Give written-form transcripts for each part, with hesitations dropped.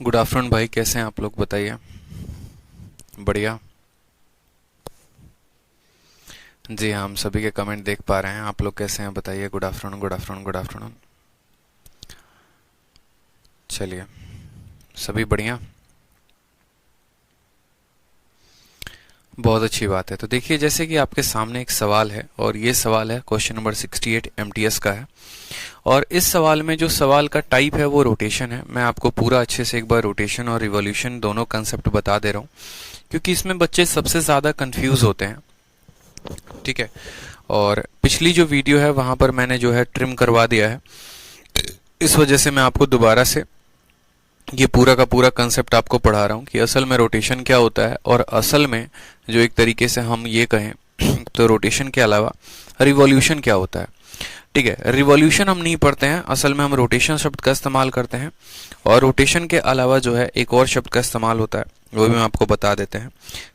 Good afternoon भाई, कैसे हैं आप लोग? बताइए। बढ़िया। जी हाँ, हम सभी के कमेंट देख पा रहे हैं। आप लोग कैसे हैं बताइए। Good afternoon, good afternoon, good afternoon. चलिए, सभी बढ़िया। बहुत अच्छी बात है। तो देखिए, जैसे कि आपके सामने एक सवाल है और ये सवाल है क्वेश्चन नंबर 68 एमटीएस का है। और इस सवाल में जो सवाल का टाइप है वो रोटेशन है। मैं आपको पूरा अच्छे से एक बार रोटेशन और रिवॉल्यूशन दोनों कंसेप्ट बता दे रहा हूँ, क्योंकि इसमें बच्चे सबसे ज़्यादा कंफ्यूज होते हैं। ठीक है। और पिछली जो वीडियो है वहां पर मैंने जो है ट्रिम करवा दिया है, इस वजह से मैं आपको दोबारा से ये पूरा का पूरा कंसेप्ट आपको पढ़ा रहा हूँ कि असल में रोटेशन क्या होता है। और असल में जो एक तरीके से हम ये कहें तो रोटेशन के अलावा रिवॉल्यूशन क्या होता है। ठीक है, रिवॉल्यूशन हम नहीं पढ़ते हैं, असल में हम रोटेशन शब्द का इस्तेमाल करते हैं। और रोटेशन के अलावा जो है एक और शब्द का इस्तेमाल होता है, वो भी हम आपको बता देते हैं।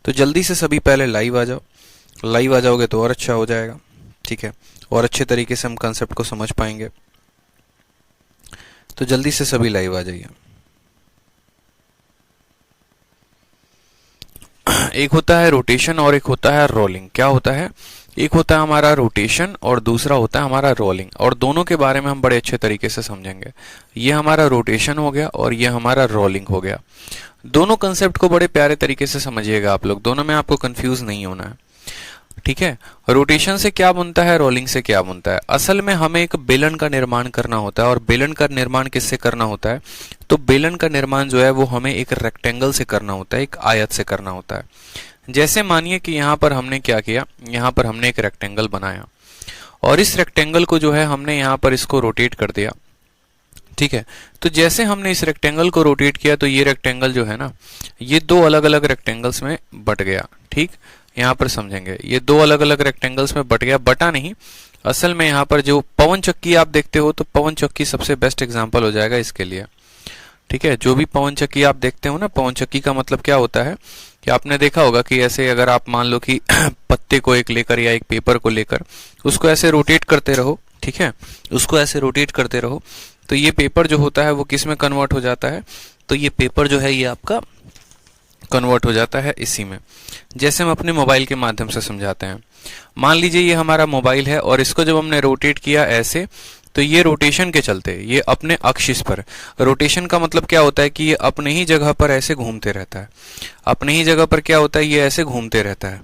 तो जल्दी से सभी पहले लाइव आ जाओ। लाइव आ जाओगे तो और अच्छा हो जाएगा। ठीक है, और अच्छे तरीके से हम कंसेप्ट को समझ पाएंगे। तो जल्दी से सभी लाइव आ जाइए। एक होता है रोटेशन और एक होता है रोलिंग। क्या होता है? एक होता है हमारा रोटेशन और दूसरा होता है हमारा रोलिंग, और दोनों के बारे में हम बड़े अच्छे तरीके से समझेंगे। ये हमारा रोटेशन हो गया और ये हमारा रोलिंग हो गया। दोनों कंसेप्ट को बड़े प्यारे तरीके से समझिएगा आप लोग, दोनों में आपको कंफ्यूज नहीं होना है। ठीक है, रोटेशन से क्या बनता है, रोलिंग से क्या बनता है। असल में हमें एक बेलन का निर्माण करना होता है, और बेलन का निर्माण किससे करना होता है? तो बेलन का निर्माण जो है वो हमें एक रेक्टेंगल से करना होता है, एक आयत से करना होता है। जैसे मानिए कि यहाँ पर हमने क्या किया, यहाँ पर हमने एक रेक्टेंगल बनाया और इस रेक्टेंगल को जो है हमने यहाँ पर इसको रोटेट कर दिया। ठीक है, तो जैसे हमने इस रेक्टेंगल को रोटेट किया तो ये रेक्टेंगल जो है ना, ये दो अलग अलग रेक्टेंगल्स में बट गया। ठीक, यहाँ पर समझेंगे, ये दो अलग अलग रेक्टेंगल्स में बट गया। बटा नहीं, असल में यहाँ पर जो पवन चक्की आप देखते हो, तो पवन चक्की सबसे बेस्ट एग्जांपल हो जाएगा इसके लिए। ठीक है, जो भी पवन चक्की आप देखते हो ना, पवन चक्की का मतलब क्या होता है कि आपने देखा होगा कि ऐसे अगर आप मान लो कि पत्ते को एक लेकर या एक पेपर को लेकर उसको ऐसे रोटेट करते रहो। ठीक है, उसको ऐसे रोटेट करते रहो तो ये पेपर जो होता है वो किस में कन्वर्ट हो जाता है? तो ये पेपर जो है ये आपका कन्वर्ट हो जाता है इसी में। जैसे हम अपने मोबाइल के माध्यम से समझाते हैं, मान लीजिए ये हमारा मोबाइल है और इसको जब हमने रोटेट किया ऐसे, तो ये रोटेशन के चलते ये अपने अक्ष पर, रोटेशन का मतलब क्या होता है कि ये अपने ही जगह पर ऐसे घूमते रहता है। अपने ही जगह पर क्या होता है, ये ऐसे घूमते रहता है।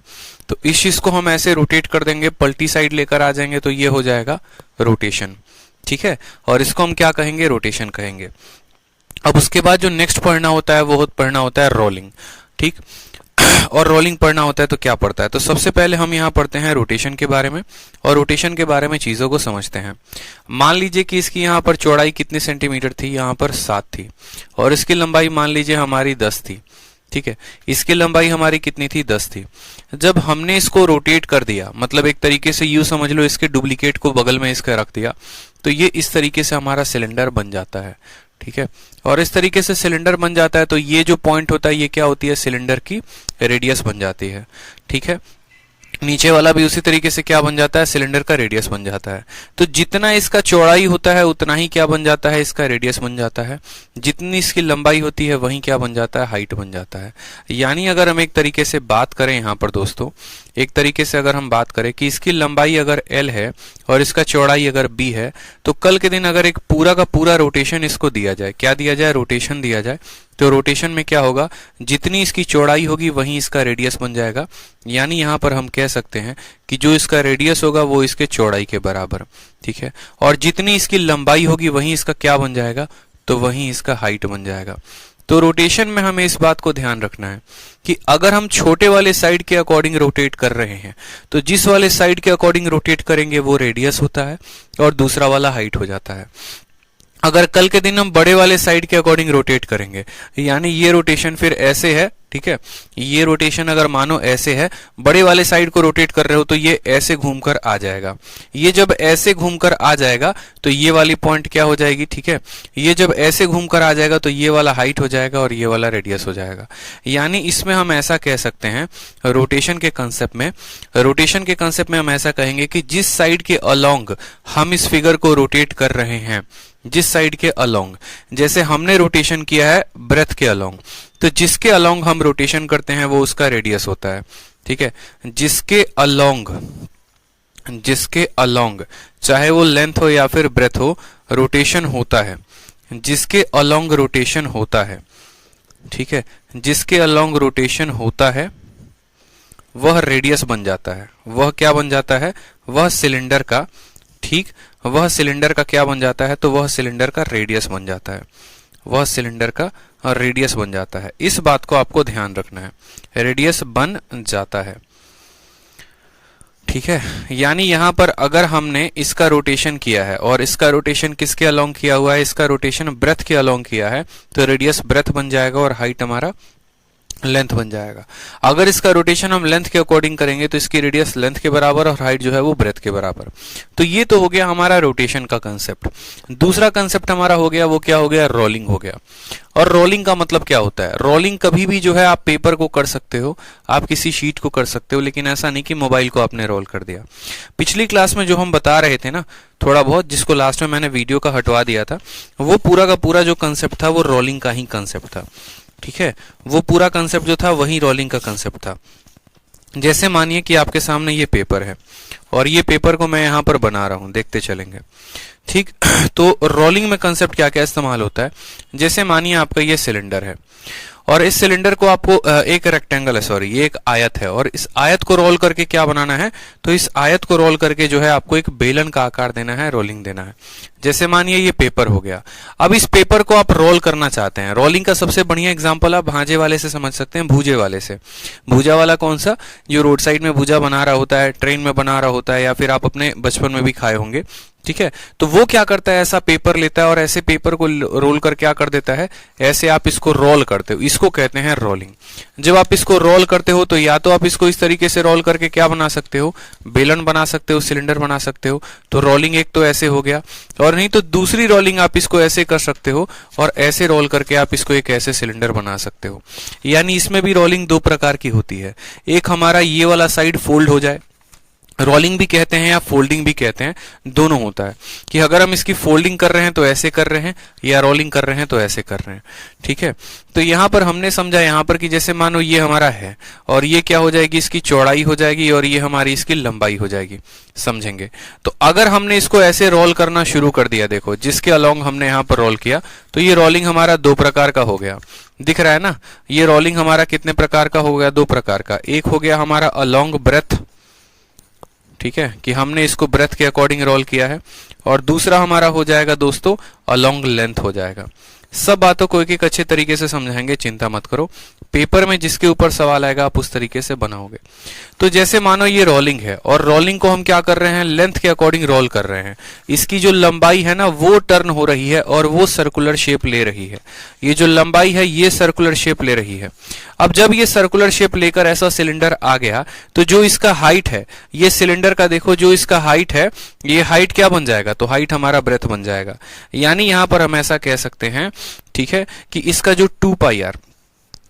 तो इस चीज को हम ऐसे रोटेट कर देंगे, पलटी साइड लेकर आ जाएंगे, तो ये हो जाएगा रोटेशन। ठीक है, और इसको हम क्या कहेंगे? रोटेशन कहेंगे। अब उसके बाद जो नेक्स्ट पढ़ना होता है वो पढ़ना होता है रोलिंग। ठीक, और रोलिंग पढ़ना होता है तो क्या पढ़ता है? तो सबसे पहले हम यहाँ पढ़ते हैं रोटेशन के बारे में, और रोटेशन के बारे में चीजों को समझते हैं। मान लीजिए कि इसकी यहाँ पर चौड़ाई कितने सेंटीमीटर थी? यहाँ पर 7 थी, और इसकी लंबाई मान लीजिए हमारी 10 थी। ठीक है, इसकी लंबाई हमारी कितनी थी? 10 थी। जब हमने इसको रोटेट कर दिया, मतलब एक तरीके से यूं समझ लो, इसके डुप्लीकेट को बगल में इसका रख दिया, तो ये इस तरीके से हमारा सिलेंडर बन जाता है। ठीक है, और इस तरीके से सिलेंडर बन जाता है तो ये जो पॉइंट होता है ये क्या होती है? सिलेंडर की रेडियस बन जाती है। ठीक है, नीचे वाला भी उसी तरीके से क्या बन जाता है? सिलेंडर का रेडियस बन जाता है। तो जितना इसका चौड़ाई होता है उतना ही क्या बन जाता है? इसका रेडियस बन जाता है। जितनी इसकी लंबाई होती है वही क्या बन जाता है? हाइट बन जाता है। यानी अगर हम एक तरीके से बात करें यहाँ पर दोस्तों, एक तरीके से अगर हम बात करें कि इसकी लंबाई अगर L है और इसका चौड़ाई अगर B है, तो कल के दिन अगर एक पूरा का पूरा रोटेशन इसको दिया जाए, क्या दिया जाए? रोटेशन दिया जाए, तो रोटेशन में क्या होगा? जितनी इसकी चौड़ाई होगी वही इसका रेडियस बन जाएगा। यानी यहाँ पर हम कह सकते हैं कि जो इसका रेडियस होगा वो इसके चौड़ाई के बराबर। ठीक है, और जितनी इसकी लंबाई होगी वही इसका क्या बन जाएगा? तो वही इसका हाइट बन जाएगा। तो रोटेशन में हमें इस बात को ध्यान रखना है कि अगर हम छोटे वाले साइड के अकॉर्डिंग रोटेट कर रहे हैं, तो जिस वाले साइड के अकॉर्डिंग रोटेट करेंगे वो रेडियस होता है और दूसरा वाला हाइट हो जाता है। अगर कल के दिन हम बड़े वाले साइड के अकॉर्डिंग रोटेट करेंगे, यानी ये रोटेशन फिर ऐसे है, ठीक है। ये रोटेशन अगर मानो ऐसे है, बड़े वाले साइड को रोटेट कर रहे हो तो ये ऐसे घूमकर आ जाएगा। ये जब ऐसे घूमकर आ जाएगा तो ये वाली पॉइंट क्या हो जाएगी, ठीक है। ये जब ऐसे घूमकर आ जाएगा तो ये वाला हाइट हो जाएगा और ये वाला रेडियस हो जाएगा। यानी इसमें हम ऐसा कह सकते हैं रोटेशन के कंसेप्ट में हम ऐसा कहेंगे कि जिस साइड के अलोंग हम इस फिगर को रोटेट कर रहे हैं, जिस साइड के अलोंग, जैसे हमने रोटेशन किया है ब्रेथ के अलोंग, तो जिसके अलोंग हम रोटेशन करते हैं वो उसका रेडियस होता है, ठीक है। जिसके अलोंग चाहे वो लेंथ हो या फिर ब्रेथ हो, रोटेशन होता है, जिसके अलोंग रोटेशन होता है, ठीक है, जिसके अलोंग रोटेशन होता है वह रेडियस बन जाता है। वह क्या बन जाता है, वह सिलेंडर का, ठीक, वह सिलेंडर का क्या बन जाता है, तो वह सिलेंडर का रेडियस बन जाता है, वह सिलेंडर का रेडियस बन जाता है। इस बात को आपको ध्यान रखना है, रेडियस बन जाता है, ठीक है। यानी यहां पर अगर हमने इसका रोटेशन किया है और इसका रोटेशन किसके अलोंग किया हुआ है, इसका रोटेशन ब्रेथ के अलोंग किया है, तो रेडियस ब्रेथ बन जाएगा और हाइट हमारा लेंथ बन जाएगा। अगर इसका रोटेशन हम लेंथ के अकॉर्डिंग करेंगे तो इसकी रेडियस लेंथ के बराबर और हाइट जो है वो ब्रेथ के बराबर। तो ये तो हो गया हमारा रोटेशन का कंसेप्ट। दूसरा कंसेप्ट हमारा हो गया, वो क्या हो गया, रोलिंग हो गया। और रोलिंग का मतलब क्या होता है, रोलिंग कभी भी जो है आप पेपर को कर सकते हो, आप किसी शीट को कर सकते हो, लेकिन ऐसा नहीं कि मोबाइल को आपने रोल कर दिया। पिछली क्लास में जो हम बता रहे थे ना थोड़ा बहुत, जिसको लास्ट में मैंने वीडियो का हटवा दिया था, वो पूरा का पूरा जो कंसेप्ट था वो रोलिंग का ही कंसेप्ट था, ठीक है। वो पूरा कंसेप्ट जो था वही रोलिंग का कंसेप्ट था। जैसे मानिए कि आपके सामने ये पेपर है और ये पेपर को मैं यहां पर बना रहा हूं, देखते चलेंगे, ठीक। तो रोलिंग में कंसेप्ट क्या क्या इस्तेमाल होता है, जैसे मानिए आपका ये सिलेंडर है और इस सिलेंडर को आपको एक रेक्टेंगल है, सॉरी ये एक आयत है, और इस आयत को रोल करके क्या बनाना है, तो इस आयत को रोल करके जो है आपको एक बेलन का आकार देना है, रोलिंग देना है। जैसे मानिए ये पेपर हो गया, अब इस पेपर को आप रोल करना चाहते हैं। रोलिंग का सबसे बढ़िया एग्जांपल आप भांजे वाले से समझ सकते हैं, भूजे वाले से। भूजा वाला कौन सा, जो रोड साइड में भूजा बना रहा होता है, ट्रेन में बना रहा होता है, या फिर आप अपने बचपन में भी खाए होंगे, ठीक है। तो वो क्या करता है, ऐसा पेपर लेता है और ऐसे पेपर को रोल कर क्या कर देता है, ऐसे आप इसको रोल करते हो, इसको कहते हैं रोलिंग। जब आप इसको रोल करते हो तो या तो आप इसको इस तरीके से रोल करके क्या बना सकते हो, बेलन बना सकते हो, सिलेंडर बना सकते हो। तो रोलिंग एक तो ऐसे हो गया, और नहीं तो दूसरी रोलिंग आप इसको ऐसे कर सकते हो और ऐसे रोल करके आप इसको एक ऐसे सिलेंडर बना सकते हो। यानी इसमें भी रोलिंग दो प्रकार की होती है, एक हमारा ये वाला साइड फोल्ड हो जाए, रोलिंग भी कहते हैं या फोल्डिंग भी कहते हैं, दोनों होता है कि अगर हम इसकी फोल्डिंग कर रहे हैं तो ऐसे कर रहे हैं, या रोलिंग कर रहे हैं तो ऐसे कर रहे हैं, ठीक है। तो यहां पर हमने समझा यहां पर कि जैसे मानो ये हमारा है और ये क्या हो जाएगी, इसकी चौड़ाई हो जाएगी और ये हमारी इसकी लंबाई हो जाएगी, समझेंगे। तो अगर हमने इसको ऐसे रोल करना शुरू कर दिया, देखो जिसके अलोंग हमने यहां पर रोल किया, तो ये रोलिंग हमारा दो प्रकार का हो गया, दिख रहा है ना। ये रोलिंग हमारा कितने प्रकार का हो गया, दो प्रकार का। एक हो गया हमारा अलोंग ब्रेथ, ठीक है, कि हमने इसको ब्रेथ के अकॉर्डिंग रोल किया है, और दूसरा हमारा हो जाएगा दोस्तों अलोंग लेंथ हो जाएगा। सब बातों को एक एक अच्छे तरीके से समझाएंगे, चिंता मत करो। पेपर में जिसके ऊपर सवाल आएगा आप उस तरीके से बनाओगे। तो जैसे मानो ये रोलिंग है और रोलिंग को हम क्या कर रहे हैं, लेंथ के अकॉर्डिंग रोल कर रहे हैं। इसकी जो लंबाई है ना वो टर्न हो रही है और वो सर्कुलर शेप ले रही है। ये जो लंबाई है ये सर्कुलर शेप ले रही है। अब जब ये सर्कुलर शेप लेकर ऐसा सिलेंडर आ गया तो जो इसका हाइट है, ये सिलेंडर का देखो जो इसका हाइट है, ये हाइट क्या बन जाएगा, तो हाइट हमारा ब्रेथ बन जाएगा। यानी यहां पर हम ऐसा कह सकते हैं, ठीक है, कि इसका जो 2πr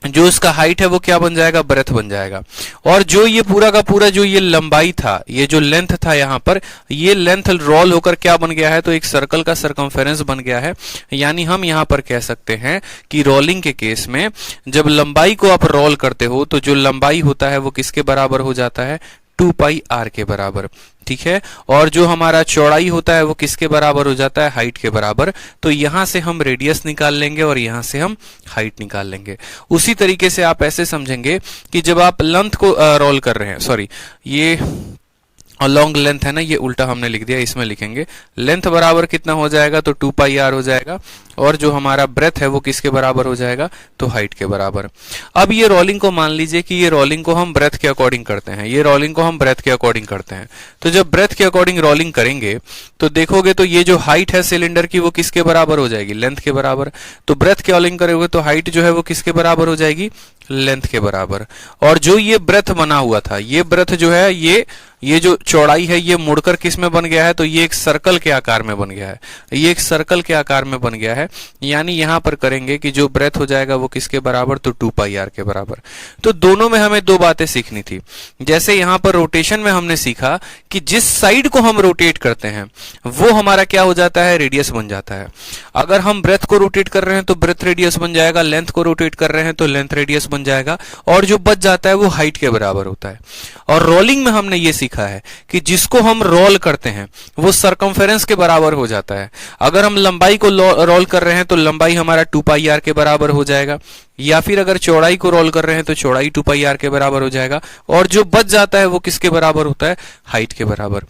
जो इसका हाइट है वो क्या बन जाएगा, ब्रेथ बन जाएगा। और जो ये पूरा का पूरा जो ये लंबाई था, ये जो लेंथ था यहाँ पर, ये लेंथ रोल होकर क्या बन गया है, तो एक सर्कल का सर्कमफेरेंस बन गया है। यानी हम यहाँ पर कह सकते हैं कि रोलिंग के केस में जब लंबाई को आप रोल करते हो तो जो लंबाई होता है वो किसके बराबर हो जाता है, 2πr के बराबर, ठीक है। और जो हमारा चौड़ाई होता है वो किसके बराबर हो जाता है, हाइट के बराबर। तो यहां से हम रेडियस निकाल लेंगे और यहां से हम हाइट निकाल लेंगे। उसी तरीके से आप ऐसे समझेंगे कि जब आप लेंथ को रोल कर रहे हैं, सॉरी ये लॉन्ग लेंथ है ना, ये उल्टा हमने लिख दिया, इसमें लिखेंगे लेंथ बराबर कितना हो जाएगा, तो 2πr हो जाएगा। और जो हमारा ब्रेथ है वो किसके बराबर हो जाएगा, तो हाइट के बराबर। अब ये रोलिंग को मान लीजिए कि ये रोलिंग को हम ब्रेथ के अकॉर्डिंग करते हैं, ये रोलिंग को हम ब्रेथ के अकॉर्डिंग करते हैं। तो जब ब्रेथ के अकॉर्डिंग रोलिंग करेंगे तो देखोगे तो ये जो हाइट है सिलेंडर की वो किसके बराबर हो जाएगी, लेंथ के बराबर। तो ब्रेथ के रोलिंग करोगे तो हाइट जो है वो किसके बराबर हो जाएगी, लेंथ के बराबर। और जो ये ब्रेथ बना हुआ था, ये ब्रेथ जो है, ये जो चौड़ाई है, ये मुड़कर किस में बन गया है, तो ये एक सर्कल के आकार में बन गया है, ये एक सर्कल के आकार में बन गया है। यानी यहां पर करेंगे कि जो ब्रेथ हो जाएगा वो किसके बराबर, तो 2 पाई आर के बराबर। तो दोनों में हमें दो बातें सीखनी थी। जैसे यहां पर रोटेशन में हमने सीखा कि जिस साइड को हम रोटेट करते हैं वो हमारा क्या हो जाता है, रेडियस बन जाता है। अगर हम ब्रेथ को रोटेट कर रहे हैं तो ब्रेथ रेडियस बन जाएगा, लेंथ को रोटेट कर रहे हैं तो लेंथ रेडियस बन जाएगा, और जो बच जाता है वो हाइट के बराबर होता है। और रोलिंग में हमने ये सीखा है कि जिसको हम रोल करते हैं वो सरकमफेरेंस के बराबर हो जाता है। अगर हम लंबाई को रोल कर रहे हैं तो लंबाई हमारा 2 पाई आर के बराबर हो जाएगा, या फिर अगर चौड़ाई को रोल कर रहे हैं तो चौड़ाई 2 पाई आर के बराबर हो जाएगा, और जो बच जाता है वो किसके बराबर होता है, हाइट के बराबर।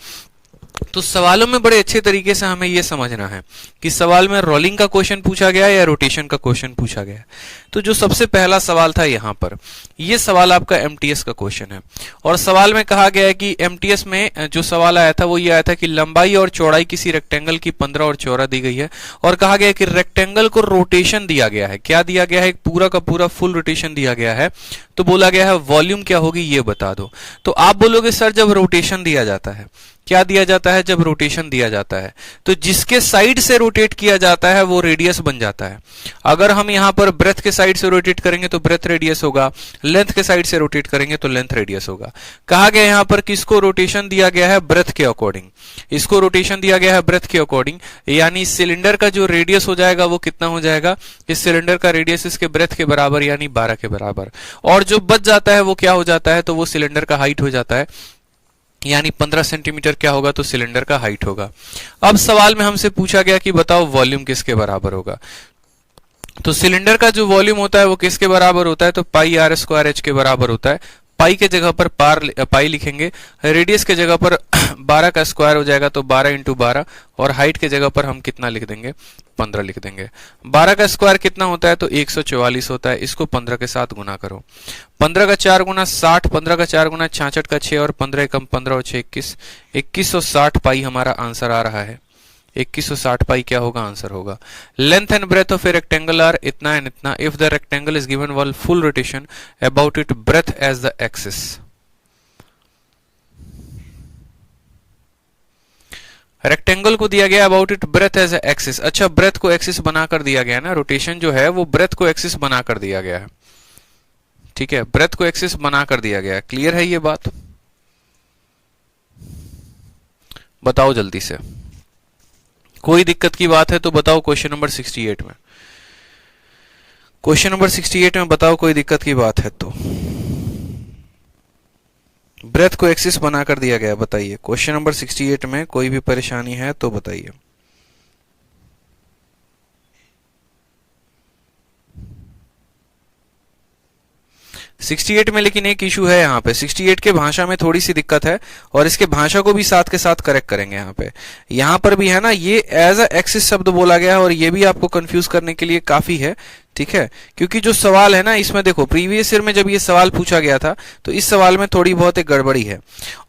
तो सवालों में बड़े अच्छे तरीके से हमें यह समझना है कि सवाल में रोलिंग का क्वेश्चन पूछा गया है या रोटेशन का क्वेश्चन पूछा गया है। तो जो सबसे पहला सवाल था यहां पर, यह सवाल आपका एमटीएस का क्वेश्चन है, और सवाल में कहा गया है कि एमटीएस में जो सवाल आया था वो ये आया था कि लंबाई और चौड़ाई किसी रेक्टेंगल की 15 और चौड़ा दी गई है, और कहा गया है कि रेक्टेंगल को रोटेशन दिया गया है। क्या दिया गया है, एक पूरा का पूरा फुल रोटेशन दिया गया है। तो बोला गया है वॉल्यूम क्या होगी ये बता दो। तो आप बोलोगे सर जब रोटेशन दिया जाता है, क्या दिया जाता है, जब रोटेशन दिया जाता है तो जिसके साइड से रोटेट किया जाता है वो रेडियस बन जाता है। अगर हम यहां पर ब्रेथ के साइड से रोटेट करेंगे तो ब्रेथ रेडियस होगा, लेंथ के साइड से रोटेट करेंगे तो लेंथ रेडियस होगा। कहा गया यहां पर किसको रोटेशन दिया गया है, ब्रेथ के अकॉर्डिंग। इसको रोटेशन दिया गया है ब्रेथ के अकॉर्डिंग, यानी सिलेंडर का जो रेडियस हो जाएगा वो कितना हो जाएगा, इस सिलेंडर का रेडियस इसके ब्रेथ के बराबर यानी 12 के बराबर। और जो बच जाता है वो क्या हो जाता है, तो वो सिलेंडर का हाइट हो जाता है, यानी 15 सेंटीमीटर क्या होगा, तो सिलेंडर का हाइट होगा। अब सवाल में हमसे पूछा गया कि बताओ वॉल्यूम किसके बराबर होगा। तो सिलेंडर का जो वॉल्यूम होता है वो किसके बराबर होता है, तो पाई आर स्क्वायर एच के बराबर होता है। पाई के जगह पर पाई लिखेंगे, रेडियस के जगह पर 12 का स्क्वायर हो जाएगा तो 12 इंटू 12, और हाइट के जगह पर हम कितना लिख देंगे, 15 लिख देंगे। 12 का स्क्वायर कितना होता है, तो 144 होता है। इसको 15 के साथ गुना करो, 15 का 4 गुना 60, 15 का 4 गुना 66 का 6, और 15 कम 15 और 6 21, 2160 पाई हमारा आंसर आ रहा है। 2160 पाई क्या होगा, आंसर होगा। Length and breadth of a rectangle are इतना एंड इतना if the rectangle is given one full rotation about it breadth as the axis. Rectangle को दिया गया about it breadth as axis. अच्छा, ब्रेथ को एक्सिस बनाकर दिया गया ना, रोटेशन जो है वो ब्रेथ को एक्सिस बनाकर दिया गया है। ठीक है, ब्रेथ को एक्सिस बनाकर दिया गया है। क्लियर है ये बात, बताओ जल्दी से। कोई दिक्कत की बात है तो बताओ क्वेश्चन नंबर 68 में। क्वेश्चन नंबर 68 में बताओ कोई दिक्कत की बात है तो। ब्रेथ को एक्सिस बनाकर दिया गया, बताइए। क्वेश्चन नंबर 68 में कोई भी परेशानी है तो बताइए। सिक्सटी 68 में लेकिन एक इशू है यहाँ पे। 68 के भाषा में थोड़ी सी दिक्कत है, और इसके भाषा को भी साथ के साथ करेक्ट करेंगे। यहाँ पर भी है ना, ये एज अ एक्सिस शब्द बोला गया है, और ये भी आपको कंफ्यूज करने के लिए काफी है। ठीक है, क्योंकि जो सवाल है ना इसमें देखो, प्रीवियस ईयर में जब ये सवाल पूछा गया था तो इस सवाल में थोड़ी बहुत एक गड़बड़ी है,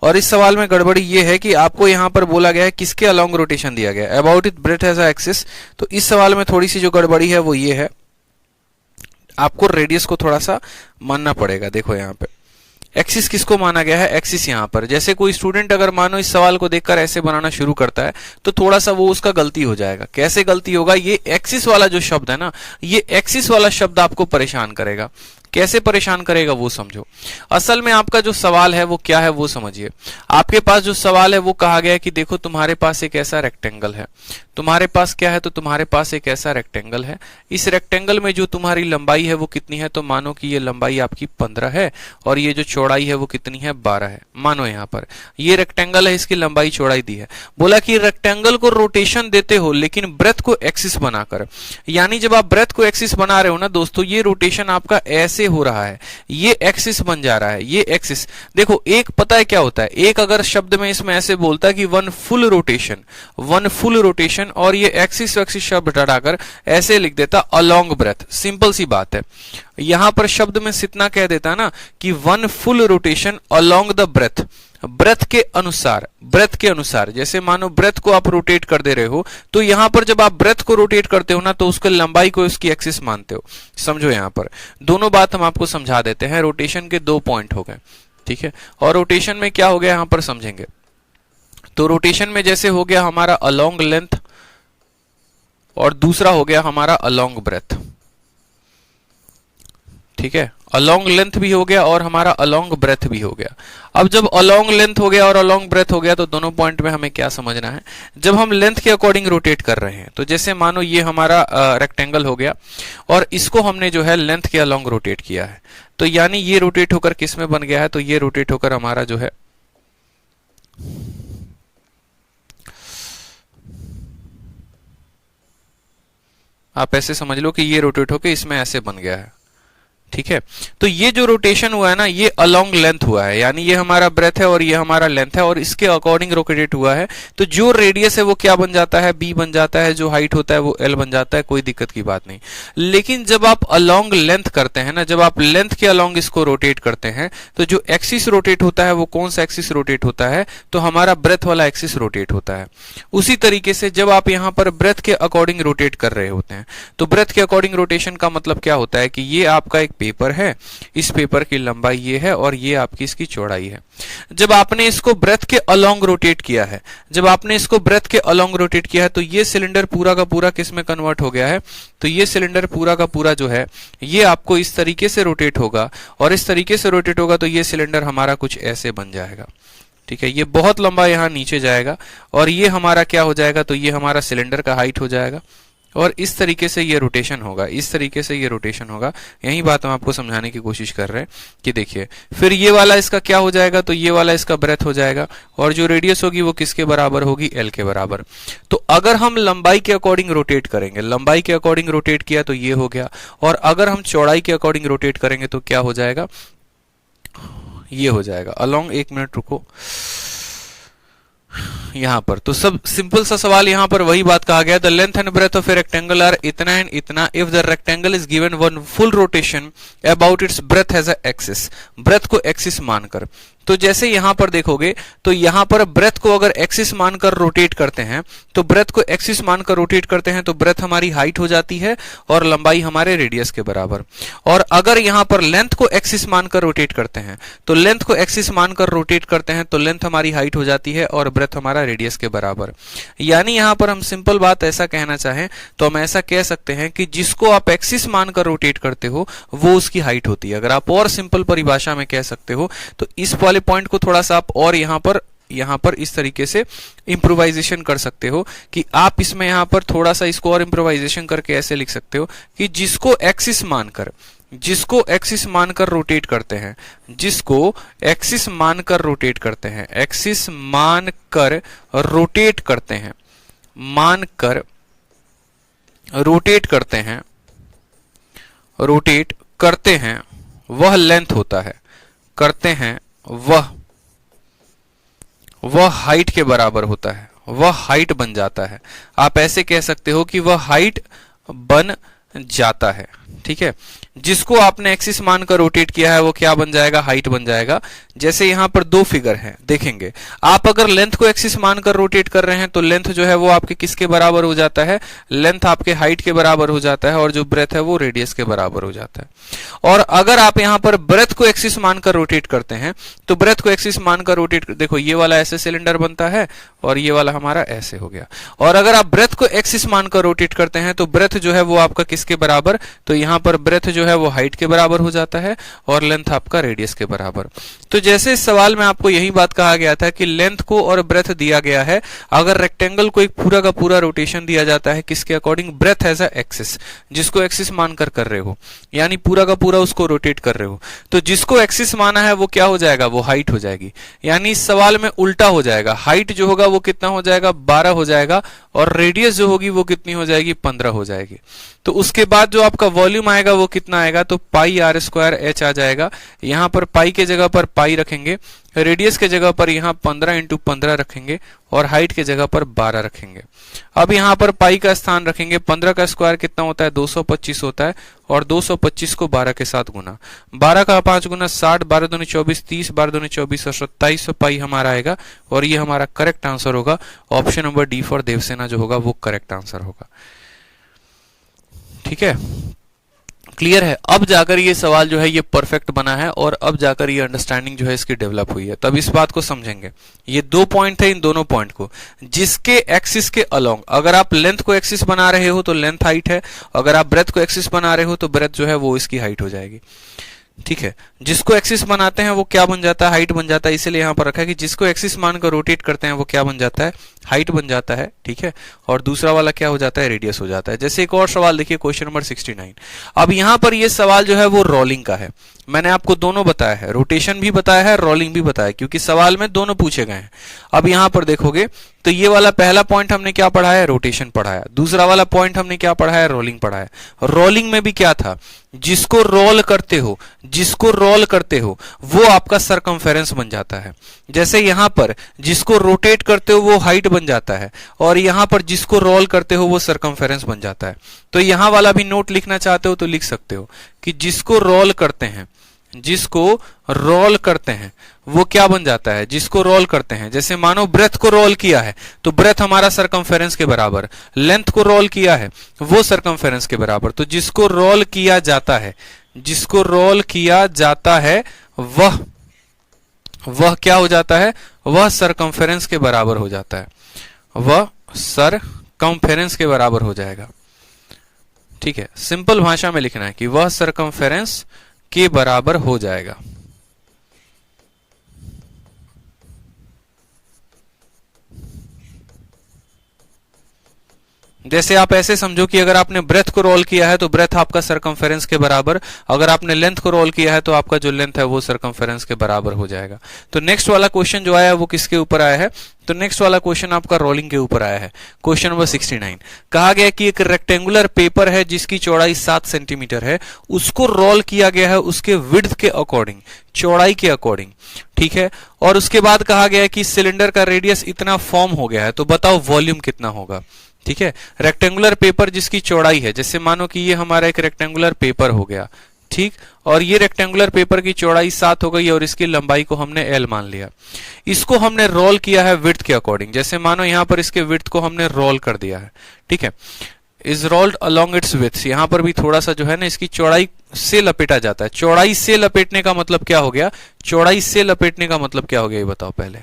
और इस सवाल में गड़बड़ी ये है कि आपको यहाँ पर बोला गया है किसके अलॉन्ग रोटेशन दिया गया है, about it breadth as a axis. तो इस सवाल में थोड़ी सी जो गड़बड़ी है वो ये है, आपको रेडियस को थोड़ा सा मानना पड़ेगा। देखो यहाँ पे एक्सिस किसको माना गया है, एक्सिस। यहाँ पर जैसे कोई स्टूडेंट अगर मानो इस सवाल को देखकर ऐसे बनाना शुरू करता है तो थोड़ा सा वो उसका गलती हो जाएगा। कैसे गलती होगा, ये एक्सिस वाला जो शब्द है ना, ये एक्सिस वाला शब्द आपको परेशान करेगा। कैसे परेशान करेगा वो समझो। असल में आपका जो सवाल है वो क्या है वो समझिए। आपके पास जो सवाल है वो कहा गया है कि देखो तुम्हारे पास एक ऐसा रेक्टेंगल है, तुम्हारे पास क्या है, तो तुम्हारे पास एक ऐसा रेक्टेंगल है। इस रेक्टेंगल में जो तुम्हारी लंबाई है वो कितनी है, तो मानो कि ये लंबाई आपकी 15 है, और ये जो चौड़ाई है वो कितनी है, 12 है। मानो यहाँ पर ये रेक्टेंगल है, इसकी लंबाई चौड़ाई दी है। बोला कि रेक्टेंगल को रोटेशन देते हो लेकिन ब्रेथ को एक्सिस बनाकर। यानी जब आप ब्रेथ को एक्सिस बना रहे हो ना दोस्तों, ये रोटेशन आपका ऐसे हो रहा है, ये एक्सिस बन जा रहा है, ये एक्सिस। देखो एक पता है क्या होता है, एक अगर शब्द में इसमें ऐसे बोलता है कि वन फुल रोटेशन, और ये एक्सिस एक्सिस शब्द हटाकर ऐसे लिख देता अलोंग ब्रेथ। सिंपल सी बात है, यहां पर शब्द में इतना कह देता ना कि one full rotation along the breadth. Breadth के अनुसार, ब्रेथ के अनुसार, जैसे मानो ब्रेथ को आप रोटेट कर दे रहे हो, तो यहां पर जब आप ब्रेथ को रोटेट करते हो ना, तो उसके लंबाई को उसकी एक्सिस मानते हो। समझो, यहां पर दोनों बात हम आपको समझा देते हैं। रोटेशन के दो पॉइंट हो गए, ठीक है। और रोटेशन में क्या हो गया यहां पर समझेंगे। तो रोटेशन में जैसे हो गया हमारा अलोंग लेंथ और दूसरा हो गया हमारा अलोंग ब्रेथ, ठीक है। अलोंग लेंथ भी हो गया और हमारा अलोंग ब्रेथ भी हो गया। अब जब अलोंग लेंथ हो गया और अलोंग ब्रेथ हो गया, तो दोनों पॉइंट में हमें क्या समझना है, जब हम लेंथ के अकॉर्डिंग रोटेट कर रहे हैं, तो जैसे मानो ये हमारा रेक्टेंगल हो गया और इसको हमने जो है लेंथ के अलोंग रोटेट किया है, तो यानी ये रोटेट होकर किस में बन गया है, तो ये रोटेट होकर हमारा जो है आप ऐसे समझ लो कि ये रोटेट होकर इसमें ऐसे बन गया है, ठीक है। तो ये जो रोटेशन हुआ है ना, ये अलोंग लेंथ हुआ है, यानी ये हमारा ब्रेथ है और ये हमारा लेंथ है और इसके अकॉर्डिंग रोटेट हुआ है। तो जो रेडियस है वो क्या बन जाता है, b बन जाता है, जो हाइट होता है वो l बन जाता है, कोई दिक्कत की बात नहीं। लेकिन जब आप अलोंग लेंथ करते हैं ना, जब आप लेंथ के अलोंग इसको रोटेट करते हैं, तो जो एक्सिस रोटेट होता है वो कौन सा एक्सिस रोटेट होता है, तो हमारा ब्रेथ वाला एक्सिस रोटेट होता है। उसी तरीके से जब आप यहां पर ब्रेथ के अकॉर्डिंग रोटेट कर रहे होते हैं, तो ब्रेथ के अकॉर्डिंग रोटेशन का मतलब क्या होता है कि ये आपका एक पेपर है, इस पेपर की लंबाई ये है और ये आपकी इसकी चौड़ाई है। जब आपने इसको ब्रेथ के अलोंग रोटेट किया है, जब आपने इसको ब्रेथ के अलोंग रोटेट किया है, तो ये सिलेंडर पूरा का पूरा किस में कन्वर्ट हो गया है, तो ये सिलेंडर पूरा का पूरा जो है ये आपको इस तरीके से रोटेट होगा और इस तरीके से रोटेट होगा, तो ये सिलेंडर हमारा कुछ ऐसे बन जाएगा, ठीक है। ये बहुत लंबा यहां नीचे जाएगा और ये हमारा क्या हो जाएगा, तो ये हमारा सिलेंडर का हाइट हो जाएगा और इस तरीके से ये रोटेशन होगा, इस तरीके से ये रोटेशन होगा। यही बात हम आपको समझाने की कोशिश कर रहे हैं कि देखिए, फिर ये वाला इसका क्या हो जाएगा, तो ये वाला इसका ब्रेथ हो जाएगा और जो रेडियस होगी वो किसके बराबर होगी, l के बराबर। तो अगर हम लंबाई के अकॉर्डिंग रोटेट करेंगे, लंबाई के अकॉर्डिंग रोटेट किया तो ये हो गया, और अगर हम चौड़ाई के अकॉर्डिंग रोटेट करेंगे तो क्या हो जाएगा, ये हो जाएगा। अलोंग, एक मिनट रुको, यहां पर तो सब सिंपल सा सवाल, यहां पर वही बात कहा गया, the length and breadth of a rectangle are इतना एंड इतना if the rectangle is given one full rotation about its breadth as a axis, breadth को एक्सिस मानकर। तो जैसे यहां पर देखोगे, तो यहां पर ब्रेथ को अगर एक्सिस मानकर रोटेट करते हैं, तो ब्रेथ को एक्सिस मानकर रोटेट करते हैं, तो ब्रेथ हमारी हाइट हो जाती है और लंबाई हमारे रेडियस के बराबर। और अगर यहां पर लेंथ को एक्सिस मानकर रोटेट करते हैं, तो लेंथ को एक्सिस मानकर रोटेट करते हैं, तो लेंथ हमारी हाइट हो जाती है और ब्रेथ हमारा रेडियस के बराबर। यानी यहां पर हम सिंपल बात ऐसा कहना चाहें तो हम ऐसा कह सकते हैं कि जिसको आप एक्सिस मानकर रोटेट करते हो वो उसकी हाइट होती है। अगर आप और सिंपल परिभाषा में कह सकते हो, तो इस वाले पॉइंट को थोड़ा सा आप और यहां पर इस तरीके से इंप्रोवाइजेशन कर सकते हो कि आप इसमें यहां पर थोड़ा सा इसको और इंप्रोवाइजेशन करके ऐसे लिख सकते हो कि जिसको एक्सिस मानकर रोटेट करते हैं, जिसको एक्सिस मानकर रोटेट करते हैं, एक्सिस मानकर रोटेट करते हैं, मानकर रोटेट करते हैं, रोटेट करते हैं, वह लेंथ होता है, करते हैं वह हाइट के बराबर होता है, वह हाइट बन जाता है। आप ऐसे कह सकते हो कि वह हाइट बन जाता है, ठीक है। जिसको आपने एक्सिस मानकर रोटेट किया है वो क्या बन जाएगा, हाइट बन जाएगा। जैसे यहां पर दो फिगर हैं, देखेंगे आप अगर लेंथ को एक्सिस मानकर रोटेट कर रहे हैं तो लेंथ जो है वो आपके किसके बराबर हो जाता है, लेंथ आपके हाइट के बराबर हो जाता है और जो ब्रेथ है वो रेडियस के बराबर हो जाता है। और अगर आप यहां पर ब्रेथ को एक्सिस मानकर रोटेट करते हैं तो ब्रेथ को एक्सिस मानकर रोटेट, देखो ये वाला ऐसे सिलेंडर बनता है और ये वाला हमारा ऐसे हो गया। और अगर आप ब्रेथ को एक्सिस मानकर रोटेट करते हैं तो ब्रेथ जो है वो आपका किसके बराबर, तो यहां पर ब्रेथ जो है वो हाइट के बराबर हो जाता है और लेंथ आपका रेडियस के बराबर। तो जैसे इस सवाल में आपको यही बात कहा गया था कि लेंथ को और ब्रेथ दिया गया है, अगर रेक्टेंगल को एक पूरा का पूरा रोटेशन दिया जाता है किसके according, breadth as a axis, जिसको एक्सिस मानकर कर रहे हो, यानी पूरा का पूरा उसको रोटेट कर रहे हो, तो जिसको एक्सिस माना है वो क्या हो जाएगा, वो हाइट हो जाएगी। यानी इस सवाल में उल्टा हो जाएगा, हाइट जो होगा वो कितना हो जाएगा, 12 हो जाएगा और रेडियस जो होगी वो कितनी हो जाएगी, 15 हो जाएगी। तो उसके बाद जो आपका वॉल्यूम आएगा वो कितना कितना आएगा, तो पाई आर स्क्वायर एच आ जाएगा। यहाँ पर पाई के जगह पर पाई रखेंगे, रेडियस के जगह पर यहाँ 15 इंटू 15 रखेंगे और हाइट के जगह पर 12 रखेंगे। अब यहाँ पर पाई का स्थान रखेंगे, 15 का स्क्वायर कितना होता है, 225 होता है, और 225 को 12 के साथ गुना, 12 का 5 गुना 60, 12 दूनी 24, 30, 12 दूनी 24 और 27 पाई हमारा आएगा, और ये हमारा करेक्ट आंसर होगा। Option number D for Devsena जो होगा वो करेक्ट आंसर होगा। ठीक है, क्लियर है। अब जाकर ये सवाल जो है ये परफेक्ट बना है, और अब जाकर ये अंडरस्टैंडिंग जो है इसकी डेवलप हुई है। तब इस बात को समझेंगे। ये 2 पॉइंट है, इन दोनों पॉइंट को जिसके एक्सिस के अलोंग, अगर आप लेंथ को एक्सिस बना रहे हो तो लेंथ हाइट है, अगर आप ब्रेथ को एक्सिस बना रहे हो तो ब्रेथ जो है वो इसकी हाइट हो जाएगी। ठीक है, जिसको एक्सिस बनाते हैं वो क्या बन जाता है, हाइट बन जाता है। इसीलिए यहां पर रखा है कि जिसको एक्सिस मानकर रोटेट करते हैं वो क्या बन जाता है, हाइट बन जाता है। ठीक है, और दूसरा वाला क्या हो जाता है, रेडियस हो जाता है। जैसे एक और सवाल देखिए, क्वेश्चन नंबर 69। अब यहां पर ये सवाल जो है वो रोलिंग का है। मैंने आपको दोनों बताया है, रोटेशन भी बताया है, रोलिंग भी बताया, क्योंकि सवाल में दोनों पूछे गए हैं। अब यहां पर देखोगे तो ये वाला पहला पॉइंट हमने क्या पढ़ा है, रोटेशन पढ़ाया। दूसरा वाला पॉइंट हमने क्या पढ़ा है, रोलिंग पढ़ाया। रोलिंग में भी क्या था, जिसको रोल करते हो, जिसको रोल करते हो वो आपका सरकमफेरेंस बन जाता है। जैसे यहां पर जिसको रोटेट करते हो वो हाइट बन जाता है, और यहां पर जिसको रोल करते हो वो सरकमफेरेंस बन जाता है। तो यहां वाला भी नोट लिखना चाहते हो तो लिख सकते हो कि जिसको रोल करते हैं, जिसको रोल करते हैं वो क्या बन जाता है, जिसको रोल करते हैं। जैसे मानो ब्रेथ को रोल किया है तो ब्रेथ हमारा सरकमफेरेंस के बराबर, लेंथ को रोल किया है वो सरकमफेरेंस के बराबर। तो जिसको रोल किया जाता है, जिसको रोल किया जाता है वह क्या हो जाता है, वह सरकमफेरेंस के बराबर हो जाता है, वह सरकमफेरेंस के बराबर हो जाएगा। ठीक है, सिंपल भाषा में लिखना है कि वह सरकमफेरेंस के बराबर हो जाएगा। जैसे आप ऐसे समझो कि अगर आपने ब्रेथ को रोल किया है तो ब्रेथ आपका सरकमफेरेंस के बराबर, अगर आपने लेंथ को रोल किया है तो आपका जो लेंथ है वो सरकमफेरेंस के बराबर हो जाएगा। तो नेक्स्ट वाला क्वेश्चन जो आया है वो किसके ऊपर आया है, तो नेक्स्ट वाला क्वेश्चन आपका रोलिंग के ऊपर आया है। क्वेश्चन नंबर 69 कहा गया कि एक रेक्टेंगुलर पेपर है जिसकी चौड़ाई 7 सेंटीमीटर है, उसको रोल किया गया है उसके विड्थ के अकॉर्डिंग, चौड़ाई के अकॉर्डिंग। ठीक है, और उसके बाद कहा गया है कि सिलेंडर का रेडियस इतना फॉर्म हो गया है, तो बताओ वॉल्यूम कितना होगा। ठीक है, रेक्टेंगुलर पेपर जिसकी चौड़ाई है, जैसे मानो कि ये हमारा एक रेक्टेंगुलर पेपर हो गया, ठीक, और ये रेक्टेंगुलर पेपर की चौड़ाई 7 हो गई और इसकी लंबाई को हमने L मान लिया। इसको हमने रोल किया है विड्थ के अकॉर्डिंग, जैसे मानो यहां पर इसके विड्थ को हमने रोल कर दिया है। ठीक है, is rolled along it's width, यहां पर भी थोड़ा सा जो है ना इसकी चौड़ाई से लपेटा जाता है। चौड़ाई से लपेटने का मतलब क्या हो गया, चौड़ाई से लपेटने का मतलब क्या हो गया ये बताओ पहले।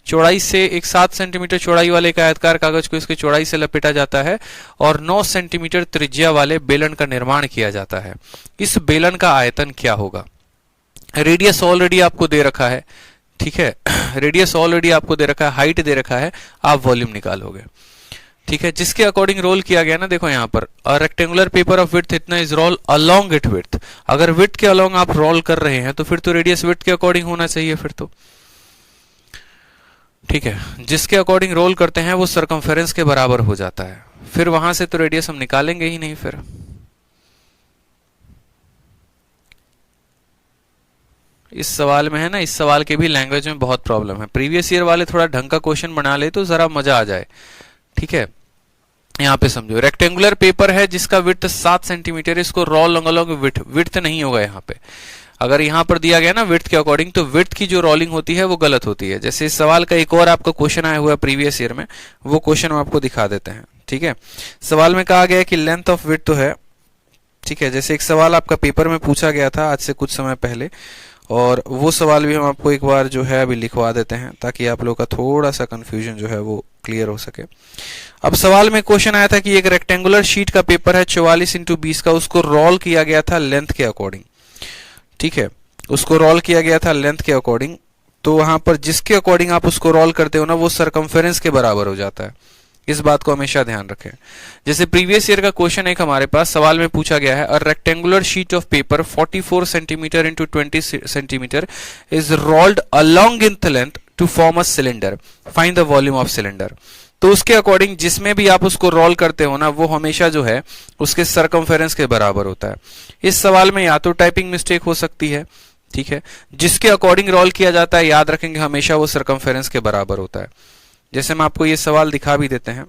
चौड़ाई से एक 7 सेंटीमीटर चौड़ाई वाले एक आयतकार कागज को इसके चौड़ाई से लपेटा जाता है और 9 सेंटीमीटर त्रिज्या वाले बेलन का निर्माण किया जाता है। इस बेलन का आयतन क्या होगा। रेडियस ऑलरेडी आपको दे रखा है, ठीक है, रेडियस ऑलरेडी आपको दे रखा है, हाइट दे रखा है, आप वॉल्यूम निकालोगे। ठीक है, जिसके अकॉर्डिंग रोल किया गया ना, देखो यहां पर रेक्टेंगुलर पेपर ऑफ विड्थ इतना is roll along it width. अगर विड्थ के अलोंग आप रोल कर रहे हैं तो फिर तो रेडियस विड्थ के अकॉर्डिंग होना चाहिए फिर तो। ठीक है, जिसके अकॉर्डिंग रोल करते हैं वो सरकमफेरेंस के बराबर हो जाता है, फिर वहां से तो रेडियस हम निकालेंगे ही नहीं। फिर इस सवाल में है ना, इस सवाल के भी लैंग्वेज में बहुत प्रॉब्लम है। प्रीवियस ईयर वाले थोड़ा ढंग का क्वेश्चन बना ले तो जरा मजा आ जाए। ठीक है, यहां पे समझो रेक्टेंगुलर पेपर है जिसका विड्थ 7 सेंटीमीटर, इसको रोल अलोंग विड्थ नहीं होगा यहाँ पे। अगर यहां पर दिया गया ना विड्थ के अकॉर्डिंग, तो विड्थ की जो रोलिंग होती है वो गलत होती है। जैसे इस सवाल का एक और आपका क्वेश्चन आया हुआ है प्रीवियस ईयर में, वो क्वेश्चन हम आपको दिखा देते हैं। ठीक है, सवाल में कहा गया कि लेंथ ऑफ विड्थ तो है, ठीक है, जैसे एक सवाल आपका पेपर में पूछा गया था आज से कुछ समय पहले, और वो सवाल भी हम आपको एक बार जो है अभी लिखवा देते हैं ताकि आप लोग का थोड़ा सा कंफ्यूजन जो है वो क्लियर हो सके। अब सवाल में क्वेश्चन आया था कि एक रेक्टेंगुलर शीट का पेपर है 44 इंटू 20 का, उसको रोल किया गया था लेंथ के अकॉर्डिंग। ठीक है, उसको रोल किया गया था लेंथ के अकॉर्डिंग, तो वहां पर जिसके अकॉर्डिंग आप उसको रोल करते हो ना वो सरकमफेरेंस के बराबर हो जाता है। इस बात को हमेशा ध्यान रखें। जैसे प्रीवियस ईयर का क्वेश्चन एक हमारे पास सवाल में पूछा गया है, a rectangular sheet of paper 44 centimetre into 20 centimetre is rolled along in the length to form a cylinder, find the volume of cylinder. तो उसके अकॉर्डिंग जिसमें भी आप उसको रोल करते हो ना, वो हमेशा जो है उसके सरकमफेरेंस के बराबर होता है। इस सवाल में या तो टाइपिंग मिस्टेक हो सकती है, ठीक है, जिसके अकॉर्डिंग रोल किया जाता है, याद रखेंगे हमेशा वो सरकमफेरेंस के बराबर होता है। जैसे हम आपको ये सवाल दिखा भी देते हैं,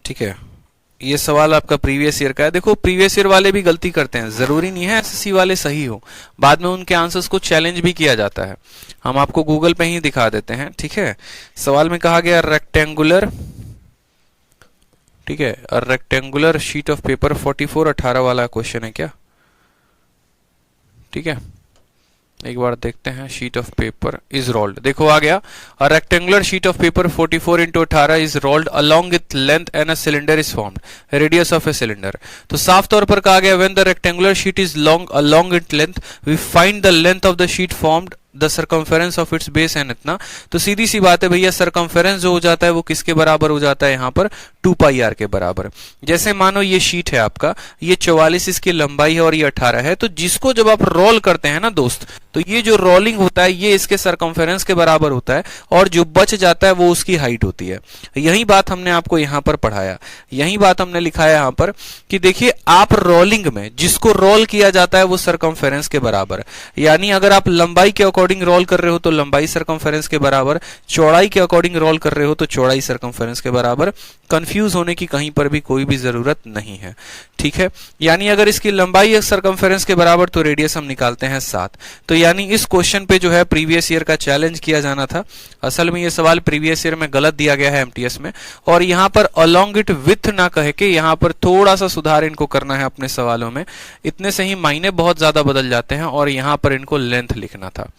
ठीक है, ये सवाल आपका प्रीवियस ईयर का है। देखो प्रीवियस ईयर वाले भी गलती करते हैं, जरूरी नहीं है एसएससी वाले सही हो, बाद में उनके आंसर्स को चैलेंज भी किया जाता है। हम आपको गूगल पे ही दिखा देते हैं, ठीक है। सवाल में कहा गया रेक्टेंगुलर, ठीक है, रेक्टेंगुलर शीट ऑफ पेपर 44 18 वाला क्वेश्चन है क्या, ठीक है। एक बार देखते हैं, sheet of paper is rolled, देखो आ गया, a rectangular sheet of paper 44 into 18 is rolled along with length and a cylinder is formed, radius of a cylinder. तो साफ तौर पर कहा गया when the rectangular sheet is long along it length we find the length of the sheet formed the circumference of its base and इतना। तो सीधी सी बात है भैया, सरकमफेरेंस जो हो जाता है वो किसके बराबर हो जाता है, यहाँ पर 2 पाई आर के बराबर। जैसे मानो ये शीट है आपका, ये 44 इसकी लंबाई है और ये 18 है, तो जिसको जब आप रोल करते हैं ना दोस्त, तो ये जो रोलिंग होता है ये इसके सरकमफेरेंस के बराबर होता है, और जो बच जाता है वो उसकी हाइट होती है। यही बात हमने आपको यहाँ पर पढ़ाया, यही बात हमने लिखाया यहाँ पर कि देखिए आप रोलिंग में जिसको रोल किया जाता है वो सरकमफेरेंस के बराबर, यानी अगर आप लंबाई के अकॉर्डिंग रोल कर रहे हो तो लंबाई सरकमफेरेंस के बराबर, चौड़ाई के अकॉर्डिंग रोल कर रहे हो तो चौड़ाई सरकमफेरेंस के बराबर। कंफ्यूज होने की कहीं पर भी कोई भी जरूरत नहीं है, ठीक है। यानी अगर इसकी लंबाई सरकमफेरेंस के बराबर तो रेडियस हम निकालते हैं 7। तो यानी इस क्वेश्चन पे जो है प्रीवियस ईयर का चैलेंज किया जाना था। असल में ये सवाल प्रीवियस ईयर में गलत दिया गया है एमटीएस में, और यहाँ पर अलोंग इट विथ ना कह के यहाँ पर थोड़ा सा सुधार इनको करना है अपने सवालों में। इतने से ही मायने बहुत ज्यादा बदल जाते हैं, और यहाँ पर इनको लेंथ लिखना था,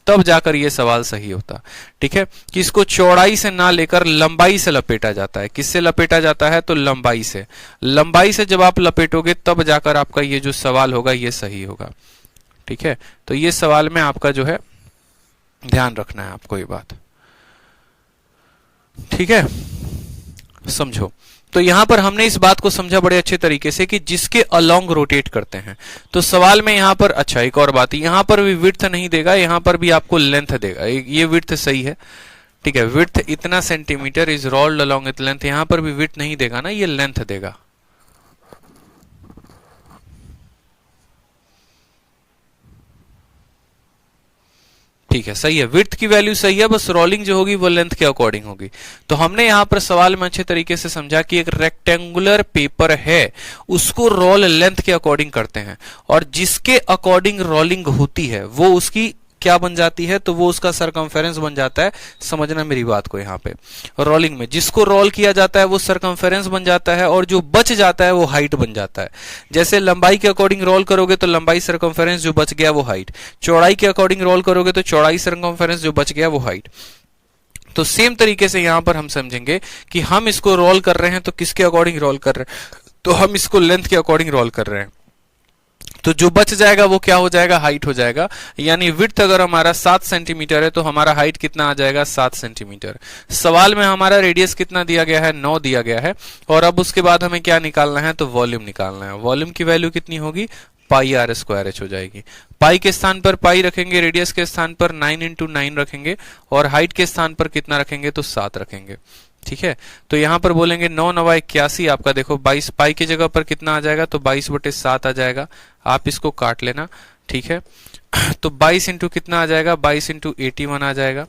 तब जाकर ये सवाल सही होता, ठीक है। कि इसको चौड़ाई से ना लेकर लंबाई से लपेटा जाता है। किससे लपेटा जाता है, तो लंबाई से। लंबाई से जब आप लपेटोगे तब जाकर आपका ये जो सवाल होगा ये सही होगा, ठीक है। तो ये सवाल में आपका जो है ध्यान रखना है आपको ये बात, ठीक है, समझो। तो यहां पर हमने इस बात को समझा बड़े अच्छे तरीके से कि जिसके अलोंग रोटेट करते हैं। तो सवाल में यहां पर, अच्छा एक और बात, यहां पर भी विड्थ नहीं देगा, यहां पर भी आपको लेंथ देगा। ये विड्थ सही है, ठीक है, विड्थ इतना centimetre is rolled along with length, यहां पर भी विड्थ नहीं देगा ना, ये लेंथ देगा, ठीक है, सही है। विड्थ की वैल्यू सही है, बस रोलिंग जो होगी वो लेंथ के अकॉर्डिंग होगी। तो हमने यहां पर सवाल में अच्छे तरीके से समझा कि एक रेक्टेंगुलर पेपर है, उसको रोल लेंथ के अकॉर्डिंग करते हैं, और जिसके अकॉर्डिंग रोलिंग होती है वो उसकी क्या बन जाती है, तो वो उसका सरकमफेरेंस बन जाता है। समझना मेरी बात को, यहाँ पे रोलिंग में जिसको रोल किया जाता है वो सरकमफेरेंस बन जाता है, और जो बच जाता है वो हाइट बन जाता है। जैसे लंबाई के अकॉर्डिंग रोल करोगे तो लंबाई सरकमफेरेंस, जो बच गया वो हाइट। चौड़ाई के अकॉर्डिंग रोल करोगे तो चौड़ाई सरकमफेरेंस, जो बच गया वो हाइट। तो सेम तरीके से यहां पर हम समझेंगे कि हम इसको रोल कर रहे हैं तो किसके अकॉर्डिंग रोल कर रहे हैं, तो हम इसको लेंथ के अकॉर्डिंग रोल कर रहे हैं। तो जो बच जाएगा वो क्या हो जाएगा, हाइट हो जाएगा। यानी विड्थ अगर हमारा 7 सेंटीमीटर है तो हमारा हाइट कितना आ जाएगा, 7 सेंटीमीटर। सवाल में हमारा रेडियस कितना दिया गया है, 9 दिया गया है। और अब उसके बाद हमें क्या निकालना है, तो वॉल्यूम निकालना है। वॉल्यूम की वैल्यू कितनी होगी, पाई आर स्क्वायर एच हो जाएगी। पाई के स्थान पर पाई रखेंगे, रेडियस के स्थान पर 9 into 9 रखेंगे, और हाइट के स्थान पर कितना रखेंगे, तो 7 रखेंगे, ठीक है। तो यहां पर बोलेंगे 9 9 81, आपका देखो 22, पाई की जगह पर कितना आ जाएगा, तो 22/7 आ जाएगा। आप इसको काट लेना, ठीक है। तो 22 इंटू कितना आ जाएगा, 22 इंटू 81 आ जाएगा,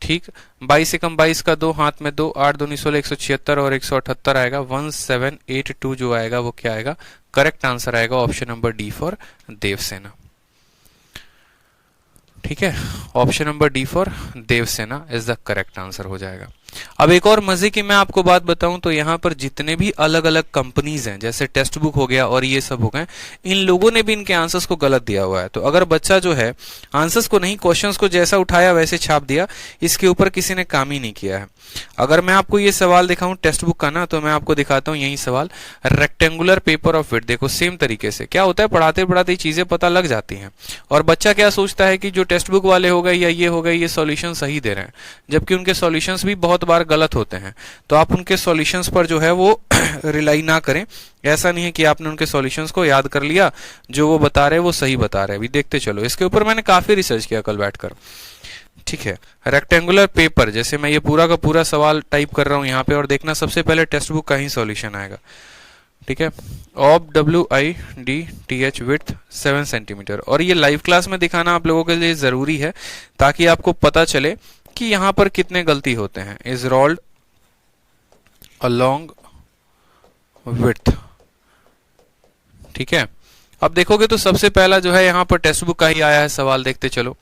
ठीक। 22 एकम 22 का 2, हाथ में 2, 8 2 16 176 और 178 आएगा। 1782 जो आएगा वो क्या आएगा, करेक्ट आंसर आएगा option number D for Devsena, ठीक है। Option number D for Devsena is the correct answer हो जाएगा। अब एक और मजे की मैं आपको बात बताऊं तो यहाँ पर जितने भी अलग अलग कंपनीज हैं, जैसे टेक्स्ट बुक हो गया और ये सब हो गए, इन लोगों ने भी इनके आंसर्स को गलत दिया हुआ है। तो अगर बच्चा जो है आंसर्स को नहीं, क्वेश्चंस को जैसा उठाया वैसे छाप दिया, इसके ऊपर किसी ने काम ही नहीं किया है। अगर मैं आपको ये सवाल दिखाऊं टेक्स्ट बुक का ना, तो मैं आपको दिखाता हूं यही सवाल, रेक्टेंगुलर पेपर ऑफ विड्थ। देखो सेम तरीके से क्या होता है, पढ़ाते पढ़ाते चीजें पता लग जाती हैं, और बच्चा क्या सोचता है कि जो टेक्स्ट बुक वाले हो गए या ये हो गए, ये सॉल्यूशन सही दे रहे हैं, जबकि उनके सॉल्यूशंस भी बहुत बार गलत होते हैं। तो आप उनके सॉल्यूशंस पर जो है वो रिलाई ना करें। ऐसा नहीं है कि आपने उनके सॉल्यूशंस को याद कर लिया, जो वो बता रहे वो सही बता रहे, अभी देखते चलो। इसके ऊपर मैंने काफी रिसर्च किया कल बैठकर। ठीक है। रेक्टेंगुलर पेपर, जैसे मैं ये पूरा का पूरा सवाल टाइप कर रहा हूं यहाँ पे, और देखना सबसे पहले टेक्स्ट बुक का ही सॉल्यूशन आएगा। ठीक है, ऑफ WIDTH विड्थ 7 सेंटीमीटर, और ये लाइव क्लास में दिखाना आप लोगों के लिए जरूरी है ताकि आपको पता चले कि यहाँ पर कितने गलती होते हैं। इज रोल्ड अलोंग विड्थ, ठीक है। अब देखोगे तो सबसे पहला जो है यहाँ पर टेक्स्ट बुक का ही आया है सवाल, देखते चलो।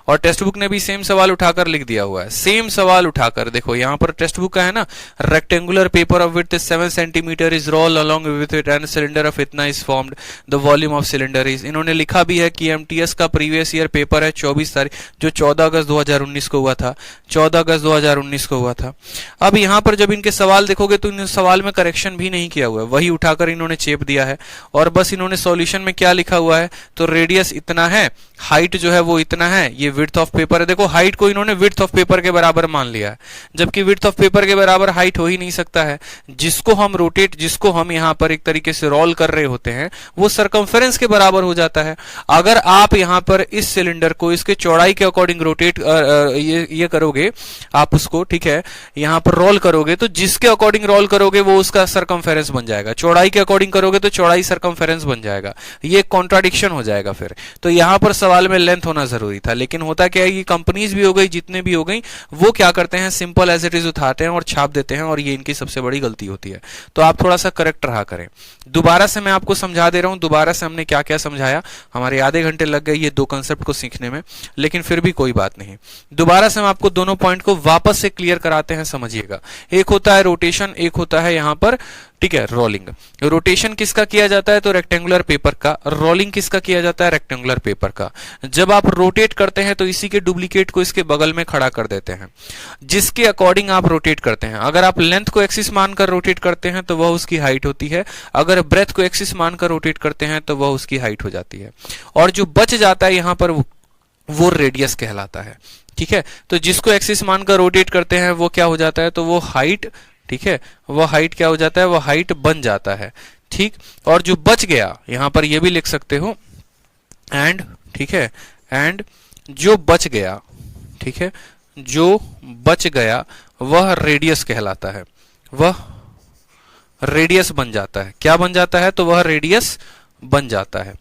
और टेक्स्ट बुक ने भी सेम सवाल उठाकर लिख दिया हुआ है, सेम सवाल उठाकर। देखो यहाँ पर टेक्स्ट बुक का है ना, rectangular paper of width 7 centimetre is roll along with it and cylinder of इतना is formed, the volume of cylinder is. इन्होंने लिखा भी है कि MTS का प्रीवियस ईयर पेपर है 24 तारीख, जो 14 अगस्त 2019 को हुआ था, 14 अगस्त 2019 को हुआ था। अब यहाँ पर जब इनके सवाल देखोगे तो इन सवाल में करेक्शन भी नहीं किया हुआ है, वही उठाकर इन्होंने चेप दिया है। और बस इन्होंने सॉल्यूशन में क्या लिखा हुआ है, तो रेडियस इतना है, हाइट जो है वो इतना है, ये विड्थ ऑफ पेपर है। देखो हाइट को इन्होंने विड्थ ऑफ पेपर के बराबर मान लिया है, जबकि विड्थ ऑफ पेपर के बराबर हाइट हो ही नहीं सकता है। जिसको हम रोटेट, जिसको हम यहाँ पर एक तरीके से रोल कर रहे होते हैं, वो सरकमफेरेंस के बराबर हो जाता है। अगर आप यहाँ पर इस सिलेंडर को इसके चौड़ाई के अकॉर्डिंग रोटेट ये करोगे आप उसको, ठीक है, यहाँ पर रोल करोगे, तो जिसके अकॉर्डिंग रोल करोगे वो उसका सरकमफेरेंस बन जाएगा। चौड़ाई के अकॉर्डिंग करोगे तो चौड़ाई सरकमफेरेंस बन जाएगा, ये कॉन्ट्राडिक्शन हो जाएगा फिर। तो यहां पर सवाल में लेंथ होना जरूरी था, लेकिन होता क्या है कि कंपनीज भी हो गई, जितने भी हो गई, वो क्या करते हैं, सिंपल एज इट इज उठाते हैं और छाप देते हैं, और ये इनकी सबसे बड़ी गलती होती है। तो आप थोड़ा सा करेक्ट रहा करें। दोबारा से मैं आपको समझा दे रहा हूं, दोबारा से हमने क्या क्या समझाया, हमारे आधे घंटे लग गए ये 2 कंसेप्ट को सीखने में, लेकिन फिर भी कोई बात नहीं। दोबारा से हम आपको दोनों पॉइंट को वापस से क्लियर कराते हैं, समझिएगा। एक होता है रोटेशन, एक होता है यहां पर, ठीक है, रोलिंग। रोटेशन किसका किया जाता है, तो रेक्टेंगुलर पेपर का। रोलिंग किसका किया जाता है, रेक्टेंगुलर पेपर का। जब आप रोटेट करते हैं तो इसी के डुप्लीकेट को इसके बगल में खड़ा कर देते हैं, जिसके अकॉर्डिंग आप रोटेट करते हैं। अगर आप लेंथ को एक्सिस मानकर रोटेट करते हैं तो वह उसकी हाइट होती है, अगर ब्रेथ को एक्सिस मानकर रोटेट करते हैं तो वह उसकी हाइट हो जाती है, और जो बच जाता है यहां पर वो रेडियस कहलाता है। ठीक है, तो जिसको एक्सिस मानकर रोटेट करते हैं वो क्या हो जाता है, तो वो हाइट, ठीक है, वह हाइट क्या हो जाता है, वह हाइट बन जाता है। ठीक, और जो बच गया यहां पर ये भी लिख सकते हो एंड, ठीक है, एंड जो बच गया, ठीक है, जो बच गया वह रेडियस कहलाता है, वह रेडियस बन जाता है। क्या बन जाता है, तो वह रेडियस बन जाता है।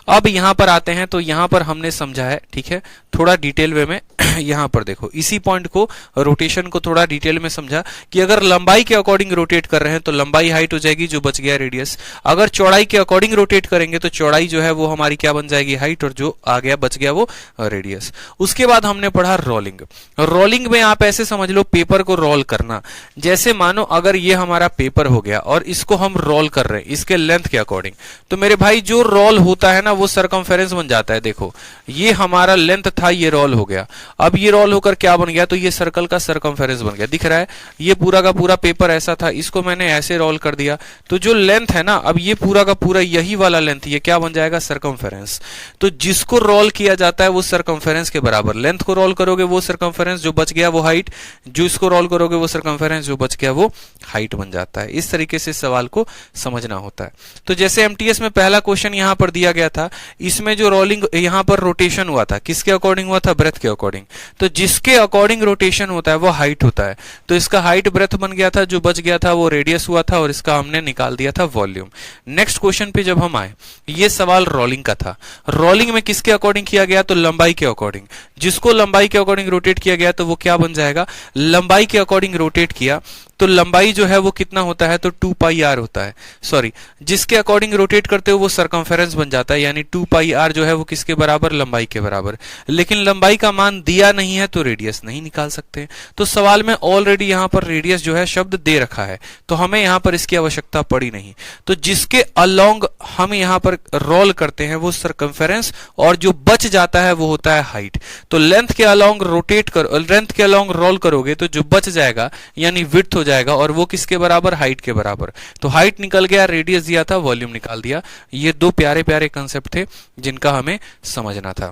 अब यहां पर आते हैं, तो यहां पर हमने समझा है, ठीक है, थोड़ा डिटेल वे में। यहां पर देखो इसी पॉइंट को, रोटेशन को थोड़ा डिटेल में समझा कि अगर लंबाई के अकॉर्डिंग रोटेट कर रहे हैं तो लंबाई हाइट हो जाएगी, जो बच गया रेडियस। अगर चौड़ाई के अकॉर्डिंग रोटेट करेंगे तो चौड़ाई जो है वो हमारी क्या बन जाएगी, हाइट, और जो आ गया बच गया वो रेडियस। उसके बाद हमने पढ़ा रोलिंग। रोलिंग में आप ऐसे समझ लो, पेपर को रोल करना। जैसे मानो अगर ये हमारा पेपर हो गया और इसको हम रोल कर रहे हैं इसके लेंथ के अकॉर्डिंग, तो मेरे भाई जो रोल होता है ना वो सरकमफेरेंस बन जाता है। देखो ये हमारा लेंथ था, ये रोल हो गया, अब ये रोल होकर क्या बन गया, तो ये सर्कल का सरकमफेरेंस बन गया। दिख रहा है, ये पूरा का पूरा पेपर ऐसा था, इसको मैंने ऐसे रोल कर दिया, तो जो लेंथ है ना, अब ये पूरा का पूरा यही वाला लेंथ, ये क्या बन जाएगा, सरकमफेरेंस। तो जिसको रोल किया जाता है वो सरकमफेरेंस के बराबर। लेंथ को रोल करोगे वो सरकमफेरेंस, जो बच गया वो हाइट, जो इसको रोल करोगे वो सरकमफेरेंस, जो बच गया वो हाइट बन जाता है। इस तरीके से सवाल को समझना होता है। तो जैसे MTS में पहला क्वेश्चन यहां पर दिया गया था, इसमें जो रोलिंग यहां पर रोटेशन हुआ था, किसके अकॉर्डिंग हुआ था, ब्रेथ के अकॉर्डिंग। तो जिसके अकॉर्डिंग रोटेशन होता है वो हाइट होता है, तो इसका हाइट ब्रेथ बन गया था, जो बच गया था वो रेडियस हुआ था, और इसका हमने निकाल दिया था वॉल्यूम। नेक्स्ट क्वेश्चन पे जब हम आए, ये सवाल रोलिंग का था। रोलिंग में किसके अकॉर्डिंग किया गया, तो लंबाई के अकॉर्डिंग। जिसको लंबाई के अकॉर्डिंग रोटेट किया गया तो वो क्या बन जाएगा, लंबाई के अकॉर्डिंग रोटेट किया तो लंबाई जो है वो कितना होता है, तो 2 पाई आर होता है। सॉरी, जिसके अकॉर्डिंग रोटेट करते हो वो सरकमफेरेंस बन जाता है, यानी 2 पाई आर जो है वो किसके बराबर, लंबाई के बराबर। लेकिन लंबाई का मान दिया नहीं है तो रेडियस नहीं निकाल सकते। तो सवाल में ऑलरेडी यहां पर रेडियस जो है शब्द दे रखा है, तो हमें यहां पर इसकी आवश्यकता पड़ी नहीं। तो जिसके अलोंग हम यहां पर रोल करते हैं वो सरकमफेरेंस, और जो बच जाता है वो होता है हाइट। तो लेंथ के अलोंग रोटेट करो, लेंथ के अलोंग रोल करोगे तो जो बच जाएगा यानी विड्थ हो जाएगा, और वो किसके बराबर, हाइट के बराबर। तो हाइट निकल गया, रेडियस दिया था, वॉल्यूम निकाल दिया। ये 2 प्यारे प्यारे कंसेप्ट थे जिनका हमें समझना था।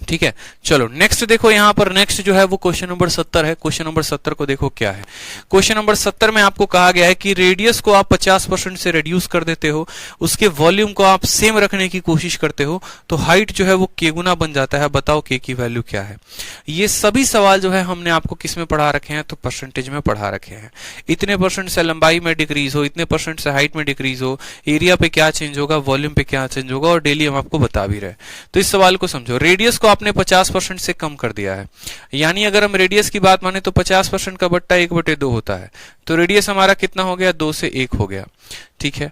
ठीक है। चलो नेक्स्ट देखो, यहां पर नेक्स्ट जो है वो क्वेश्चन नंबर 70 है। क्वेश्चन नंबर 70 को देखो क्या है। क्वेश्चन नंबर 70 में आपको कहा गया है कि रेडियस को आप 50% से रिड्यूस कर देते हो, उसके वॉल्यूम को आप सेम रखने की कोशिश करते हो, तो हाइट जो है वो k गुना बन जाता है। बताओ k की वैल्यू क्या है। ये सभी सवाल जो है हमने आपको किस में पढ़ा रखे हैं, तो परसेंटेज में पढ़ा रखे हैं। इतने परसेंट से लंबाई में डिक्रीज हो, इतने परसेंट से हाइट में डिक्रीज हो, एरिया पे क्या चेंज होगा, वॉल्यूम पे क्या चेंज होगा, और डेली हम आपको बता भी रहे। तो इस सवाल को समझो, रेडियस को आपने 50% से कम कर दिया है, यानी अगर हम रेडियस की बात माने तो 50% का बट्टा 1/2 होता है, तो रेडियस हमारा कितना हो गया, 2 से 1 हो गया। ठीक है।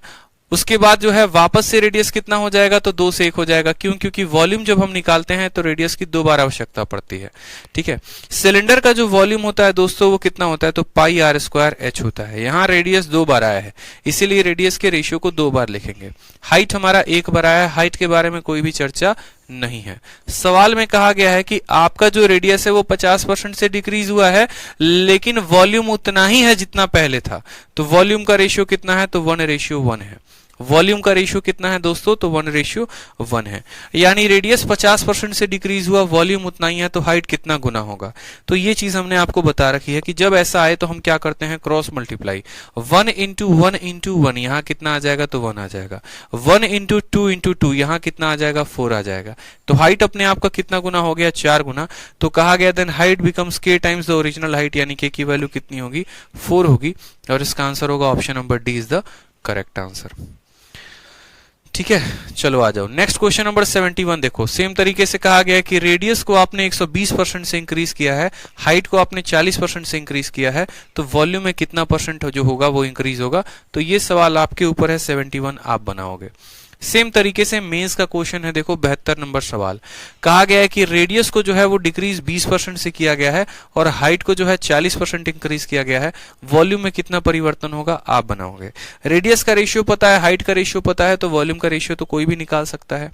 उसके बाद जो है वापस से रेडियस कितना हो जाएगा, तो 2 से 1 हो जाएगा। क्यों? क्योंकि वॉल्यूम जब हम निकालते हैं तो रेडियस की 2 बार आवश्यकता पड़ती है। ठीक है। सिलेंडर का जो वॉल्यूम होता है दोस्तों वो कितना होता है, तो पाई r स्क्वायर h होता है। यहां रेडियस 2 बार आया है, इसीलिए रेडियस के रेशियो को 2 बार लिखेंगे। हाइट हमारा 1 बार आया है, हाइट के बारे में कोई भी चर्चा नहीं है। सवाल में कहा गया है कि आपका जो रेडियस है वो 50% से डिक्रीज हुआ है, लेकिन वॉल्यूम उतना ही है जितना पहले था। तो वॉल्यूम का रेशियो कितना है, तो 1:1 है। वॉल्यूम का रेशियो कितना है दोस्तों, तो 1:1 है। यानी रेडियस 50% से डिक्रीज हुआ, वॉल्यूम उतना ही है, तो हाइट कितना गुना होगा। तो ये चीज हमने आपको बता रखी है कि जब ऐसा आए तो हम क्या करते हैं, क्रॉस मल्टीप्लाई। 1 × 1 × 1 यहां कितना आ जाएगा, तो 1 आ जाएगा। 1 × 2 × 2 यहां कितना आ जाएगा, 4 आ जाएगा। तो हाइट अपने आप का कितना गुना हो गया, 4 गुना। तो कहा गया then height becomes k times the original height, यानी k की वैल्यू कितनी होगी, 4 होगी। और इसका आंसर होगा option number D is the correct answer. ठीक है। चलो आ जाओ नेक्स्ट क्वेश्चन नंबर 71 देखो। सेम तरीके से कहा गया है कि रेडियस को आपने 120% से इंक्रीज किया है, हाइट को आपने 40% से इंक्रीज किया है, तो वॉल्यूम में कितना परसेंट जो होगा वो इंक्रीज होगा। तो ये सवाल आपके ऊपर है, 71 आप बनाओगे। सेम तरीके से मेंस का क्वेश्चन है, देखो 72 नंबर सवाल। कहा गया है कि रेडियस को जो है वो डिक्रीज 20% से किया गया है और हाइट को जो है 40% इंक्रीज किया गया है, वॉल्यूम में कितना परिवर्तन होगा, आप बनाओगे। रेडियस का रेशियो पता है, हाइट का रेशियो पता है, तो वॉल्यूम का रेशियो तो कोई भी निकाल सकता है।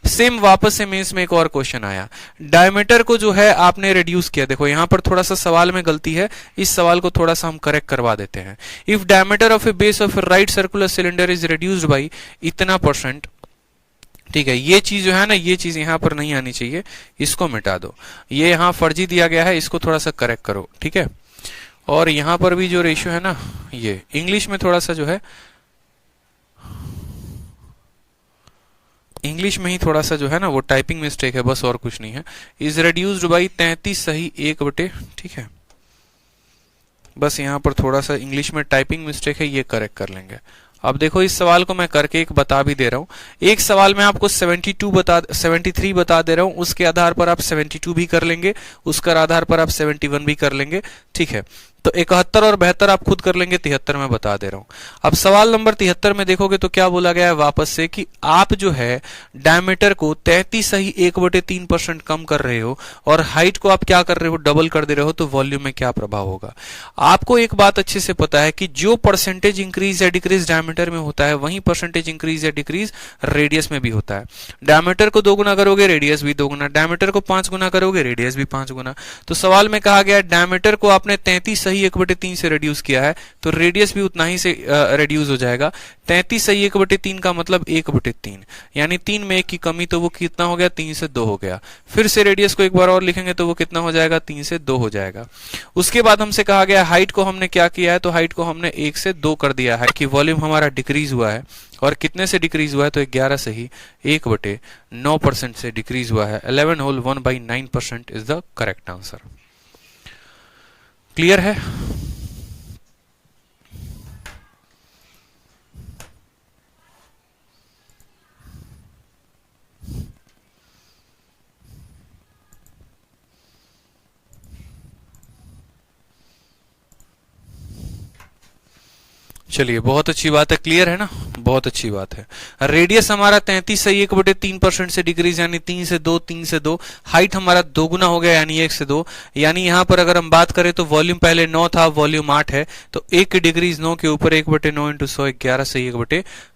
सेम वापस से मेंस में एक और क्वेश्चन आया, डायमीटर को जो है आपने रिड्यूस किया। देखो यहां पर थोड़ा सा सवाल में गलती है, इस सवाल को थोड़ा सा हम करेक्ट करवा देते हैं। If diameter of A base of a right circular cylinder is reduced by इतना %, ठीक है। ये चीज जो है ना, ये चीज यहां पर नहीं आनी चाहिए, इसको मिटा दो। ये यहां फर्जी दिया गया है, इसको थोड़ा सा करेक्ट करो। ठीक है। और यहां पर भी जो रेशियो है ना, ये इंग्लिश में थोड़ा सा जो है, इंग्लिश में ही थोड़ा सा जो है ना वो टाइपिंग मिस्टेक है, बस और कुछ नहीं है। इज रिड्यूस्ड बाई 33 सही 1/, ठीक है। बस यहां पर थोड़ा सा इंग्लिश में टाइपिंग मिस्टेक है, ये करेक्ट कर लेंगे। अब देखो इस सवाल को मैं करके एक बता भी दे रहा हूं। एक सवाल में आपको 73 बता दे रहा हूं, उसके आधार पर आप 72 भी कर लेंगे, उसके आधार पर आप 71 भी कर लेंगे। ठीक है। तो 71 और 72 आप खुद कर लेंगे, 73 में बता दे रहा हूं। अब सवाल नंबर 73 में देखोगे तो क्या बोला गया है वापस से कि आप जो है डायमीटर को 33 सही 1/3% कम कर रहे हो और हाइट को आप क्या कर रहे हो, डबल कर दे रहे हो, तो वॉल्यूम में क्या प्रभाव होगा। आपको एक बात अच्छे से पता है कि जो परसेंटेज इंक्रीज या डिक्रीज डायमीटर में होता है, वही परसेंटेज इंक्रीज या डिक्रीज रेडियस में भी होता है। डायमीटर को 2 गुना करोगे, रेडियस भी 2 गुना, डायमीटर को 5 गुना करोगे, रेडियस भी 5 गुना। तो सवाल में कहा गया डायमीटर को आपने 33 सही 1/3 से रिड्यूस किया है, तो रेडियस भी उतना ही से रिड्यूस हो जाएगा। 33 सही 1/3 का मतलब 1/3, यानी 3 में 1 की कमी, तो वो कितना हो गया, 3 से 2 हो गया। फिर से रेडियस को एक बार और लिखेंगे तो वो कितना हो जाएगा, 3 से 2 हो जाएगा। उसके बाद हमसे कहा गया हाइट को हमने क्या किया है, तो हाइट को हमने 1 से 2 कर दिया है कि वॉल्यूम हमारा डिक्रीज हुआ है। और कितने से डिक्रीज हुआ है, तो 11 सही 1/9% से डिक्रीज हुआ है। 11 whole 1/9% is the correct answer. Clear है। चलिए बहुत अच्छी बात है, क्लियर है ना, बहुत अच्छी बात है। रेडियस हमारा 33 सही 1/3% से डिक्रीज, यानी 3 से 2, 3 से 2। हाइट हमारा 2 गुना हो गया, यानी 1 से 2। यानी यहां पर अगर हम बात करें तो वॉल्यूम पहले 9 था, वॉल्यूम 8 है, तो 1 की डिक्रीज 9 के ऊपर 1/9 × 100 11 सही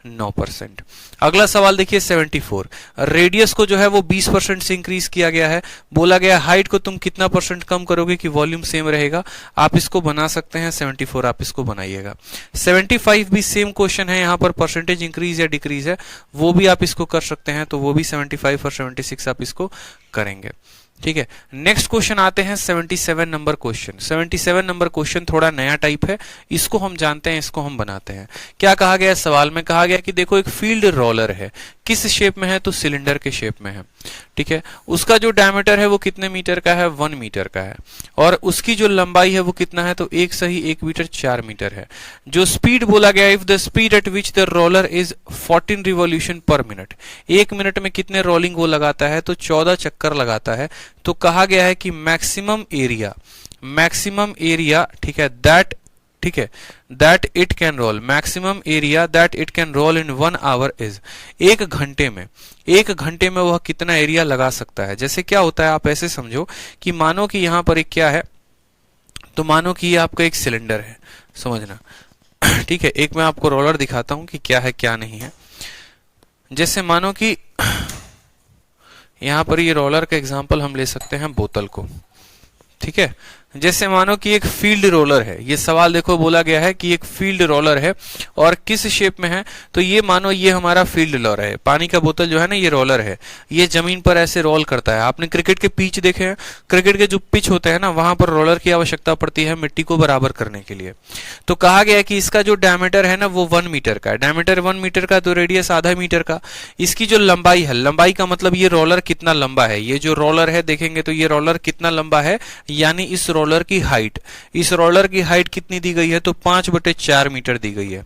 9%। अगला सवाल देखिए 74, रेडियस को जो है वो 20% से इंक्रीज किया गया है, बोला गया हाइट को तुम कितना परसेंट कम करोगे कि वॉल्यूम सेम रहेगा। आप इसको बना सकते हैं, 74 आप इसको बनाइएगा। 75 भी सेम क्वेश्चन है, यहाँ पर परसेंटेज इंक्रीज या डिक्रीज है, वो भी आप इसको कर सकते हैं, तो वो भी 75 और 76 आप इसको करेंगे। ठीक है, नेक्स्ट क्वेश्चन आते हैं 77 नंबर क्वेश्चन। 77 नंबर क्वेश्चन थोड़ा नया टाइप है, इसको हम जानते हैं, इसको हम बनाते हैं। क्या कहा गया सवाल में? कहा गया कि देखो एक फील्ड रोलर है, किस शेप में है? तो सिलेंडर के शेप में है। ठीक है, उसका जो डायमीटर है वो कितने मीटर का है? 1 मीटर का है। और उसकी जो लंबाई है वो कितना है? तो 1 सही 1 मीटर 4 मीटर है। जो स्पीड बोला गया, if the speed at which the roller is 14 revolution पर मिनट, 1 मिनट में कितने रोलिंग वो लगाता है? तो 14 चक्कर लगाता है। तो कहा गया है कि मैक्सिमम एरिया, ठीक है, that it can roll, maximum area that it can roll in 1 hour is, एक घंटे में वह कितना एरिया लगा सकता है। जैसे क्या होता है, आप ऐसे समझो कि मानो कि यहां पर एक क्या है, तो मानो कि ये आपका एक सिलेंडर है, समझना। ठीक है, एक मैं आपको रोलर दिखाता हूं कि क्या है क्या नहीं है। जैसे मानो कि यहां पर ये रोलर का एग्जांपल हम ले सकते हैं बोतल को। ठीक है, जैसे मानो कि एक फील्ड रोलर है, ये सवाल देखो बोला गया है कि एक फील्ड रोलर है और किस शेप में है? तो ये मानो ये हमारा फील्ड रोलर है, पानी का बोतल जो है ना ये रोलर है, ये जमीन पर ऐसे रोल करता है। आपने क्रिकेट के पिच देखे हैं, क्रिकेट के जो पिच होते हैं ना वहां पर रोलर की आवश्यकता पड़ती है मिट्टी को बराबर करने के लिए। तो कहा गया कि इसका जो डायमीटर है ना वो 1 मीटर का है, डायमीटर 1 मीटर का, तो रेडियस आधा मीटर का। इसकी जो लंबाई है, लंबाई का मतलब ये रोलर कितना लंबा है, ये जो रोलर है देखेंगे तो ये रोलर कितना लंबा है, यानी इस रोलर की हाइट, इस रोलर की हाइट कितनी दी गई है? तो 5/4 मीटर दी गई है।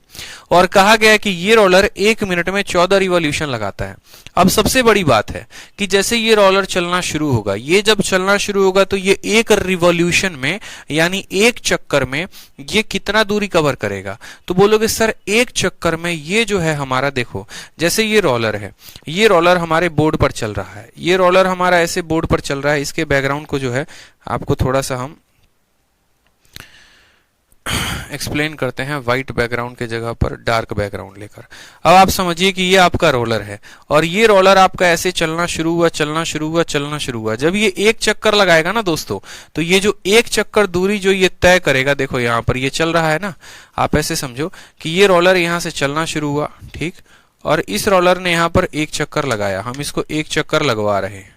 और कहा गया है कि ये रोलर 1 मिनट में 14 रिवॉल्यूशन लगाता है। अब सबसे बड़ी बात है कि जैसे ये रोलर चलना शुरू होगा, ये जब चलना शुरू होगा तो ये एक रिवॉल्यूशन में, यानी एक चक्कर में ये कितना दूरी कवर करेगा? तो बोलोगे सर एक चक्कर में ये जो है हमारा, देखो जैसे ये रोलर है, ये रोलर हमारे बोर्ड पर चल रहा है, ये रोलर हमारा ऐसे बोर्ड पर चल रहा है। इसके बैकग्राउंड को जो है आपको थोड़ा सा हम एक्सप्लेन करते हैं, व्हाइट बैकग्राउंड के जगह पर डार्क बैकग्राउंड लेकर। अब आप समझिए कि ये आपका रोलर है और ये रोलर आपका ऐसे चलना शुरू हुआ। जब ये एक चक्कर लगाएगा ना दोस्तों, तो ये जो एक चक्कर दूरी जो ये तय करेगा, देखो यहाँ पर ये चल रहा है ना, आप ऐसे समझो कि ये रोलर यहाँ से चलना शुरू हुआ, ठीक, और इस रोलर ने यहाँ पर एक चक्कर लगाया, हम इसको एक चक्कर लगवा रहे हैं,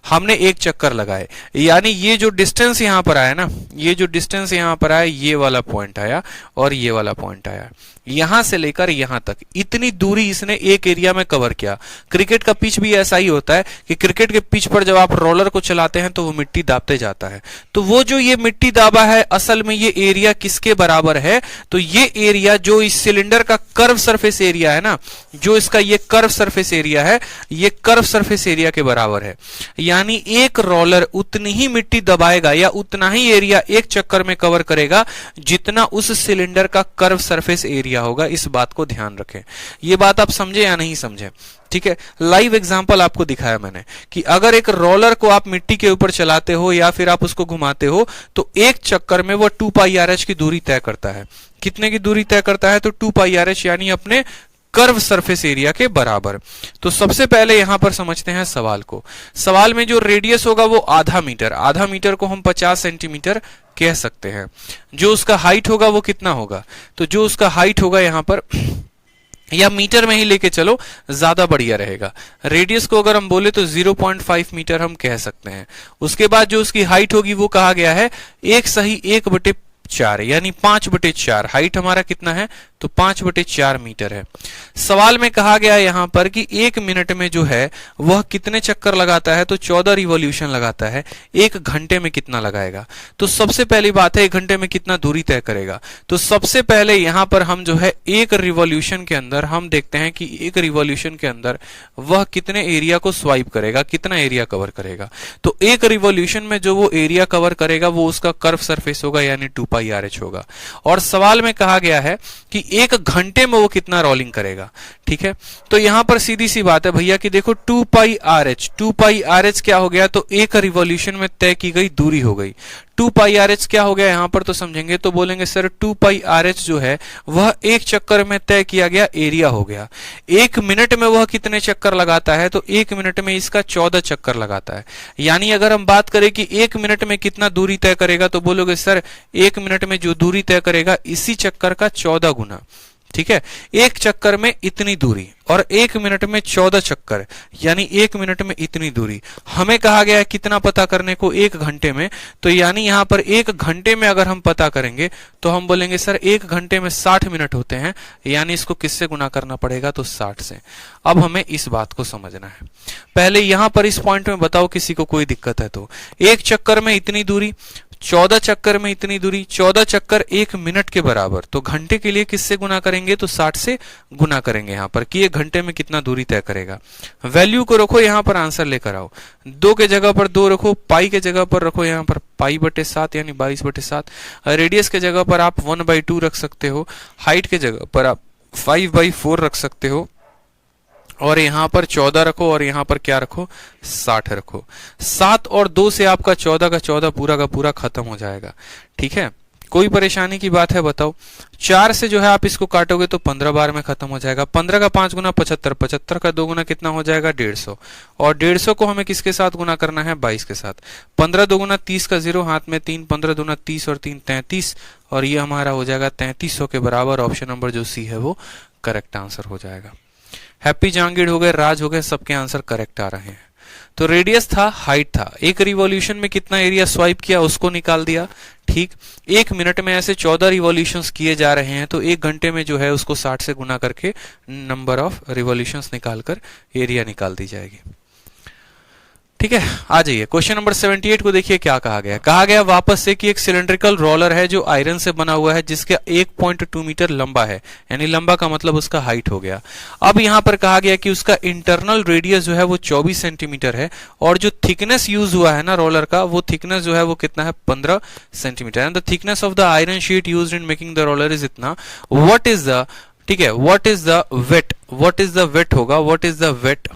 हमने एक चक्कर लगाए, यानी ये जो डिस्टेंस यहां पर आया ना, ये जो डिस्टेंस यहां पर आया, ये वाला पॉइंट आया और ये वाला पॉइंट आया, यहां से लेकर यहां तक इतनी दूरी इसने एक एरिया में कवर किया। क्रिकेट का पिच भी ऐसा ही होता है कि क्रिकेट के पिच पर जब आप रोलर को चलाते हैं तो वो मिट्टी दाबते जाता है, तो वो जो ये मिट्टी दाबा है असल में ये एरिया किसके बराबर है? तो ये एरिया जो इस सिलेंडर का कर्व सरफेस एरिया है ना, जो इसका ये कर्व सरफेस एरिया है, ये कर्व सरफेस एरिया के बराबर है। यानी एक रोलर उतनी ही मिट्टी दबाएगा या उतना ही एरिया एक चक्कर में कवर करेगा जितना उस सिलेंडर का कर्व सरफेस एरिया होगा। इस बात को ध्यान रखें। ये बात आप समझे या नहीं समझे? ठीक है, लाइव एग्जांपल आपको दिखाया मैंने कि अगर एक रोलर को आप मिट्टी के ऊपर चलाते हो या फिर आप उसको घुमाते हो तो एक चक्कर में वो 2πRh की दूरी तय करता है। कितने की दूरी तय करता है? तो 2πRh, यानी अपने कर्व सरफेस एरिया के बराबर। तो सबसे पहले यहां पर समझते हैं सवाल को। सवाल में जो रेडियस होगा वो आधा मीटर को हम 50 सेंटीमीटर कह सकते हैं। जो उसका हाइट होगा वो कितना होगा? तो जो उसका हाइट होगा यहां पर, या मीटर में ही लेके चलो ज्यादा बढ़िया रहेगा। रेडियस को अगर हम बोले तो 0.5 मीटर हम कह सकते हैं। उसके बाद जो उसकी हाइट होगी वो कहा गया है 1/4, यानी 5/4। हाइट हमारा कितना है? तो 5/4 मीटर है। सवाल में कहा गया यहां पर कि 1 मिनट में जो है वह कितने चक्कर लगाता है? तो 14 रिवॉल्यूशन लगाता है। 1 घंटे में कितना लगाएगा? तो सबसे पहली बात है 1 घंटे में कितना दूरी तय करेगा? तो सबसे पहले यहां पर हम जो है एक रिवॉल्यूशन के अंदर हम देखते हैं कि एक रिवॉल्यूशन के अंदर वह कितने एरिया को स्वाइप करेगा, कितना एरिया कवर करेगा। तो एक रिवॉल्यूशन में जो वो एरिया कवर करेगा वो उसका कर्व सरफेस होगा, यानी 2πRh होगा। और सवाल में कहा गया है कि 1 घंटे में वो कितना रोलिंग करेगा। ठीक है, तो यहां पर सीधी सी बात है भैया कि देखो 2πRh क्या हो गया? तो एक रिवॉल्यूशन में तय की गई दूरी हो गई। 2 पाई आर एच क्या हो गया यहां पर तो समझेंगे, तो बोलेंगे सर 2 पाई आर एच जो है वह एक चक्कर में तय किया गया एरिया हो गया। एक मिनट में वह कितने चक्कर लगाता है, तो एक मिनट में इसका 14 चक्कर लगाता है। यानी अगर हम बात करें कि एक मिनट में कितना दूरी तय करेगा, तो बोलोगे सर एक मिनट में जो दूरी तय करेगा इसी चक्कर का 14 गुना। ठीक है, एक चक्कर में इतनी दूरी और एक मिनट में 14 चक्कर, यानी एक मिनट में इतनी दूरी। हमें कहा गया है कितना पता करने को, एक घंटे में। तो यानी यहां पर एक घंटे में अगर हम पता करेंगे तो हम बोलेंगे सर एक घंटे में 60 मिनट होते हैं, यानी इसको किससे गुना करना पड़ेगा, तो 60 से। अब हमें इस बात को समझना है। पहले यहां पर इस पॉइंट में बताओ किसी को कोई दिक्कत है तो। एक चक्कर में इतनी दूरी, 14 चक्कर में इतनी दूरी, 14 चक्कर एक मिनट के बराबर, तो घंटे के लिए किससे गुना करेंगे, तो 60 से गुना करेंगे यहां पर कि एक घंटे में कितना दूरी तय करेगा। वैल्यू को रखो यहां पर, आंसर लेकर आओ। 2 के जगह पर 2 रखो, पाई के जगह पर रखो यहां पर पाई बटे 7 यानी 22/7। रेडियस के जगह पर आप 1/2 रख सकते हो, हाइट के जगह पर आप 5/4 रख सकते हो, और यहां पर 14 रखो और यहां पर क्या रखो, 60 रखो। 7 और 2 से आपका 14 का 14 पूरा का पूरा खत्म हो जाएगा। ठीक है, कोई परेशानी की बात है बताओ। 4 से जो है आप इसको काटोगे तो 15 बार में खत्म हो जाएगा। 15 का 5 गुना 75, 75 का 2 गुना कितना हो जाएगा, 150। और 150 को हमें किसके साथ गुना करना है, 22 के साथ। 15 2 गुना 30 का 0 हाथ में 3, 15 2 गुना 30 और 3 33, और ये हमारा हो जाएगा 3300 के बराबर। ऑप्शन नंबर जो सी है वो करेक्ट आंसर हो जाएगा। हैप्पी जहांगीर हो गए, राज हो गए, सबके आंसर करेक्ट आ रहे हैं। तो रेडियस था, हाइट था, एक रिवॉल्यूशन में कितना एरिया स्वाइप किया उसको निकाल दिया। ठीक, एक मिनट में ऐसे 14 रिवॉल्यूशंस किए जा रहे हैं, तो एक घंटे में जो है उसको 60 से गुना करके नंबर ऑफ रिवॉल्यूशंस निकालकर एरिया निकाल दी जाएगी। ठीक है, आ जाइए क्वेश्चन नंबर 78 को देखिए क्या कहा गया। कहा गया वापस से कि एक सिलेंड्रिकल रोलर है जो आयरन से बना हुआ है, जिसका 1.2 मीटर लंबा है, यानी लंबा का मतलब उसका हाइट हो गया। अब यहां पर कहा गया कि उसका इंटरनल रेडियस जो है वो 24 सेंटीमीटर है, और जो थिकनेस यूज हुआ है ना रोलर का, वो थिकनेस जो है वो कितना है, 15 centimetre. And the thickness of the iron sheet used in making the roller is इतना। व्हाट इज द, ठीक है, what is the weight, what is the weight होगा, what is the weight,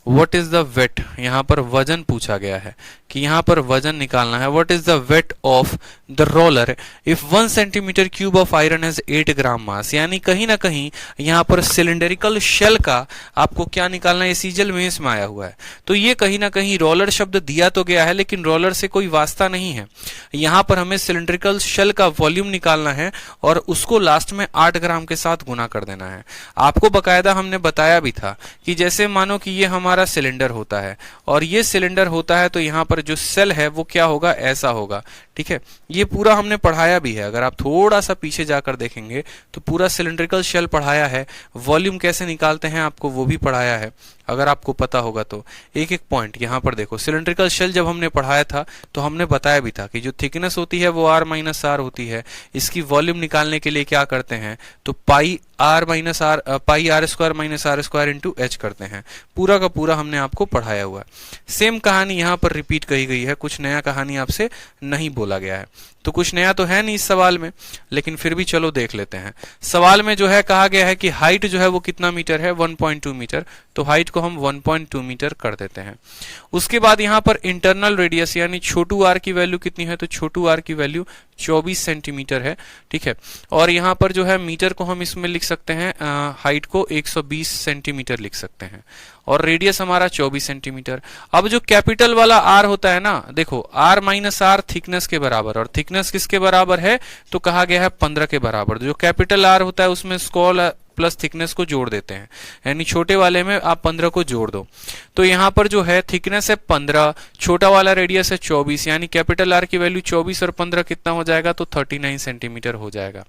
what is the weight, यहां पर वजन पूछा गया है कि यहां पर वजन निकालना है। What is the weight of the roller if 1 centimetre cube of iron has 8 ग्राम मास। यानी कहीं ना कहीं यहां पर सिलेंडरिकल शेल का आपको क्या निकालना है, सीजल में इसमें आया हुआ है। तो ये कहीं ना कहीं रोलर शब्द दिया तो गया है, लेकिन रोलर से कोई वास्ता नहीं है। यहां पर हमें सिलेंड्रिकल शेल का वॉल्यूम निकालना है और उसको लास्ट में 8 ग्राम के साथ गुना कर देना है। आपको बकायदा हमने बताया भी था कि जैसे मानो कि ये हमारा सिलेंडर होता है और ये सिलेंडर होता है, तो यहां पर जो सेल है वो क्या होगा, ऐसा होगा। ठीक है, ये पूरा हमने पढ़ाया भी है। अगर आप थोड़ा सा पीछे जाकर देखेंगे तो पूरा सिलेंड्रिकल शेल पढ़ाया है, वॉल्यूम कैसे निकालते हैं आपको वो भी पढ़ाया है, अगर आपको पता होगा तो। एक एक पॉइंट यहां पर देखो, सिलेंड्रिकल शेल जब हमने पढ़ाया था तो हमने बताया भी था कि जो थिकनेस होती है वो r माइनस आर होती है। इसकी वॉल्यूम निकालने के लिए क्या करते हैं, तो pi r square minus are square into h करते हैं। पूरा का पूरा हमने आपको पढ़ाया हुआ है। सेम कहानी यहां पर रिपीट कही गई है, कुछ नया कहानी आपसे नहीं बोला गया है। तो कुछ नया तो है नहीं इस सवाल में, लेकिन फिर भी चलो देख लेते हैं। सवाल में जो है कहा गया है कि हाइट जो है वो कितना मीटर है, 1.2 मीटर। तो हाइट को हम 1.2 मीटर कर देते हैं। उसके बाद यहाँ पर इंटरनल रेडियस यानी छोटू आर की वैल्यू कितनी है, तो छोटू आर की वैल्यू 24 सेंटीमीटर है। ठीक है, और यहाँ पर जो है मीटर को हम इसमें लिख सकते हैं, हाइट को 120 सेंटीमीटर लिख सकते हैं, और रेडियस हमारा 24 सेंटीमीटर। अब जो कैपिटल वाला आर होता है ना, देखो आर माइनस आर थिकनेस के बराबर, और थिकनेस किसके बराबर है, तो कहा गया है 15 के बराबर। जो कैपिटल आर होता है उसमें स्मॉल प्लस थिकनेस को जोड़ देते हैं, यानी छोटे वाले में आप 15 को जोड़ दो। तो यहां पर जो है थिकनेस है 15, छोटा वाला रेडियस है 24, यानी कैपिटल आर की वैल्यू 24 और 15 कितना हो जाएगा, तो 39 सेंटीमीटर हो जाएगा।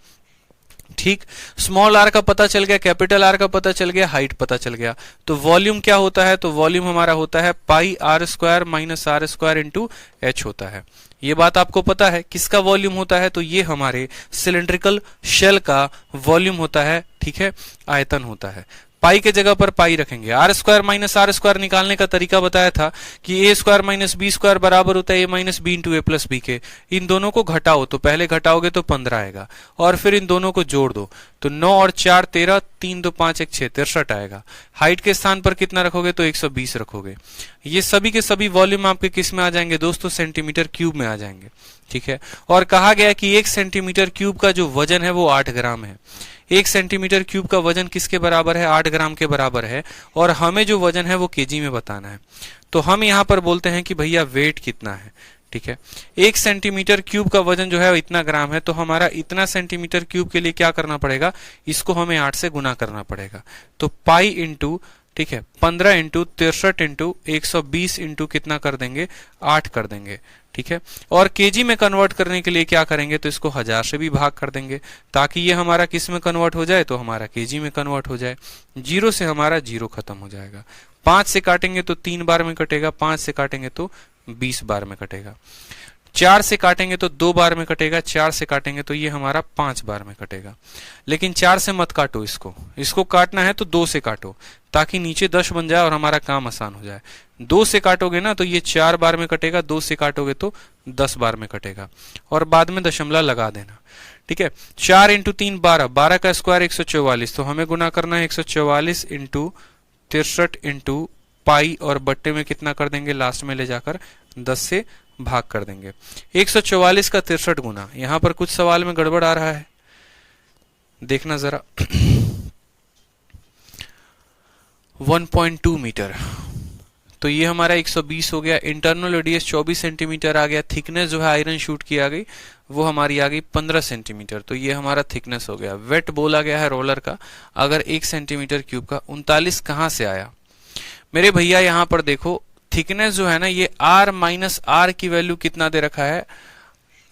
ठीक, स्मॉल आर का पता चल गया, कैपिटल आर का पता चल गया, हाइट पता चल गया। तो वॉल्यूम क्या होता है, तो वॉल्यूम हमारा होता है pi r square minus are square into h होता है। ये बात आपको पता है किसका वॉल्यूम होता है, तो ये हमारे सिलेंड्रिकल शेल का वॉल्यूम होता है। ठीक है, आयतन होता है। पाई के जगह पर पाई रखेंगे। R square minus are square निकालने का तरीका बताया था कि A square minus B square बराबर होता है A minus B into A plus B के। इन दोनों को घटाओ तो पहले घटाओगे तो 15 आएगा और फिर इन दोनों को जोड़ दो तो 9 और 4 13, 3 2 5 1 6 63 आएगा। हाइट के स्थान पर कितना रखोगे तो 120 रखोगे। ये सभी के सभी वॉल्यूम आपके किस में आ जाएंगे दोस्तों, सेंटीमीटर क्यूब में आ जाएंगे। ठीक है, और कहा गया कि 1 सेंटीमीटर क्यूब का जो वजन है वो 8 ग्राम है। 1 सेंटीमीटर क्यूब का वजन किसके बराबर है, 8 ग्राम के बराबर है, और हमें जो वजन है वो केजी में बताना है। तो हम यहां पर बोलते हैं कि भैया वेट कितना है। ठीक है, 1 सेंटीमीटर क्यूब का वजन जो है इतना ग्राम है, तो हमारा इतना सेंटीमीटर क्यूब के लिए क्या करना पड़ेगा, इसको हमें 8 से गुना करना पड़ेगा। तो पाई इंटू, ठीक है, 15 इंटू 63 इंटू 120 इंटू कितना कर देंगे, 8 कर देंगे। ठीक है, और केजी में कन्वर्ट करने के लिए क्या करेंगे, तो इसको 1000 से भी भाग कर देंगे ताकि ये हमारा किस में कन्वर्ट हो जाए, तो हमारा केजी में कन्वर्ट हो जाए। 0 से हमारा 0 खत्म हो जाएगा। 5 से काटेंगे तो 3 बार में कटेगा, 5 से काटेंगे तो 20 बार में कटेगा, 4 से काटेंगे तो 2 बार में कटेगा, 4 से काटेंगे तो ये हमारा 5 बार में कटेगा। लेकिन 4 से मत काटो, इसको काटना है तो 2 से काटो ताकि नीचे 10 बन जाए और हमारा काम आसान हो जाए। 2 से काटोगे ना तो ये 4 बार में कटेगा, 2 से काटोगे तो 10 बार में कटेगा, और बाद में दशमलव लगा देना। ठीक है, 4 इंटू 3 12, 12 का स्क्वायर 144, तो हमें गुना करना है 144 इंटू 63 इंटू पाई, और बट्टे में कितना कर देंगे, लास्ट में ले जाकर 10 से भाग कर देंगे। 144 का 63 गुना, यहां पर कुछ सवाल में गड़बड़ आ रहा है, देखना जरा। 1.2 मीटर, तो ये हमारा 120 हो गया। इंटरनल रेडियस 24 सेंटीमीटर आ गया। थिकनेस जो है आयरन शूट की आ गई, वो हमारी आ गई 15 सेंटीमीटर, तो ये हमारा थिकनेस हो गया। वेट बोला गया है रोलर का अगर 1 सेंटीमीटर क्यूब का। 39 कहां से आया मेरे भैया, यहां पर देखो थिकनेस जो है ना, ये r माइनस आर की वैल्यू कितना दे रखा है,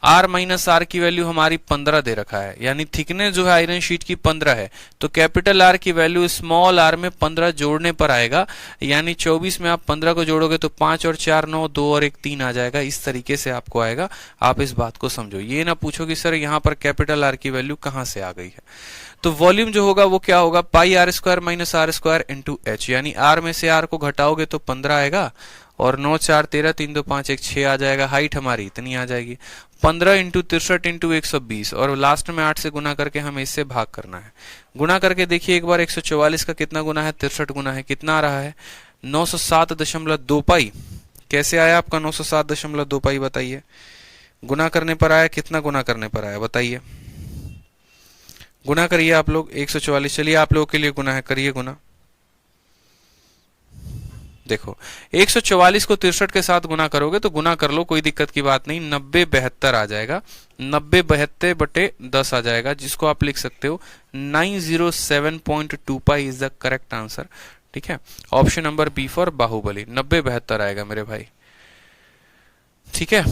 r माइनस आर की वैल्यू हमारी 15 दे रखा है, यानी थिकनेस जो है आयरन शीट की 15 है, तो कैपिटल R की वैल्यू स्मॉल r में 15 जोड़ने पर आएगा, यानी 24 में आप 15 को जोड़ोगे तो 5 और 4 9, 2 और 1 3 आ जाएगा। इस तरीके से आपको आएगा। आप इस बात को समझो, ये ना पूछो कि सर यहाँ पर कैपिटल R की वैल्यू कहां से आ गई है। तो वॉल्यूम जो होगा वो क्या होगा, pi r square minus are square into h, यानी r में से r को घटाओगे तो 15 आएगा, और 9 4 13, 3 2 5 1 6 आ जाएगा। हाइट हमारी इतनी आ जाएगी। 15 इंटू 63 इंटू 120, और लास्ट में 8 से गुना करके हमें इससे भाग करना है। गुना करके देखिए एक बार, 144 का कितना गुना है, 63 गुना है, कितना आ रहा है, 907.2 पाई। कैसे आया आपका 907.2 पाई, बताइए। गुना करने पर आया, कितना गुना करने पर आया बताइए, गुना करिए आप लोग। 144, चलिए आप लोगों के लिए गुना है, करिए गुना। देखो 144 को 63 के साथ गुना करोगे तो गुना कर लो, कोई दिक्कत की बात नहीं। 90 72 आ जाएगा, 90 72 बटे 10 आ जाएगा, जिसको आप लिख सकते हो 907.2 pi is the correct answer. ठीक है, option number B for Baahubali, 90 72 आएगा मेरे भाई। ठीक है,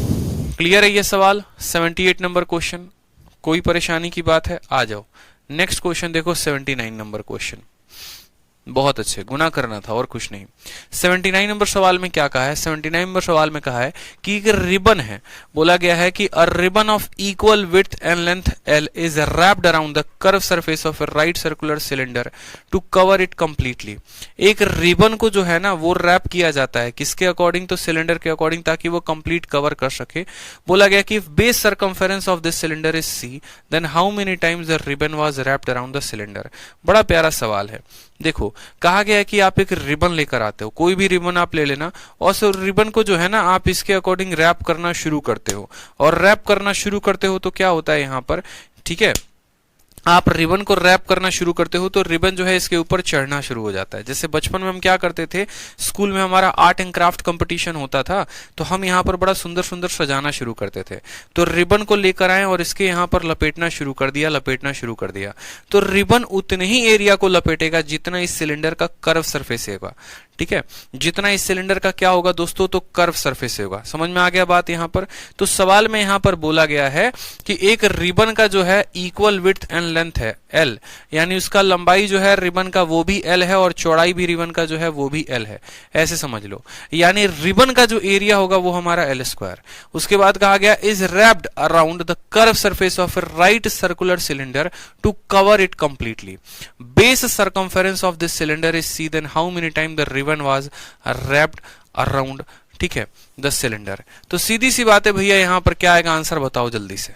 क्लियर है ये सवाल। 78 नंबर क्वेश्चन, कोई परेशानी की बात है, आ जाओ। नेक्स्ट क्वेश्चन देखो, 79 नंबर क्वेश्चन। बहुत अच्छे, गुना करना था और कुछ नहीं। 79 नंबर सवाल में क्या कहा है, 79 नंबर सवाल में कहा है कि एक रिबन है, बोला गया है कि a ribbon of equal width and length L is wrapped around the curve surface of a right circular cylinder to cover it completely. एक रिबन को जो है ना वो रैप किया जाता है, किसके अकॉर्डिंग, तो सिलेंडर के अकॉर्डिंग, ताकि वो कंप्लीट कवर कर सके। बोला गया कि if base circumference of this cylinder is C, then how many times the ribbon was wrapped around the cylinder. बड़ा प्यारा सवाल है। देखो कहा गया है कि आप एक रिबन लेकर आते हो, कोई भी रिबन आप ले लेना, और उस रिबन को जो है ना आप इसके अकॉर्डिंग रैप करना शुरू करते हो, और रैप करना शुरू करते हो तो क्या होता है यहाँ पर, ठीक है, आप रिबन को रैप करना शुरू करते हो तो रिबन जो है इसके ऊपर चढ़ना शुरू हो जाता है। जैसे बचपन में हम क्या करते थे, स्कूल में हमारा आर्ट एंड क्राफ्ट कंपटीशन होता था, तो हम यहाँ पर बड़ा सुंदर सुंदर सजाना शुरू करते थे। तो रिबन को लेकर आए और इसके यहाँ पर लपेटना शुरू कर दिया, तो रिबन उतने ही एरिया को लपेटेगा जितना इस सिलेंडर का कर्व सरफेस होगा। ठीक है। जितना इस सिलेंडर का क्या होगा दोस्तों, तो कर्व सरफेस होगा। समझ में आ गया बात यहां पर। तो सवाल में यहां पर बोला गया है कि एक रिबन का जो है इक्वल विड्थ एंड लेंथ है L, यानी उसका लंबाई जो है रिबन का वो भी L है और चौड़ाई भी रिबन का जो है वो भी L है, ऐसे समझ लो। यानी रिबन का जो एरिया होगा वो हमारा L स्क्वायर। उसके बाद कहा गया is wrapped around the curve surface of a right circular cylinder to cover it completely. Base circumference of this cylinder is C, then how many time the ribbon was wrapped around, ठीक है, the cylinder. तो सीधी सी बात है भैया, यहां पर क्या आएगा आंसर बताओ जल्दी से।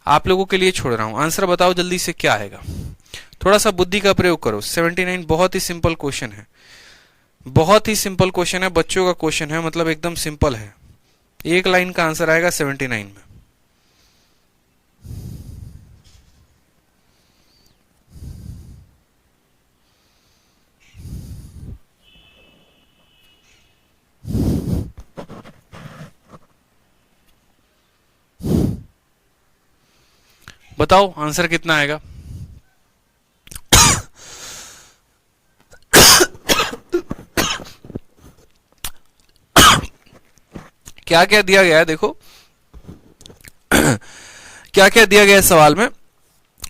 आप लोगों के लिए छोड़ रहा हूं, आंसर बताओ जल्दी से क्या आएगा। थोड़ा सा बुद्धि का प्रयोग करो। 79 बहुत ही सिंपल क्वेश्चन है, बहुत ही सिंपल क्वेश्चन है, बच्चों का क्वेश्चन है, मतलब एकदम सिंपल है। एक लाइन का आंसर आएगा 79 में। बताओ आंसर कितना आएगा। क्या क्या दिया गया है देखो, क्या क्या दिया गया है सवाल में।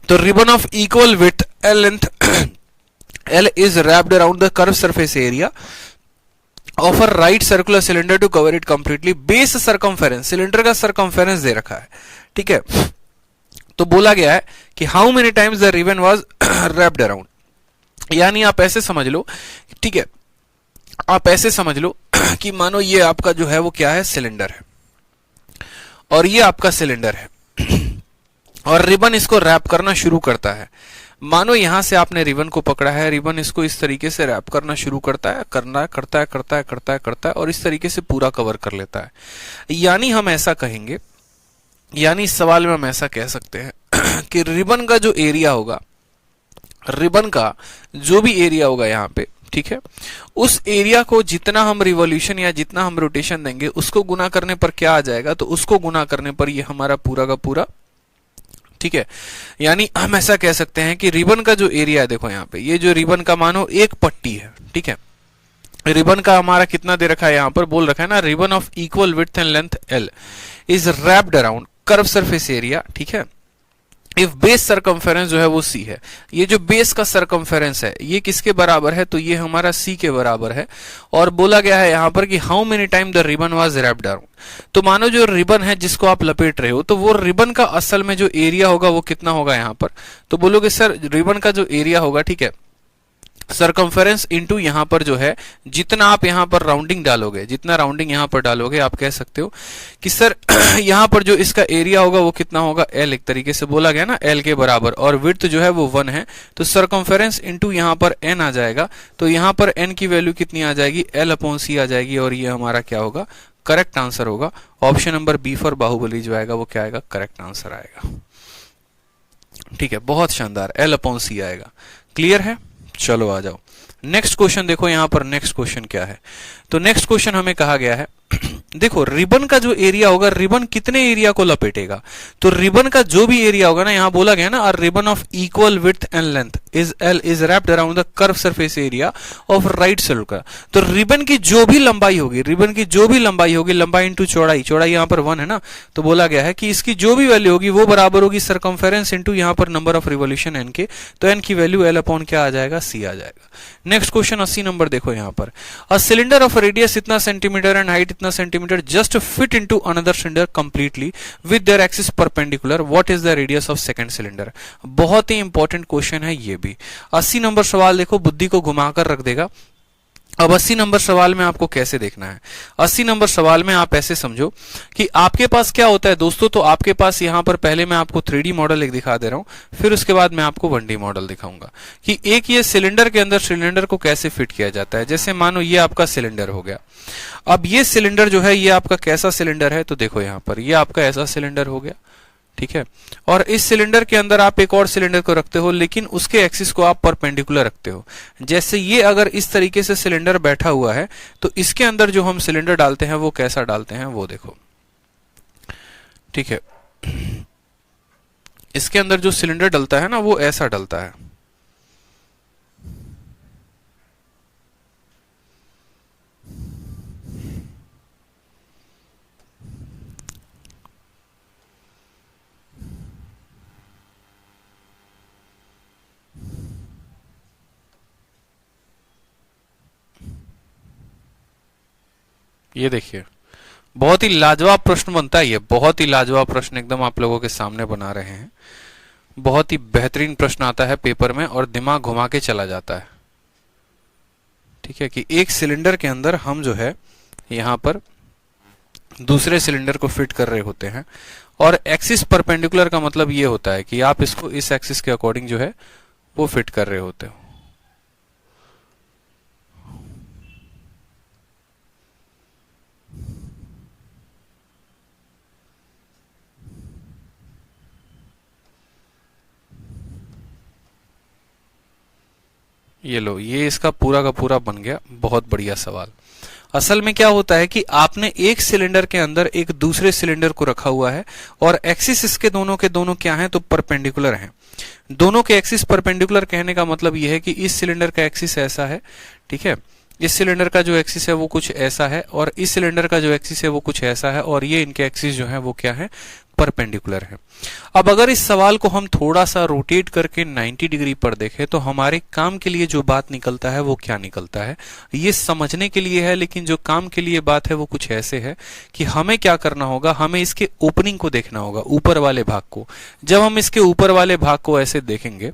तो ribbon of equal width L length L is wrapped around the curved surface area of a right circular cylinder to cover it completely. Base circumference, cylinder का circumference दे रखा है, ठीक है। तो बोला गया है कि how many times the ribbon was wrapped around, यानी आप ऐसे समझ लो, ठीक है, आप ऐसे समझ लो कि मानो ये आपका जो है वो क्या है, सिलेंडर है, और ये आपका सिलेंडर है, और रिबन इसको रैप करना शुरू करता है। मानो यहां से आपने रिबन को पकड़ा है, रिबन इसको इस तरीके से रैप करना शुरू करता है, करता है और इस तरीके से पूरा कवर कर लेता है। यानी हम ऐसा कहेंगे, यानी इस सवाल में हम ऐसा कह सकते हैं कि रिबन का जो एरिया होगा, रिबन का जो भी एरिया होगा यहाँ पे, ठीक है, उस एरिया को जितना हम रिवॉल्यूशन या जितना हम रोटेशन देंगे उसको गुना करने पर क्या आ जाएगा, तो उसको गुना करने पर ये हमारा पूरा का पूरा, ठीक है। यानी हम ऐसा कह सकते हैं कि रिबन का जो एरिया है, देखो यहाँ पे ये जो रिबन का मानो एक पट्टी है, ठीक है, रिबन का हमारा कितना दे रखा है, यहां पर बोल रखा है ना, ribbon of equal width and length L is wrapped around curve surface area, ठीक है, इफ बेस सरकमफेरेंस जो है वो C है। ये जो बेस का सरकमफेरेंस है ये किसके बराबर है, तो ये हमारा C के बराबर है। और बोला गया है यहां पर कि how many time the ribbon was wrapped around. तो मानो जो रिबन है जिसको आप लपेट रहे हो, तो वो रिबन का असल में जो एरिया होगा वो कितना होगा यहां पर, तो बोलोगे सर रिबन का जो एरिया होगा, ठीक है, सरकमफेरेंस इनटू यहां पर जो है जितना आप यहां पर राउंडिंग डालोगे, जितना राउंडिंग यहां पर डालोगे, आप कह सकते हो कि सर यहां पर जो इसका एरिया होगा वो कितना होगा, L, एक तरीके से बोला गया ना, L के बराबर, और विड्थ जो है वो 1 है, तो सरकमफेरेंस इनटू यहां पर N आ जाएगा। तो यहां पर N की वैल्यू कितनी आ जाएगी, L/C आ जाएगी, और ये हमारा क्या होगा, करेक्ट आंसर होगा। Option number B for Baahubali जो आएगा वो क्या आएगा, करेक्ट आंसर आएगा। ठीक है, बहुत शानदार, L/C आएगा। क्लियर है, चलो आ जाओ नेक्स्ट क्वेश्चन। देखो यहां पर नेक्स्ट क्वेश्चन क्या है, तो नेक्स्ट क्वेश्चन हमें कहा गया है देखो रिबन का जो एरिया होगा, रिबन कितने एरिया को लपेटेगा, तो रिबन का जो भी एरिया होगा ना, यहां बोला गया ना, अ ribbon of equal width and length is L is wrapped around the curve surface area of right circular. तो रिबन की जो भी लंबाई होगी, रिबन की जो भी लंबाई होगी, लंबाई इंटू चौड़ाई, चौड़ाई यहां पर 1 है ना, तो बोला गया है कि इसकी जो भी वैल्यू होगी वो बराबर होगी सरकमफेरेंस इंटू यहां पर नंबर ऑफ रिवॉल्यूशन N के, तो N की वैल्यू L/ क्या आ जाएगा, C आ जाएगा। नेक्स्ट क्वेश्चन 80 नंबर देखो यहां पर, अ सिलेंडर ऑफ रेडियस इतना सेंटीमीटर एंड हाइट इतना centimetre just fit into another cylinder completely with their axis perpendicular, what is the radius of second cylinder. बहुत ही important question है ये भी। 80 नंबर सवाल देखो बुद्धि को घुमाकर रख देगा। अब 80 नंबर सवाल में आपको कैसे देखना है, 80 नंबर सवाल में आप ऐसे समझो कि आपके पास क्या होता है दोस्तों, तो आपके पास यहां पर पहले मैं आपको 3D मॉडल एक दिखा दे रहा हूं, फिर उसके बाद मैं आपको 1D मॉडल दिखाऊंगा कि एक ये सिलेंडर के अंदर सिलेंडर को कैसे फिट किया जाता है। जैसे मानो ये आपका सिलेंडर हो गया, अब ये सिलेंडर जो है ये आपका कैसा सिलेंडर है, तो देखो यहां पर ये आपका ऐसा सिलेंडर हो गया, ठीक है, और इस सिलेंडर के अंदर आप एक और सिलेंडर को रखते हो, लेकिन उसके एक्सिस को आप परपेंडिकुलर रखते हो। जैसे ये अगर इस तरीके से सिलेंडर बैठा हुआ है, तो इसके अंदर जो हम सिलेंडर डालते हैं वो कैसा डालते हैं, वो देखो, ठीक है, इसके अंदर जो सिलेंडर डलता है ना वो ऐसा डलता है। ये देखिए, बहुत ही लाजवाब प्रश्न बनता है, ये बहुत ही लाजवाब प्रश्न एकदम आप लोगों के सामने बना रहे हैं। बहुत ही बेहतरीन प्रश्न आता है पेपर में और दिमाग घुमा के चला जाता है। ठीक है, कि एक सिलेंडर के अंदर हम जो है यहां पर दूसरे सिलेंडर को फिट कर रहे होते हैं और एक्सिस परपेंडिकुलर का मतलब ये होता है कि आप इसको इस एक्सिस के अकॉर्डिंग जो है वो फिट कर रहे होते हो। ये लो, ये इसका पूरा का पूरा बन गया। बहुत बढ़िया सवाल। असल में क्या होता है कि आपने एक सिलेंडर के अंदर एक दूसरे सिलेंडर को रखा हुआ है और एक्सिस इसके दोनों के दोनों क्या हैं, तो परपेंडिकुलर हैं। दोनों के एक्सिस परपेंडिकुलर कहने का मतलब यह है कि इस सिलेंडर का एक्सिस ऐसा है, ठीक है, इस सिलेंडर का जो एक्सिस है वो कुछ ऐसा है और इस सिलेंडर का जो एक्सिस है वो कुछ ऐसा है और ये इनके एक्सिस जो है वो क्या है, परपेंडिकुलर है। अब अगर इस सवाल को हम थोड़ा सा रोटेट करके 90 डिग्री पर देखें तो हमारे काम के लिए जो बात निकलता है वो क्या निकलता है, ये समझने के लिए है, लेकिन जो काम के लिए बात है वो कुछ ऐसे है कि हमें क्या करना होगा, हमें इसके ओपनिंग को देखना होगा, ऊपर वाले भाग को। जब हम इसके ऊपर वाले भाग को ऐसे देखेंगे,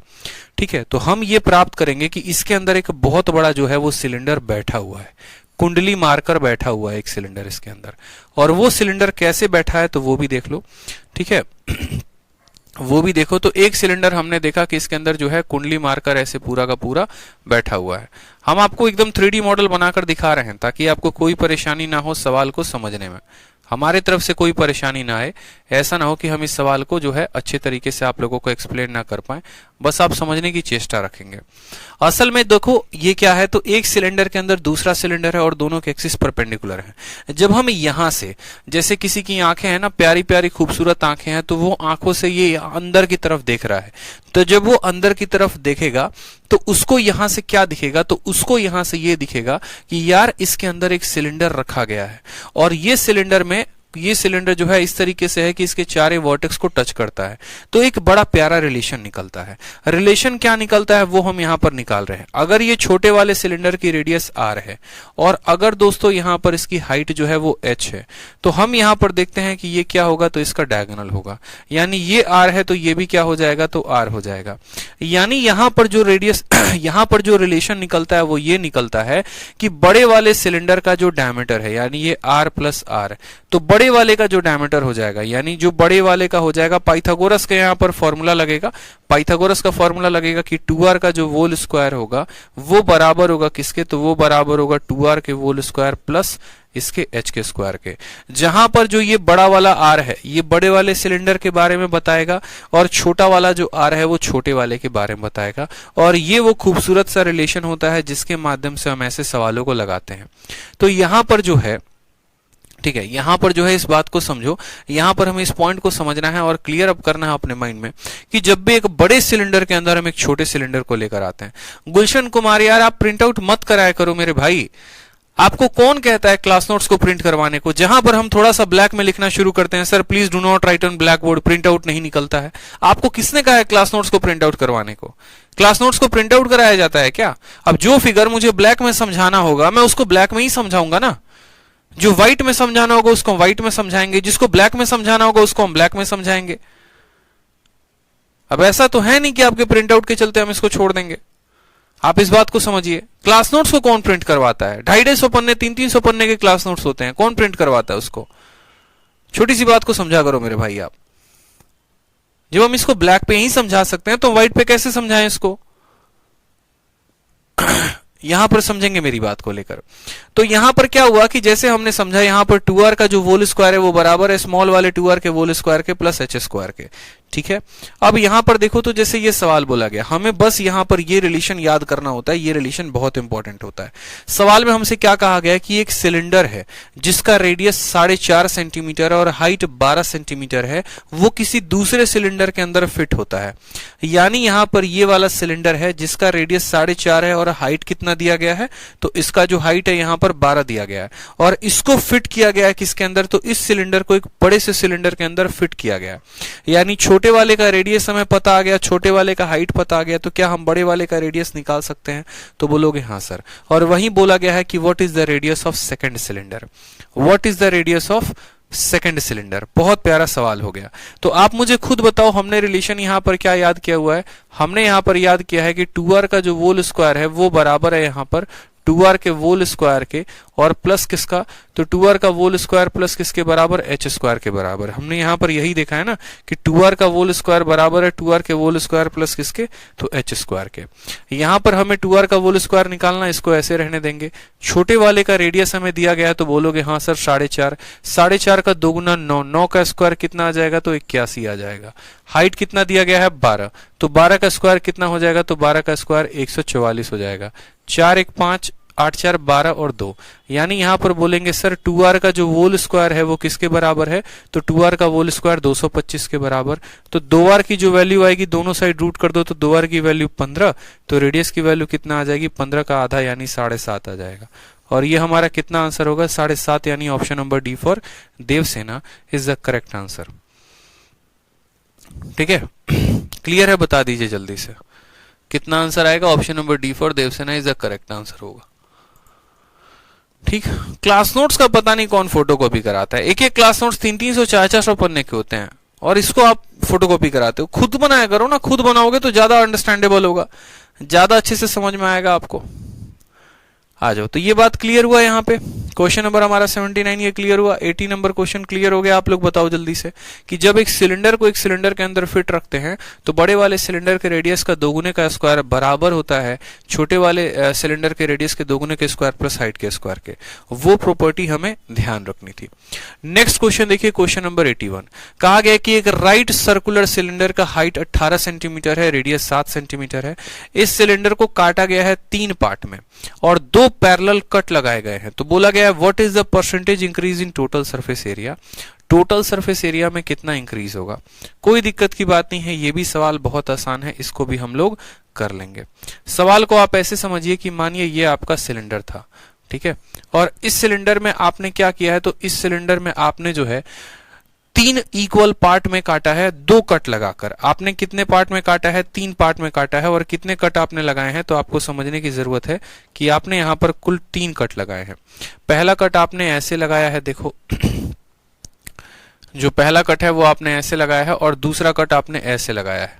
ठीक है, तो हम ये प्राप्त करेंगे कि इसके अंदर एक बहुत बड़ा जो है वो सिलेंडर बैठा हुआ है, कुंडली मारकर बैठा हुआ है एक सिलेंडर इसके अंदर। और वो सिलेंडर कैसे बैठा है तो वो भी देख लो, ठीक है। वो भी देखो, तो एक सिलेंडर हमने देखा कि इसके अंदर जो है कुंडली मारकर ऐसे पूरा का पूरा बैठा हुआ है। हम आपको एकदम 3D मॉडल बनाकर दिखा रहे हैं ताकि आपको कोई परेशानी ना हो सवाल को समझने में, हमारे तरफ से कोई परेशानी ना आए। ऐसा ना हो कि हम इस सवाल को जो है अच्छे तरीके से आप लोगों को एक्सप्लेन ना कर पाए, बस आप समझने की चेष्टा रखेंगे। असल में देखो ये क्या है, तो एक सिलेंडर के अंदर दूसरा सिलेंडर है और दोनों के एक्सिस परपेंडिकुलर है। जब हम यहां से, जैसे किसी की आंखें हैं ना, प्यारी प्यारी खूबसूरत आंखें हैं, तो वो आंखों से ये अंदर की तरफ देख रहा है, तो जब वो अंदर की तरफ देखेगा तो उसको यहां से क्या दिखेगा, तो उसको यहां से ये दिखेगा कि यार इसके अंदर एक सिलेंडर रखा गया है और ये सिलेंडर में ये सिलेंडर जो है इस तरीके से है कि इसके चारे वर्टेक्स को टच करता है, तो एक बड़ा प्यारा रिलेशन निकलता है। रिलेशन क्या निकलता है वो हम यहां पर निकाल रहे हैं। अगर ये छोटे वाले सिलेंडर की रेडियस r है और अगर दोस्तों यहां पर इसकी हाइट जो है वो h है, तो हम यहां पर देखते हैं कि ये क्या होगा, तो इसका डायगोनल होगा, यानी ये r है तो ये भी क्या हो जाएगा, तो r हो जाएगा। यानी यहां पर जो रेडियस यहां पर जो रिलेशन निकलता है वो ये निकलता है कि बड़े वाले सिलेंडर का जो डायमीटर है, यानी ये r प्लस r, तो बड़े वाले का जो डायमीटर हो जाएगा, यानी जो बड़े वाले का हो जाएगा, पाइथागोरस का यहां पर फॉर्मूला लगेगा, पाइथागोरस का फॉर्मूला लगेगा कि 2r का जो होल स्क्वायर होगा वो बराबर होगा किसके, तो वो बराबर होगा 2r के होल स्क्वायर प्लस इसके h के स्क्वायर के। जहां पर जो ये बड़ा वाला r है ये बड़े वाले सिलेंडर के बारे में बताएगा और छोटा वाला जो r है वो छोटे वाले के बारे में बताएगा, और ये वो खूबसूरत सा रिलेशन होता है जिसके माध्यम से हम ऐसे सवालों को लगाते हैं। तो यहां पर जो है, ठीक है, यहां पर जो है इस बात को समझो, यहां पर हमें इस पॉइंट को समझना है और क्लियर अप करना है अपने माइंड में कि जब भी एक बड़े सिलेंडर के अंदर हम एक छोटे सिलेंडर को लेकर आते हैं। गुलशन कुमार यार आप प्रिंट आउट मत कराया करो मेरे भाई, आपको कौन कहता है क्लास नोट्स को प्रिंट करवाने को। जहां पर हम थोड़ा सा ब्लैक में लिखना शुरू करते हैं, sir please do not right on black board, print out नहीं निकलता है। आपको किसने कहा है क्लास नोट्स को प्रिंट आउट करवाने को? क्लास नोट्स को प्रिंट आउट कराया जाता है क्या? अब जो फिगर मुझे ब्लैक में समझाना होगा मैं उसको ब्लैक में ही समझाऊंगा ना, जो व्हाइट में समझाना होगा उसको हम व्हाइट में समझाएंगे, जिसको ब्लैक में समझाना होगा उसको हम ब्लैक में समझाएंगे। अब ऐसा तो है नहीं कि आपके प्रिंट आउट के चलते हम इसको छोड़ देंगे, आप इस बात को समझिए। क्लास नोट्स को कौन प्रिंट करवाता है? 250 पन्ने 300 पन्ने के क्लास नोट्स होते हैं, कौन प्रिंट करवाता है उसको? छोटी सी बात को समझा करो मेरे भाई आप। जब हम इसको ब्लैक पे ही समझा सकते हैं तो व्हाइट पे कैसे समझाएं इसको? यहां पर समझेंगे मेरी बात को लेकर। तो यहां पर क्या हुआ कि जैसे हमने समझा, यहां पर 2r का जो होल स्क्वायर है वो बराबर है स्मॉल वाले 2r के होल स्क्वायर के प्लस h स्क्वायर के, ठीक है। अब यहां पर देखो तो जैसे ये सवाल बोला गया, हमें बस यहां पर ये रिलेशन याद करना होता है, ये रिलेशन बहुत इंपॉर्टेंट होता है। सवाल में हमसे क्या कहा गया कि एक सिलेंडर है जिसका रेडियस 4.5 सेंटीमीटर और हाइट 12 सेंटीमीटर है, वो किसी दूसरे सिलेंडर के अंदर फिट होता है। यानी यहां पर ये वाला सिलेंडर है जिसका रेडियस 4.5 है और हाइट कितना कितना दिया गया है, तो इसका जो हाइट है यहाँ पर 12 दिया गया है और इसको फिट किया गया है किसके अंदर, तो इस सिलेंडर को एक बड़े से सिलेंडर के अंदर फिट किया गया है। यानी छोटे वाले का रेडियस हमें पता आ गया, छोटे वाले का हाइट पता आ गया, तो क्या हम बड़े वाले का रेडियस निकाल सकते हैं, तो बोलोगे हाँ सर। और वहीं बोला गया है कि what is the radius of second cylinder, what is the radius of second cylinder. बहुत प्यारा सवाल हो गया। तो आप मुझे खुद बताओ, हमने रिलेशन यहां पर क्या याद किया हुआ है, हमने यहां पर याद किया है कि 2r का जो होल स्क्वायर है वो बराबर है यहां पर 2r के होल स्क्वायर के और प्लस किसका, तो 2r का होल स्क्वायर प्लस किसके बराबर, h स्क्वायर के बराबर। हमने यहां पर यही देखा है ना कि 2r का होल स्क्वायर बराबर है 2r के होल स्क्वायर प्लस किसके, तो h स्क्वायर के। यहां पर हमें 2r का होल स्क्वायर निकालना, इसको ऐसे रहने देंगे। छोटे वाले का रेडियस हमें दिया गया है तो बोलोगे हाँ सर 4.5, 4.5 का 2 गुना 9, 9 का स्क्वायर कितना आ जाएगा, तो 81 आ जाएगा। हाइट कितना दिया गया है 12, तो 12 का स्क्वायर कितना हो जाएगा, तो 12 का स्क्वायर 144 हो जाएगा। 4 1 5 8 4 12 और 2, यानी यहां पर बोलेंगे सर 2r का जो होल स्क्वायर है वो किसके बराबर है, तो 2r का होल स्क्वायर 225 के बराबर। तो 2r की जो वैल्यू आएगी दोनों साइड रूट कर दो तो 2r की वैल्यू 15, तो रेडियस की वैल्यू कितना आ जाएगी, 15 का आधा यानी 7.5 आ जाएगा। और ये हमारा कितना आंसर होगा, 7.5, यानी option number D for Devsena is the correct answer. ठीक है, क्लियर है, बता दीजिए जल्दी से कितना आंसर आएगा, option number D for Devsena is the correct answer होगा। ठीक, क्लास नोट्स का पता नहीं कौन फोटोकॉपी कराता है, एक एक क्लास नोट्स 300 400 पन्ने के होते हैं और इसको आप फोटोकॉपी कराते हो। खुद बनाया करो ना, खुद बनाओगे तो ज्यादा अंडरस्टैंडेबल होगा, ज्यादा अच्छे से समझ में आएगा आपको। आ जाओ, तो ये बात क्लियर हुआ यहाँ पे। क्वेश्चन नंबर हमारा 79 ये क्लियर हुआ। 80 नंबर क्वेश्चन क्लियर हो गया। आप लोग बताओ जल्दी से कि जब एक सिलेंडर को एक सिलेंडर के अंदर फिट रखते हैं तो बड़े वाले सिलेंडर के रेडियस का 2 गुने का स्क्वायर बराबर होता है छोटे वाले सिलेंडर के रेडियस के 2 गुने के स्क्वायर प्लस हाइट के स्क्वायर के। वो प्रॉपर्टी हमें ध्यान रखनी थी। नेक्स्ट क्वेश्चन देखिए, क्वेश्चन नंबर 81। कहा गया कि एक राइट सर्कुलर सिलेंडर का हाइट 18 सेंटीमीटर है, रेडियस 7 सेंटीमीटर है। इस सिलेंडर को काटा गया है 3 पार्ट में और 2 पैरेलल कट लगाए गए हैं। तो बोला गया है what is the percentage increase in total surface area, total surface area में कितना इंक्रीज होगा। कोई दिक्कत की बात नहीं है, ये भी सवाल बहुत आसान है, इसको भी हम लोग कर लेंगे। सवाल को आप ऐसे समझिए कि मानिए ये आपका सिलेंडर था, ठीक है, और इस सिलेंडर में आपने क्या किया है, तो इस सिलेंडर में आपने जो है 3 इक्वल पार्ट में काटा है 2 कट लगाकर। आपने कितने पार्ट में काटा है, 3 पार्ट में काटा है। और कितने कट आपने लगाए हैं, तो आपको समझने की जरूरत है कि आपने यहां पर कुल 3 कट लगाए हैं। पहला कट आपने ऐसे लगाया है, देखो जो पहला कट है वो आपने ऐसे लगाया है और दूसरा कट आपने ऐसे लगाया है,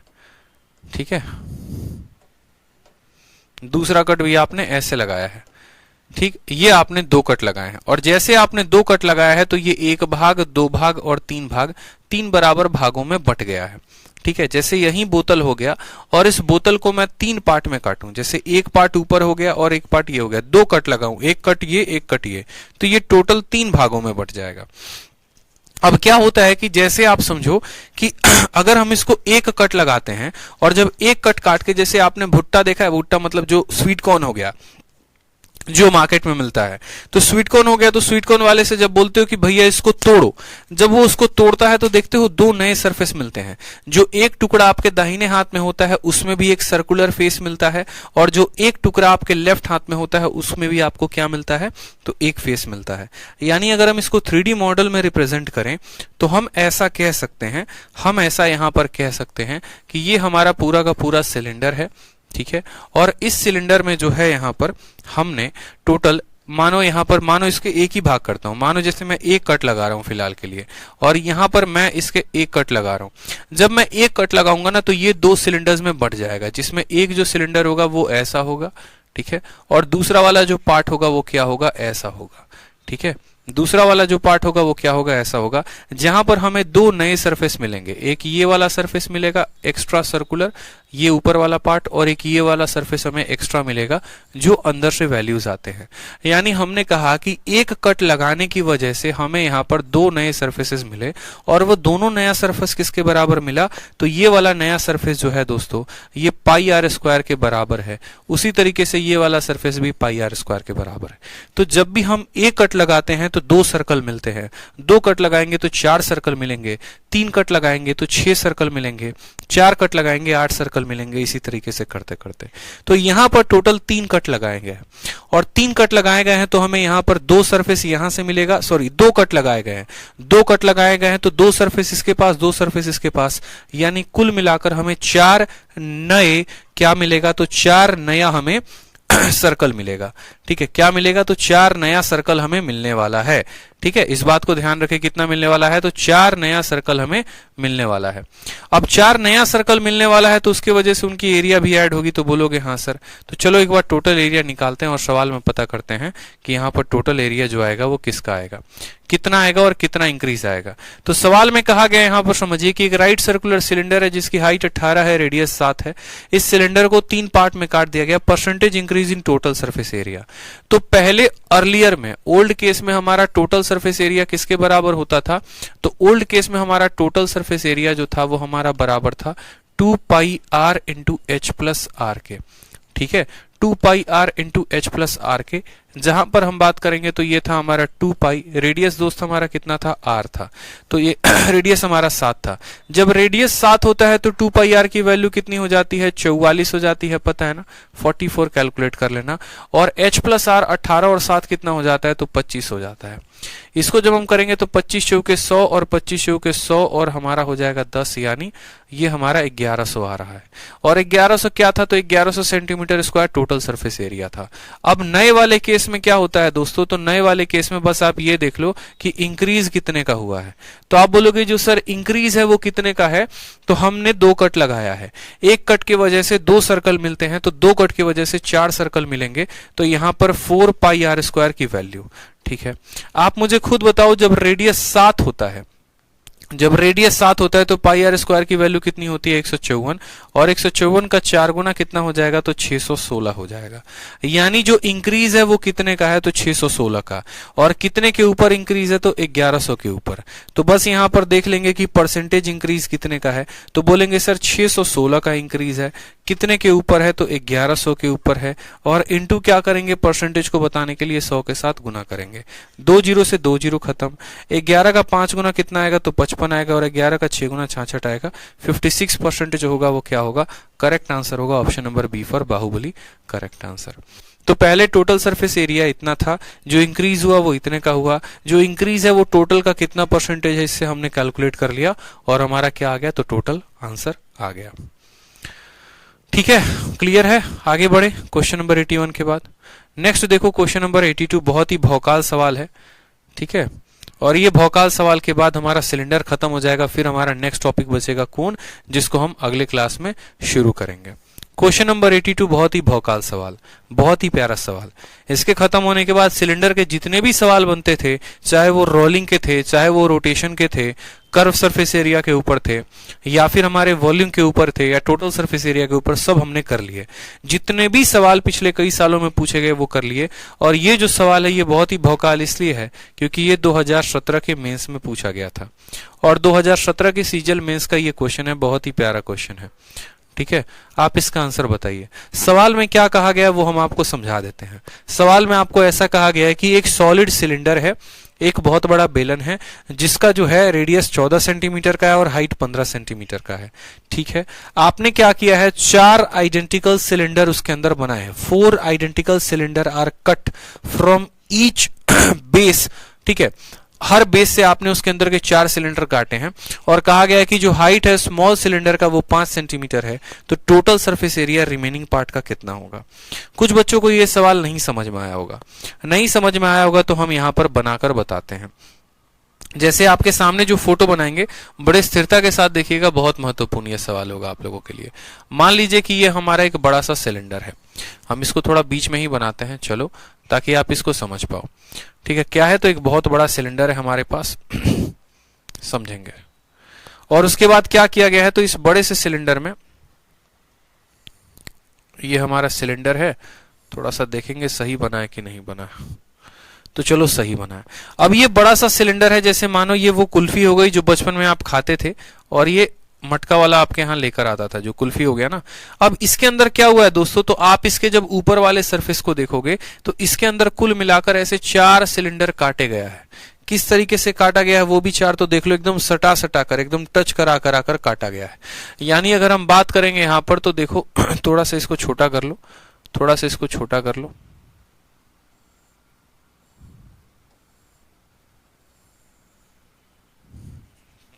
ठीक है, दूसरा कट भी आपने ऐसे लगाया है, ठीक। ये आपने 2 कट लगाए हैं और जैसे आपने 2 कट लगाया है तो ये 1 भाग, 2 भाग और 3 भाग, 3 बराबर भागों में बट गया है, ठीक है। जैसे यही बोतल हो गया और इस बोतल को मैं 3 पार्ट में काटूं, जैसे एक पार्ट ऊपर हो गया और एक पार्ट ये हो गया, 2 कट लगाऊं, एक कट ये, एक कट ये, तो ये टोटल 3 भागों में बट जाएगा। अब क्या होता है कि जैसे आप समझो कि अगर हम इसको एक कट लगाते हैं और जब एक कट काट के, जैसे आपने भुट्टा देखा है, भुट्टा मतलब जो स्वीट कॉर्न हो गया जो मार्केट में मिलता है, तो स्वीट कॉर्न हो गया, तो स्वीट कॉर्न वाले से जब बोलते हो कि भैया इसको तोड़ो, जब वो उसको तोड़ता है तो देखते हो 2 नए सरफेस मिलते हैं। जो एक टुकड़ा आपके दाहिने हाथ में होता है उसमें भी एक सर्कुलर फेस मिलता है और जो एक टुकड़ा आपके लेफ्ट हाथ में होता है उसमें भी आपको क्या मिलता है, तो एक फेस मिलता है। यानी अगर हम इसको 3D मॉडल में रिप्रेजेंट करें तो हम ऐसा कह सकते हैं, हम ऐसा यहां पर कह सकते हैं कि ये हमारा पूरा का पूरा सिलेंडर है, ठीक है। और इस सिलेंडर में जो है यहां पर हमने टोटल, मानो यहां पर, मानो इसके एक ही भाग करता हूं, मानो जैसे मैं एक कट लगा रहा हूं फिलहाल के लिए और यहां पर मैं इसके एक कट लगा रहा हूं। जब मैं एक कट लगाऊंगा ना तो ये 2 सिलेंडर्स में बट जाएगा, जिसमें एक जो सिलेंडर होगा वो ऐसा होगा, ठीक है, और दूसरा वाला जो पार्ट होगा वो क्या होगा, ऐसा होगा, ठीक है। दूसरा वाला जो पार्ट होगा वो क्या होगा, ऐसा होगा, जहां पर हमें 2 नए सरफेस मिलेंगे। एक ये वाला सरफेस मिलेगा एक्स्ट्रा सर्कुलर, ये ऊपर वाला पार्ट, और एक ये वाला सरफेस हमें एक्स्ट्रा मिलेगा जो अंदर से वैल्यूज आते हैं। यानी हमने कहा कि एक कट लगाने की वजह से हमें यहाँ पर 2 नए सरफेसेस मिले और वो दोनों नया सरफेस किसके बराबर मिला, तो ये वाला नया सरफेस जो है दोस्तों ये पाई आर स्क्वायर के बराबर है। उसी तरीके से ये वाला सरफेस भी पाई आर स्क्वायर के बराबर है। तो जब भी हम एक कट लगाते हैं तो 2 सर्कल मिलते हैं, 2 कट लगाएंगे तो 4 सर्कल मिलेंगे, 3 कट लगाएंगे तो 6 सर्कल मिलेंगे, 4 कट लगाएंगे 8 सर्कल मिलेंगे, इसी तरीके से करते करते। तो यहाँ पर टोटल 3 कट लगाए गए हैं, और 3 कट लगाए गए हैं तो हमें यहाँ पर 2 सरफेस यहाँ से मिलेगा, सॉरी 2 कट लगाए गए हैं, 2 कट लगाए गए हैं तो 2 सरफेस इसके पास, 2 सरफेस इसके पास, यानी कुल मिलाकर हमें 4 नए क्या मिलेगा, तो 4 नया हमें सर्कल मिलेगा। ठीक है, क्या मिलेगा, तो 4 नया सर्कल हमें मिलने वाला है। ठीक है, इस बात को ध्यान रखें, कितना मिलने वाला है, तो 4 नया सर्कल हमें मिलने वाला है। अब 4 नया सर्कल मिलने वाला है तो उसके वजह से उनकी एरिया भी ऐड होगी, तो बोलोगे हाँ सर। तो चलो एक बार टोटल एरिया निकालते हैं और सवाल में पता करते हैं कि यहाँ पर टोटल एरिया जो आएगा वो किसका आएगा, कितना आएगा और कितना इंक्रीज आएगा। तो सवाल में कहा गया यहाँ पर समझिए कि एक राइट सर्कुलर सिलेंडर है जिसकी हाइट 18 है, रेडियस 7 है। इस सिलेंडर को 3 पार्ट में काट दिया गया, percentage increase in total surface area. तो पहले अर्लियर में, ओल्ड केस में हमारा टोटल सरफेस एरिया किसके बराबर होता था, तो ओल्ड केस में हमारा टोटल सरफेस एरिया जो था वो हमारा बराबर था 2 pi r into H plus r के। ठीक है, 2 pi r into H plus r के। जहां पर हम बात करेंगे तो ये था हमारा 2 पाई, रेडियस दोस्त हमारा कितना था, आर था, तो ये रेडियस हमारा 7 था। जब रेडियस 7 होता है तो 2 पाई आर की वैल्यू कितनी हो जाती है, 44 हो जाती है, पता है ना, 44 कैलकुलेट कर लेना। और एच प्लस आर 18 और 7 कितना हो जाता है, तो 25 हो जाता है। इसको जब हम करेंगे तो 25 चौके 100 और 25 चौके 100 और हमारा हो जाएगा 10, यानी ये हमारा 1100 आ रहा है। और 1100 क्या था, तो 1100 centimetre square total surface area था। अब नए वाले केस में क्या होता है दोस्तों, तो नए वाले केस में बस आप ये देख लो कि इंक्रीज कितने का हुआ है। तो आप बोलोगे जो सर इंक्रीज है वो कितने का है, तो हमने 2 कट लगाया है, 1 कट की वजह से 2 सर्कल मिलते हैं, तो 2 कट की वजह से 4 सर्कल मिलेंगे, तो यहां पर 4 पाई आर स्क्वायर की वैल्यू। ठीक है, आप मुझे खुद बताओ, जब रेडियस 7 होता है, जब रेडियस 7 होता है तो पाई आर स्क्वायर की वैल्यू कितनी होती है, 154, और 154 का 4 गुना कितना हो जाएगा, तो 616 हो जाएगा। यानी जो इंक्रीज है वो कितने का है, तो 616 का, और कितने के ऊपर इंक्रीज है, तो 1100 के ऊपर। तो बस यहां पर देख लेंगे कि परसेंटेज इंक्रीज कितने का है, तो बोलेंगे सर 616 का इंक्रीज है, कितने के ऊपर है, तो 1100 के ऊपर है, और इंटू क्या करेंगे, परसेंटेज को बताने के लिए 100 के साथ गुना करेंगे। 2 जीरो से 2 जीरो खत्म, 11 का 5 गुना कितना आएगा, तो 55 आएगा, और 11 का 6 गुना 66 आएगा। 56% जो होगा वो क्या होगा, करेक्ट आंसर होगा option number B for Baahubali, correct answer. तो पहले टोटल सरफेस एरिया इतना था, जो इंक्रीज हुआ वो इतने का हुआ, जो इंक्रीज है वो टोटल का कितना परसेंटेज है इससे हमने कैलकुलेट कर लिया, और हमारा क्या आ गया, तो टोटल आंसर आ गया। ठीक है, क्लियर है, आगे बढ़े क्वेश्चन नंबर 81 के बाद। नेक्स्ट देखो क्वेश्चन नंबर 82, बहुत ही भौकाल सवाल है। ठीक है, और ये भौकाल सवाल के बाद हमारा सिलेंडर खत्म हो जाएगा, फिर हमारा नेक्स्ट टॉपिक बचेगा कौन, जिसको हम अगले क्लास में शुरू करेंगे। क्वेश्चन नंबर 82 बहुत ही भौकाल सवाल, बहुत ही प्यारा सवाल। इसके खत्म होने के बाद सिलेंडर के जितने भी सवाल बनते थे, चाहे वो रोलिंग के थे, चाहे वो रोटेशन के थे, कर्व सरफेस एरिया के ऊपर थे, या फिर हमारे वॉल्यूम के ऊपर थे, या टोटल सरफेस एरिया के ऊपर, सब हमने कर लिए। जितने भी सवाल पिछले कई सालों में पूछे गए वो कर लिए। और ये जो सवाल है ये बहुत ही भौकाल इसलिए है क्योंकि ये 2017 के मेंस में पूछा गया था, और 2017 के सीजल मेंस का ये क्वेश्चन है, बहुत ही प्यारा क्वेश्चन है। ठीक है, आप इसका आंसर बताइए। सवाल में क्या कहा गया वो हम आपको समझा देते हैं। सवाल में आपको ऐसा कहा गया है कि एक सॉलिड सिलेंडर है, एक बहुत बड़ा बेलन है, जिसका जो है रेडियस 14 सेंटीमीटर का है और हाइट 15 सेंटीमीटर का है। ठीक है, आपने क्या किया है, 4 आइडेंटिकल सिलेंडर उसके अंदर बनाए हैं। 4 identical cylinder are cut from each base. ठीक है, हर बेस से आपने उसके अंदर के 4 सिलेंडर काटे हैं, और कहा गया है कि जो हाइट है स्मॉल सिलेंडर का वो 5 सेंटीमीटर है, तो total surface area remaining part का कितना होगा। कुछ बच्चों को ये सवाल नहीं समझ में आया होगा, नहीं समझ में आया होगा तो हम यहां पर बनाकर बताते हैं। जैसे आपके सामने जो फोटो बनाएंगे बड़े स्थिरता के साथ देखिएगा, बहुत महत्वपूर्ण ये सवाल होगा आप लोगों के लिए। मान लीजिए कि ये हमारा एक बड़ा सा सिलेंडर है, हम इसको थोड़ा बीच में ही बनाते हैं, चलो, ताकि आप इसको समझ पाओ। ठीक है, क्या है, तो एक बहुत बड़ा सिलेंडर है हमारे पास समझेंगे। और उसके बाद क्या किया गया है, तो इस बड़े से सिलेंडर में, ये हमारा सिलेंडर है, थोड़ा सा देखेंगे सही बना है कि नहीं बना, तो चलो सही बना है। अब ये बड़ा सा सिलेंडर है, जैसे मानो ये वो कुल्फी हो गई जो बचपन में आप खाते थे, और ये मटका वाला आपके यहाँ लेकर आता था, जो कुल्फी हो गया ना। अब इसके अंदर क्या हुआ है दोस्तों, तो आप इसके जब ऊपर वाले सरफेस को देखोगे तो इसके अंदर कुल मिलाकर ऐसे 4 सिलेंडर काटे गया है। किस तरीके से काटा गया है वो भी चार तो देख लो, एकदम सटा सटा कर, एकदम टच करा करा कर काटा गया है। यानी अगर हम बात करेंगे यहां पर तो देखो थोड़ा सा इसको छोटा कर लो, थोड़ा सा इसको छोटा कर लो,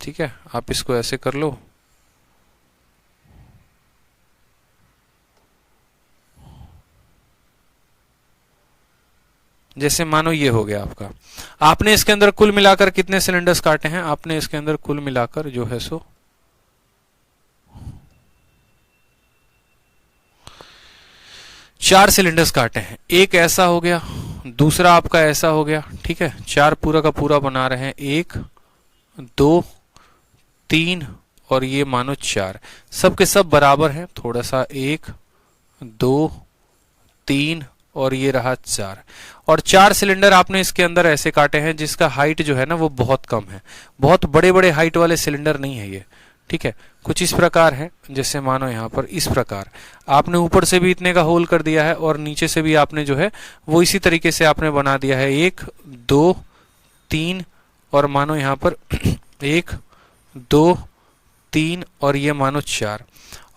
ठीक है, आप इसको ऐसे कर लो। जैसे मानो ये हो गया आपका। आपने इसके अंदर कुल मिलाकर कितने सिलेंडर्स काटे हैं? आपने इसके अंदर कुल मिलाकर जो है सो 4 सिलेंडर्स काटे हैं। एक ऐसा हो गया, दूसरा आपका ऐसा हो गया, ठीक है, 4 पूरा का पूरा बना रहे हैं, 1 2 3 और ये मानो 4, सब के सब बराबर हैं। थोड़ा सा 1 2 3 और ये रहा 4, और 4 सिलेंडर आपने इसके अंदर ऐसे काटे हैं जिसका हाइट जो है ना वो बहुत कम है, बहुत बड़े बड़े हाइट वाले सिलेंडर नहीं है ये, ठीक है। कुछ इस प्रकार है, जैसे मानो यहाँ पर इस प्रकार आपने ऊपर से भी इतने का होल कर दिया है और नीचे से भी आपने जो है वो इसी तरीके से आपने बना दिया है, 1 2 3 और मानो यहाँ पर 1 2 3 और ये मानो 4,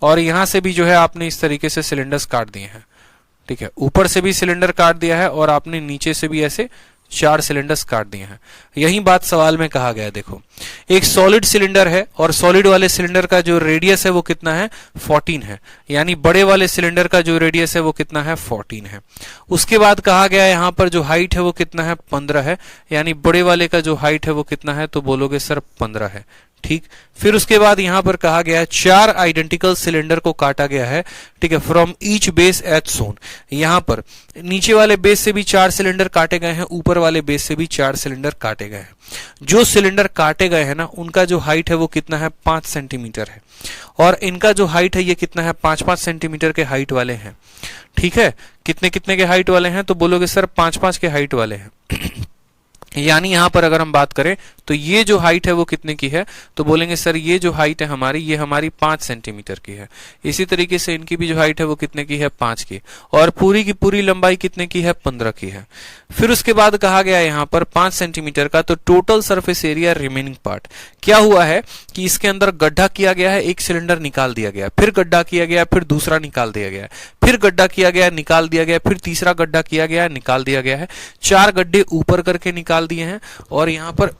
और यहाँ से भी जो है आपने इस तरीके से सिलेंडर्स काट दिए हैं, ठीक है। ऊपर से भी सिलेंडर काट दिया है और आपने नीचे से भी ऐसे 4 सिलेंडर्स काट दिए हैं। यही बात सवाल में कहा गया है। देखो एक सॉलिड सिलेंडर है और सॉलिड वाले सिलेंडर का जो रेडियस है वो कितना है? 14 है, यानी बड़े वाले सिलेंडर का जो रेडियस है वो कितना है? 14 है। उसके बाद कहा गया है यहाँ पर जो हाइट है वो कितना है? 15 है, यानी बड़े वाले का जो हाइट है वो कितना है? तो बोलोगे सर 15 है, ठीक। फिर उसके बाद यहां पर कहा गया है 4 आइडेंटिकल सिलेंडर को काटा गया है, ठीक है, फ्रॉम ईच बेस एज सोन। यहां पर नीचे वाले बेस से भी 4 सिलेंडर काटे गए हैं, ऊपर वाले बेस से भी 4 सिलेंडर काटे गए हैं। जो सिलेंडर काटे गए हैं ना उनका जो हाइट है वो कितना है? 5 सेंटीमीटर है, और इनका जो हाइट है ये कितना है? 5-5 सेंटीमीटर के हाइट वाले हैं, ठीक है। कितने कितने के हाइट वाले हैं? तो बोलोगे सर 5-5 के हाइट वाले हैं। यानी यहां पर अगर हम बात करें तो ये जो हाइट है वो कितने की है? तो बोलेंगे सर ये जो हाइट है हमारी, ये हमारी 5 सेंटीमीटर की है। इसी तरीके से इनकी भी जो हाइट है वो कितने की है? 5 की, और पूरी की पूरी लंबाई कितने की है? 15 की है। फिर उसके बाद कहा गया यहाँ पर 5 सेंटीमीटर का, तो total surface area remaining part क्या हुआ है कि इसके अंदर गड्ढा किया गया है, एक सिलेंडर निकाल दिया गया, फिर गड्ढा किया गया, फिर दूसरा निकाल दिया गया, फिर गड्ढा किया गया, निकाल दिया गया, फिर तीसरा गड्ढा किया गया, निकाल दिया गया है। 4 गड्ढे ऊपर करके निकाल दिए हैं और यहाँ पर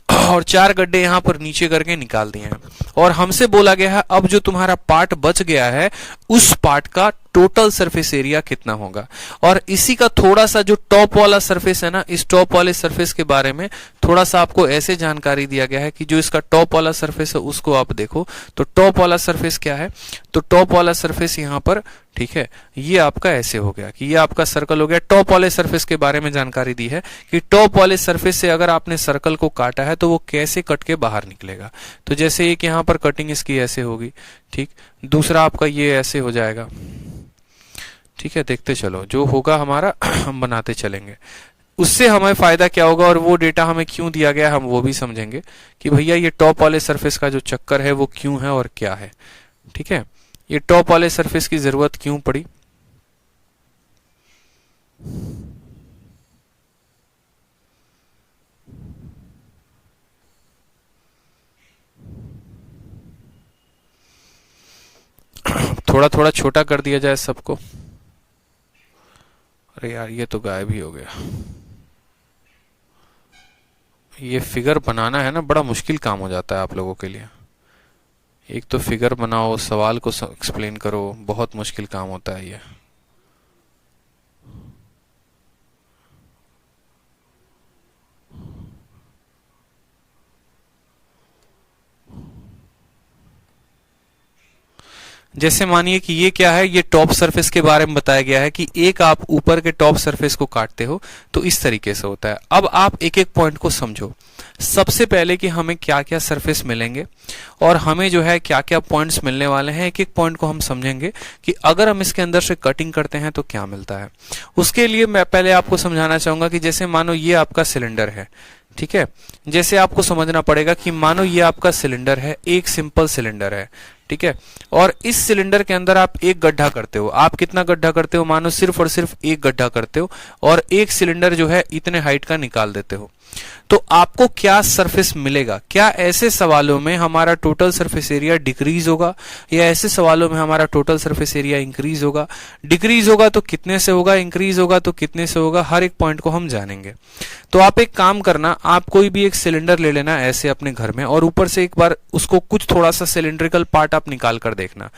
और 4 गड्ढे यहां पर नीचे करके निकाल दिए हैं, और हमसे बोला गया है अब जो तुम्हारा पार्ट बच गया है उस पार्ट का टोटल सरफेस एरिया कितना होगा। और इसी का थोड़ा सा जो टॉप वाला सरफेस है ना, इस टॉप वाले सरफेस के बारे में थोड़ा सा आपको ऐसे जानकारी दिया गया है कि जो इसका टॉप वाला सरफेस है उसको आप देखो, तो टॉप वाला सरफेस क्या है? तो टॉप वाला सरफेस यहाँ पर, ठीक है, ये आपका ऐसे हो गया कि ये आपका सर्कल हो गया। टॉप वाले सरफेस के बारे में जानकारी दी है कि टॉप वाले सरफेस से अगर आपने सर्कल को काटा है तो वो कैसे कट के बाहर निकलेगा। तो जैसे एक यहाँ पर कटिंग इसकी ऐसे होगी, ठीक, दूसरा आपका ये ऐसे हो जाएगा, ठीक है। देखते चलो जो होगा हमारा हम बनाते चलेंगे, उससे हमें फायदा क्या होगा और वो डेटा हमें क्यों दिया गया हम वो भी समझेंगे कि भैया ये टॉप वाले सरफेस का जो चक्कर है वो क्यों है और क्या है, ठीक है। ये टॉप वाले सरफेस की जरूरत क्यों पड़ी? थोड़ा थोड़ा छोटा कर दिया जाए सबको। अरे यार ये तो गायब ही हो गया। ये फिगर बनाना है ना, बड़ा मुश्किल काम हो जाता है आप लोगों के लिए। एक तो फिगर बनाओ, सवाल को एक्सप्लेन करो, बहुत मुश्किल काम होता है ये। जैसे मानिए कि ये क्या है, ये टॉप सरफेस के बारे में बताया गया है कि एक आप ऊपर के टॉप सरफेस को काटते हो तो इस तरीके से होता है। अब आप एक एक पॉइंट को समझो। सबसे पहले कि हमें क्या क्या सरफेस मिलेंगे और हमें जो है क्या क्या पॉइंट्स मिलने वाले हैं, एक एक पॉइंट को हम समझेंगे कि अगर हम इसके अंदर से कटिंग करते हैं तो क्या मिलता है। उसके लिए मैं पहले आपको समझाना चाहूंगा कि जैसे मानो ये आपका सिलेंडर है, ठीक है। जैसे आपको समझना पड़ेगा कि मानो ये आपका सिलेंडर है, एक सिंपल सिलेंडर है, ठीक है। और इस सिलेंडर के अंदर आप एक गड्ढा करते हो, आप कितना गड्ढा करते हो, मानो सिर्फ और सिर्फ एक गड्ढा करते हो और एक सिलेंडर जो है इतने हाइट का निकाल देते हो, तो आपको क्या सरफेस मिलेगा? क्या ऐसे सवालों में हमारा टोटल सरफेस एरिया डिक्रीज होगा या ऐसे सवालों में हमारा टोटल सरफेस एरिया इंक्रीज होगा? डिक्रीज होगा तो कितने से होगा, इंक्रीज होगा तो कितने से होगा, हर एक पॉइंट को हम जानेंगे। तो आप एक काम करना, आप कोई भी एक सिलेंडर ले लेना ऐसे अपने घर में और ऊपर से एक बार उसको कुछ थोड़ा सा सिलेंड्रिकल पार्ट आप निकाल कर देखना।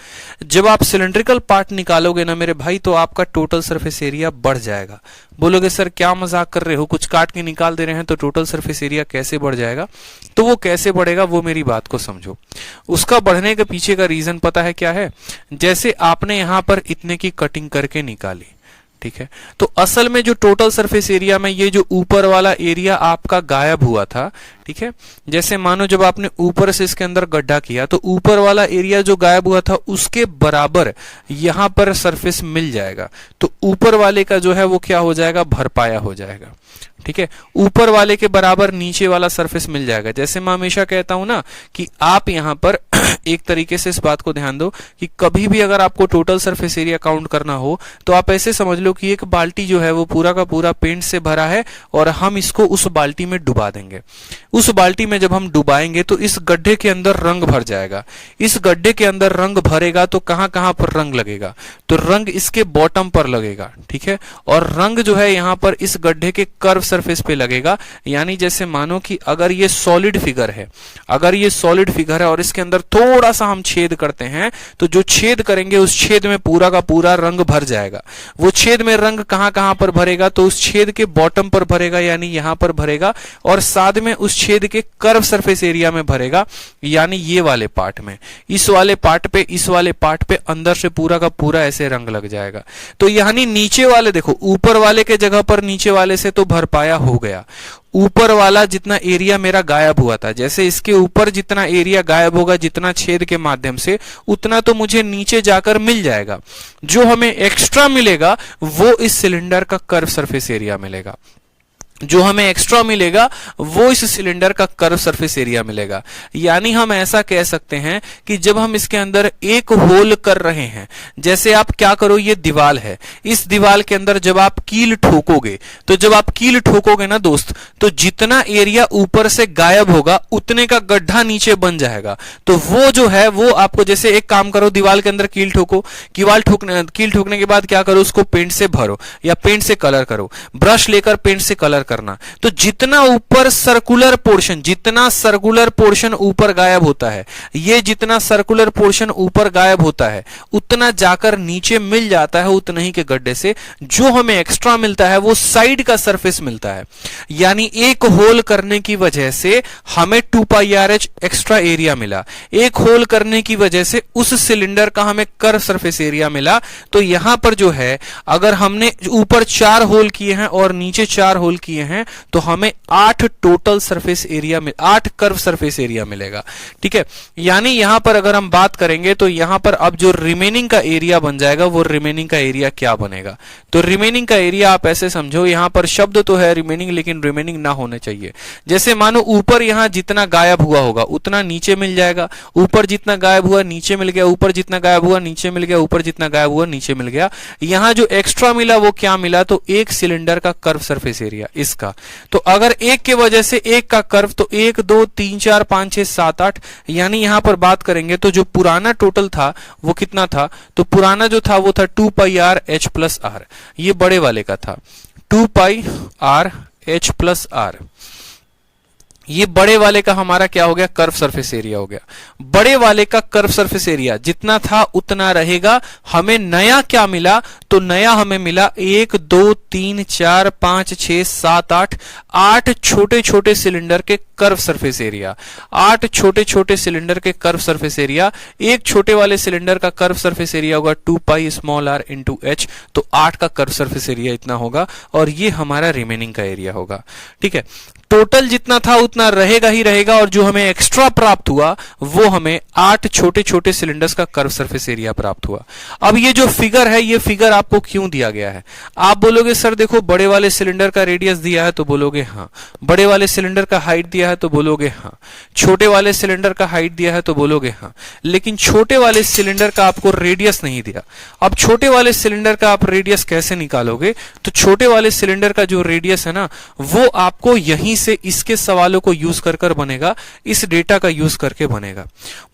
जब आप सिलेंड्रिकल पार्ट निकालोगे ना मेरे भाई, तो आपका टोटल सरफेस एरिया बढ़ जाएगा। बोलोगे सर क्या मजाक कर रहे हो, कुछ काट के निकाल दे रहे हैं तो टोटल सरफेस एरिया कैसे बढ़ जाएगा? तो वो कैसे बढ़ेगा वो मेरी बात को समझो। उसका बढ़ने के पीछे का रीजन पता है क्या है? जैसे आपने यहां पर इतने की कटिंग करके निकाली, ठीक है, तो असल में जो टोटल सरफेस एरिया में ये जो ऊपर वाला एरिया आपका गायब हुआ था, ठीक है, जैसे मानो जब आपने ऊपर से इसके अंदर गड्ढा किया तो ऊपर वाला एरिया जो गायब हुआ था उसके बराबर यहां पर सरफेस मिल जाएगा, तो ऊपर वाले का जो है वो क्या हो जाएगा, भरपाया हो जाएगा। ठीक है, ऊपर वाले के बराबर नीचे वाला सरफेस मिल जाएगा। जैसे मैं हमेशा कहता हूं ना कि आप यहां पर एक तरीके से इस बात को ध्यान दो कि कभी भी अगर आपको टोटल सरफेस एरिया काउंट करना हो तो आप ऐसे समझ लो कि एक बाल्टी जो है वो पूरा का पूरा पेंट से भरा है और हम इसको उस बाल्टी में डुबा देंगे। उस बाल्टी में जब हम डुबाएंगे तो इस गड्ढे के अंदर रंग भर जाएगा। इस गड्ढे के अंदर रंग भरेगा तो कहां कहां पर रंग लगेगा, तो रंग इसके बॉटम पर लगेगा, ठीक है, और रंग जो है यहां पर इस गड्ढे के कर्व सरफेस पे लगेगा। यानी जैसे मानो कि अगर ये सॉलिड फिगर है, अगर ये सॉलिड फिगर है और इसके अंदर थोड़ा सा हम छेद करते हैं तो जो छेद करेंगे उस छेद में पूरा का पूरा रंग भर जाएगा। वो छेद में रंग कहां कहां पर भरेगा, तो उस छेद के बॉटम पर भरेगा यानी यहां पर भरेगा, और साथ में उस छेद के कर्व सरफेस एरिया में भरेगा यानी ये वाले पार्ट में, इस वाले पार्ट पे, इस वाले पार्ट पे अंदर से पूरा का पूरा ऐसे रंग लग जाएगा। तो यानी नीचे वाले देखो, ऊपर वाले के जगह पर नीचे वाले से तो भरपाया हो गया। ऊपर वाला जितना एरिया मेरा गायब हुआ था, जैसे इसके ऊपर जितना एरिया गायब होगा जितना छेद के माध्यम से, उतना तो मुझे नीचे जाकर मिल जाएगा। जो हमें एक्स्ट्रा मिलेगा वो इस सिलेंडर का कर्व सरफेस एरिया मिलेगा। जो हमें एक्स्ट्रा मिलेगा वो इस सिलेंडर का कर्व सरफेस एरिया मिलेगा। यानी हम ऐसा कह सकते हैं कि जब हम इसके अंदर एक होल कर रहे हैं, जैसे आप क्या करो, ये दीवार है, इस दीवार के अंदर जब आप कील ठोकोगे, तो जब आप कील ठोकोगे ना दोस्त, तो जितना एरिया ऊपर से गायब होगा उतने का गड्ढा नीचे बन जाएगा। तो वो जो है वो आपको, जैसे एक काम करो, दीवार के अंदर कील ठोको, कील ठोकने के बाद क्या करो, उसको पेंट से भरो या पेंट से कलर करो, ब्रश लेकर पेंट से कलर करना। तो जितना ऊपर सर्कुलर पोर्शन, जितना सर्कुलर पोर्शन ऊपर गायब होता है, ये जितना सर्कुलर पोर्शन ऊपर गायब होता है उतना जाकर नीचे मिल जाता है उतना ही के गड्ढे से। जो हमें एक्स्ट्रा मिलता है वो साइड का सरफेस मिलता है। यानी एक होल करने की वजह से हमें 2πRH एक्स्ट्रा एरिया मिला, एक होल करने की वजह से उस सिलेंडर का हमें कर्व सरफेस एरिया मिला। तो यहां पर जो है, अगर हमने ऊपर 4 होल किए हैं और नीचे 4 होल किए हैं तो हमें 8 टोटल सरफेस एरिया में 8 कर्व सरफेस एरिया मिलेगा। ठीक है, यानी यहां पर अगर हम बात करेंगे तो यहां पर अब जो रिमेनिंग का एरिया बन जाएगा वो रिमेनिंग का एरिया क्या बनेगा, तो रिमेनिंग का एरिया आप ऐसे समझो, यहां पर शब्द तो है रिमेनिंग लेकिन रिमेनिंग ना होने चाहिए। जैसे मानो ऊपर यहां जितना गायब हुआ होगा उतना नीचे मिल जाएगा, ऊपर जितना गायब हुआ नीचे मिल गया, ऊपर जितना गायब हुआ नीचे मिल गया, ऊपर जितना गायब हुआ नीचे मिल गया। यहां जो एक्स्ट्रा मिला वो क्या मिला, तो एक सिलेंडर का कर्व सरफेस एरिया इसका। तो अगर एक के वजह से एक का कर्व, तो 1 2 3 4 5 6 7 8, यानी यहां पर बात करेंगे तो जो पुराना टोटल था वो कितना था, तो पुराना जो था वो था 2πRH प्लस आर, ये बड़े वाले का था 2πRH प्लस आर। ये बड़े वाले का हमारा क्या हो गया, कर्व सरफेस एरिया हो गया। बड़े वाले का कर्व सरफेस एरिया जितना था उतना रहेगा। हमें नया क्या मिला, तो नया हमें मिला 1 2 3 4 5 6 7 8 8 छोटे छोटे सिलेंडर के कर्व सरफेस एरिया, 8 छोटे छोटे सिलेंडर के कर्व सरफेस एरिया। एक छोटे वाले सिलेंडर का कर्व सरफेस एरिया होगा 2πr इंटू H, तो 8 का कर्व सरफेस एरिया इतना होगा और ये हमारा रिमेनिंग का एरिया होगा। ठीक है, टोटल जितना था उतना रहेगा ही रहेगा, और जो हमें एक्स्ट्रा प्राप्त हुआ वो हमें 8 छोटे छोटे सिलेंडर्स का कर्व सरफेस एरिया प्राप्त हुआ। अब ये जो फिगर है, ये फिगर आपको क्यों दिया गया है? आप बोलोगे सर देखो बड़े वाले सिलेंडर का रेडियस दिया है, तो बोलोगे हाँ। बड़े वाले सिलेंडर का हाइट दिया है, तो बोलोगे हाँ। छोटे वाले सिलेंडर का हाइट दिया है, तो बोलोगे हाँ। लेकिन छोटे वाले सिलेंडर का आपको रेडियस नहीं दिया। अब छोटे वाले सिलेंडर का आप रेडियस कैसे निकालोगे? तो छोटे वाले सिलेंडर का जो रेडियस है ना, वो आपको यहीं से इसके सवालों को यूज कर बनेगा, इस डेटा का यूज करके बनेगा।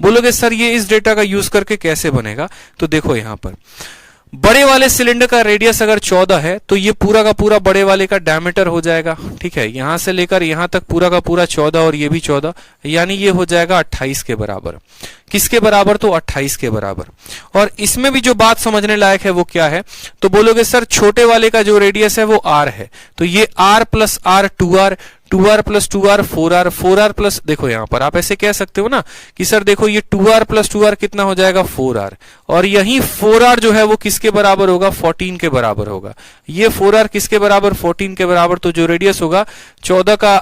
बोलोगे सर ये इस डेटा का यूज करके कैसे बनेगा? तो देखो यहां पर बड़े वाले सिलेंडर का रेडियस अगर 14 है तो ये पूरा का पूरा बड़े वाले का डायमीटर हो जाएगा। ठीक है, यहां से लेकर यहां तक पूरा का पूरा 14 और ये भी 14, यानी ये हो जाएगा 28 के बराबर। किसके बराबर? तो 28 के बराबर। और इसमें भी जो बात समझने लायक है वो क्या है? तो बोलोगे सर छोटे वाले का जो रेडियस है वो r है, तो ये r plus r 2r, 2r plus 2r 4r, 4r plus, देखो यहां पर आप ऐसे कह सकते हो ना कि सर देखो ये 2r प्लस 2r कितना हो जाएगा? 4r। और यही 4r जो है वो किसके बराबर होगा? 14 के बराबर होगा। ये 4r किसके बराबर? 14 के बराबर। तो जो रेडियस होगा 14 का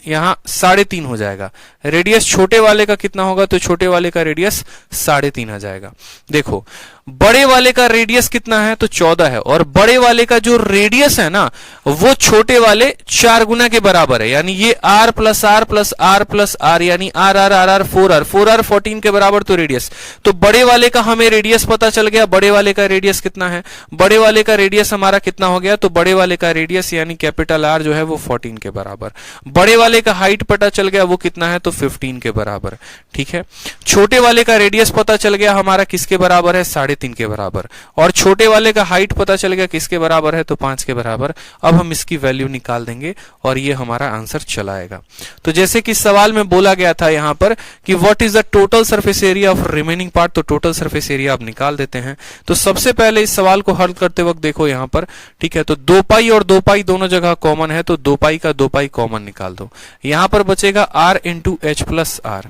यहां 3.5 हो जाएगा। रेडियस छोटे वाले का कितना होगा? तो छोटे वाले का रेडियस 3.5 आ जाएगा। देखो बड़े वाले का रेडियस कितना है? तो 14 है, और बड़े वाले का जो रेडियस है ना वो छोटे वाले 4 गुना के बराबर है, यानी ये r plus r plus r plus r, यानी r r r r 4r, 4r 14 के बराबर। तो रेडियस, तो बड़े वाले का हमें रेडियस पता चल गया। बड़े वाले का रेडियस कितना है? बड़े वाले का रेडियस हमारा कितना हो गया? तो बड़े वाले का रेडियस यानी कैपिटल R जो है वो 14 के बराबर। बड़े वाले का हाइट पता चल गया, वो कितना है? तो 15 के बराबर। ठीक है, छोटे वाले का रेडियस पता चल गया हमारा किसके बराबर है? 3.5 के बराबर। और छोटे वाले का हाइट पता चल गया किसके बराबर है? तो 5 के बराबर। अब हम इसकी वैल्यू निकाल देंगे और ये हमारा आंसर चला आएगा। तो जैसे कि सवाल में बोला गया था यहां पर कि what is the total surface area of remaining part, तो टोटल सरफेस एरिया आप निकाल देते हैं। तो सबसे पहले इस सवाल को हल करते वक्त देखो यहां पर, ठीक है, तो 2 पाई और 2 पाई दोनों जगह कॉमन है, तो 2 पाई का 2 पाई कॉमन निकाल दो। यहां पर बचेगा r into H plus R.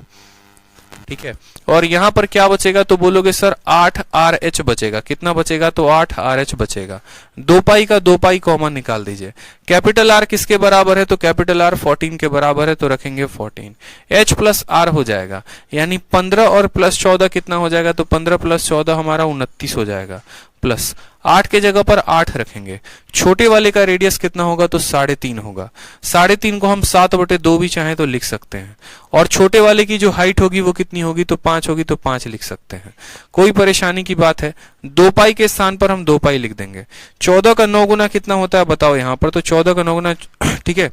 ठीक है, और यहां पर क्या बचेगा? तो बोलोगे सर 8rh बचेगा। कितना बचेगा? तो 8rh बचेगा। 2 पाई का 2 पाई कॉमन निकाल दीजिए। कैपिटल R किसके बराबर है? तो कैपिटल R 14 के बराबर है, तो रखेंगे 14। h प्लस r हो जाएगा, यानी 15 और प्लस 14 कितना हो जाएगा? तो 15 प्लस 14 हमारा 29 हो जाएगा। प्लस 8 के जगह पर 8 रखेंगे। छोटे वाले का रेडियस कितना होगा? तो 3.5 होगा। 3.5 को हम 7/2 भी चाहें तो लिख सकते हैं। और छोटे वाले की जो हाइट होगी वो कितनी होगी? तो 5 होगी, तो 5 लिख सकते हैं। कोई परेशानी की बात है? 2 पाई के स्थान पर हम 2 पाई लिख देंगे। 14 का 9 गुना कितना होता है बताओ यहां पर? तो 14 का 9 गुना, ठीक है,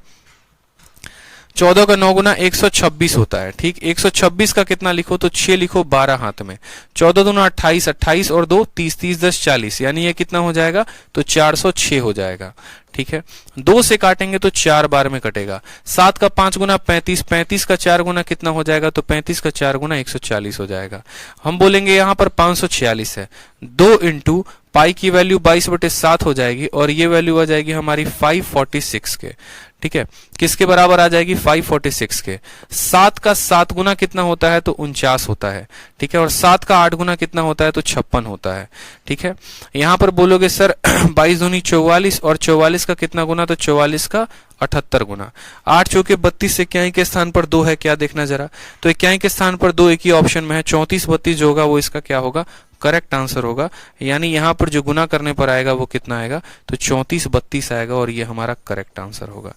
14 का 9 गुना 126 होता है। ठीक, 126 का कितना लिखो? तो 6 लिखो, 12 हाथ में। 14 दूना 28, 28 और 2 30, 30 10 40, यानी ये कितना हो जाएगा? तो 406 हो जाएगा। ठीक है, 2 से काटेंगे तो 4 बार में कटेगा। 7 का 5 गुना 35, 35 का 4 गुना कितना हो जाएगा? तो 35 का 4 गुना 140 हो जाएगा। हम बोलेंगे यहाँ पर 546 है। 2 इंटू पाई की वैल्यू 22/7 हो जाएगी, और ये वैल्यू आ जाएगी हमारी 546 के। ठीक है, किसके बराबर आ जाएगी? 546 के। 7 का 7 गुना कितना होता है? तो 49 होता है। ठीक है, और 7 का 8 गुना कितना होता है? तो 56 होता है। ठीक है, यहां पर बोलोगे सर 22 दूनी 44, और 44 का कितना गुना? तो 44 का 78 गुना। 8 चौके 32, इक्याई के स्थान पर 2 है, क्या देखना जरा? तो इक्याई के स्थान पर 2 एक ही ऑप्शन में है। 34 32 जो होगा वो इसका क्या होगा? करेक्ट आंसर होगा। यानी यहां पर जो गुना करने पर आएगा वो कितना आएगा? तो 34 32 आएगा, और ये हमारा करेक्ट आंसर होगा।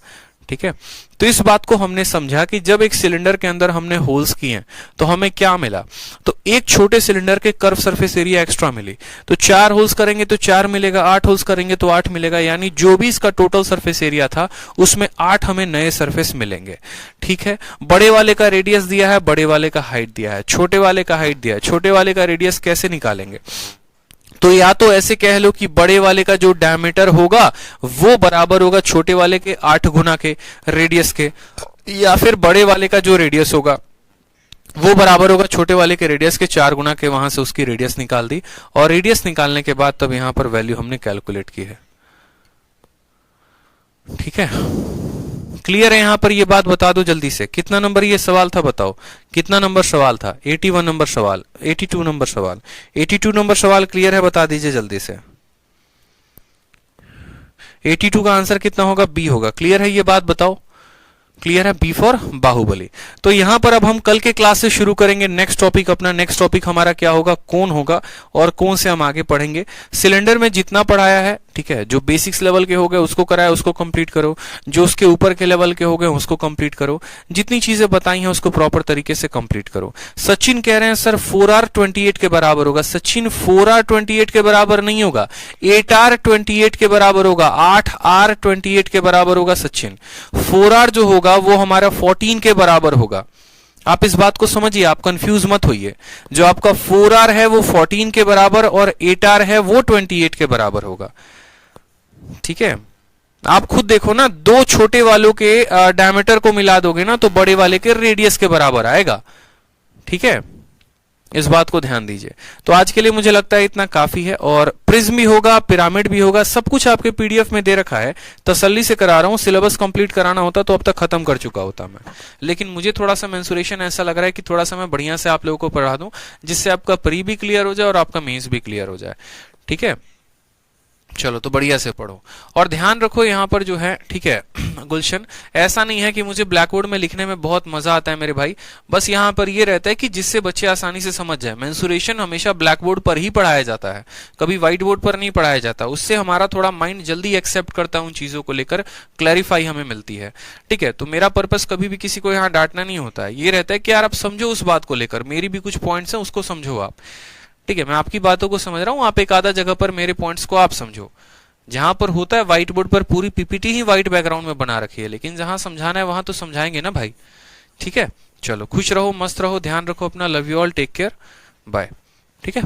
ठीक है, तो इस बात को हमने समझा कि जब एक सिलेंडर के अंदर हमने होल्स किए तो हमें क्या मिला? तो एक छोटे सिलेंडर के कर्व सरफेस एरिया एक्स्ट्रा मिली। तो 4 होल्स करेंगे तो 4 मिलेगा, 8 होल्स करेंगे तो 8 मिलेगा, यानी जो भी इसका टोटल सरफेस एरिया था उसमें 8 हमें नए सरफेस मिलेंगे। ठीक है, बड़े वाले का रेडियस दिया है, बड़े वाले का हाइट दिया है, छोटे वाले का हाइट दिया है। छोटे वाले का रेडियस कैसे निकालेंगे? तो या तो ऐसे कह लो कि बड़े वाले का जो डायमीटर होगा वो बराबर होगा छोटे वाले के 8 गुना के रेडियस के, या फिर बड़े वाले का जो रेडियस होगा वो बराबर होगा छोटे वाले के रेडियस के 4 गुना के। वहां से उसकी रेडियस निकाल दी, और रेडियस निकालने के बाद तब यहां पर वैल्यू हमने कैलकुलेट की है। ठीक है, क्लियर है? यहां पर ये बात बता दो जल्दी से, कितना नंबर ये सवाल था बताओ? कितना नंबर सवाल था? 81 नंबर सवाल, 82 नंबर सवाल। 82 नंबर सवाल क्लियर है? बता दीजिए जल्दी से। 82 का आंसर कितना होगा? बी होगा। क्लियर है ये बात? बताओ क्लियर है? B for Baahubali. तो यहां पर अब हम कल के क्लास से शुरू करेंगे नेक्स्ट टॉपिक अपना। नेक्स्ट टॉपिक हमारा क्या होगा? कोन होगा, और कोन से हम आगे पढ़ेंगे। सिलेंडर में जितना पढ़ाया है, ठीक है, जो बेसिक्स लेवल के हो गए उसको कराया उसको कंप्लीट करो, जो उसके ऊपर के लेवल के हो गए उसको कंप्लीट करो, जितनी चीजें बताई हैं उसको प्रॉपर तरीके से कंप्लीट करो। सचिन कह रहे हैं सर 4R28 के बराबर होगा। सचिन 4R28 के बराबर नहीं होगा, 8R28 के बराबर होगा, 8R28 के बराबर होगा सचिन। 4R जो होगा वो हमारा 14 के बराबर होगा। आप इस बात को समझिए, आप कंफ्यूज मत होइए। जो आपका 4R है वो 14 के बराबर और 8R है वो 28 के बराबर होगा। ठीक है, आप खुद देखो ना, दो छोटे वालों के डायमीटर को मिला दोगे ना तो बड़े वाले के रेडियस के बराबर आएगा। ठीक है, इस बात को ध्यान दीजिए। तो आज के लिए मुझे लगता है इतना काफी है। और प्रिज्म भी होगा, पिरामिड भी होगा, सब कुछ आपके पीडीएफ में दे रखा है। तसल्ली से करा रहा हूं, सिलेबस कंप्लीट कराना होता तो अब तक खत्म कर चुका होता मैं, लेकिन मुझे थोड़ा सा मेंसुरेशन ऐसा लग रहा है कि थोड़ा सा मैं बढ़िया से आप लोगों को पढ़ा दूं, जिससे आपका प्री भी क्लियर हो जाए और आपका मेंस भी क्लियर हो जाए। ठीक है, चलो तो बढ़िया से पढ़ो और ध्यान रखो यहाँ पर जो है, ठीक है गुलशन, ऐसा नहीं है कि मुझे ब्लैक बोर्ड में लिखने में बहुत मजा आता है मेरे भाई। बस यहाँ पर ये रहता है कि जिससे बच्चे आसानी से समझ जाए। मेंसुरेशन हमेशा ब्लैक बोर्ड पर ही पढ़ाया जाता है, कभी व्हाइट बोर्ड पर नहीं पढ़ाया जाता। उससे हमारा थोड़ा माइंड जल्दी एक्सेप्ट करता है उन चीजों को लेकर, क्लैरिफाई हमें मिलती है। ठीक है, तो मेरा पर्पस कभी भी किसी को यहाँ डांटना नहीं होता है, ये रहता है कि यार आप समझो उस बात को लेकर, मेरी भी कुछ पॉइंट्स हैं उसको समझो आप। ठीक है, मैं आपकी बातों को समझ रहा हूँ, आप एक आधा जगह पर मेरे पॉइंट्स को आप समझो। जहां पर होता है व्हाइट बोर्ड पर पूरी पीपीटी ही व्हाइट बैकग्राउंड में बना रखी है, लेकिन जहां समझाना है वहां तो समझाएंगे ना भाई। ठीक है, चलो खुश रहो, मस्त रहो, ध्यान रखो अपना। Love you all, take care, bye. ठीक है।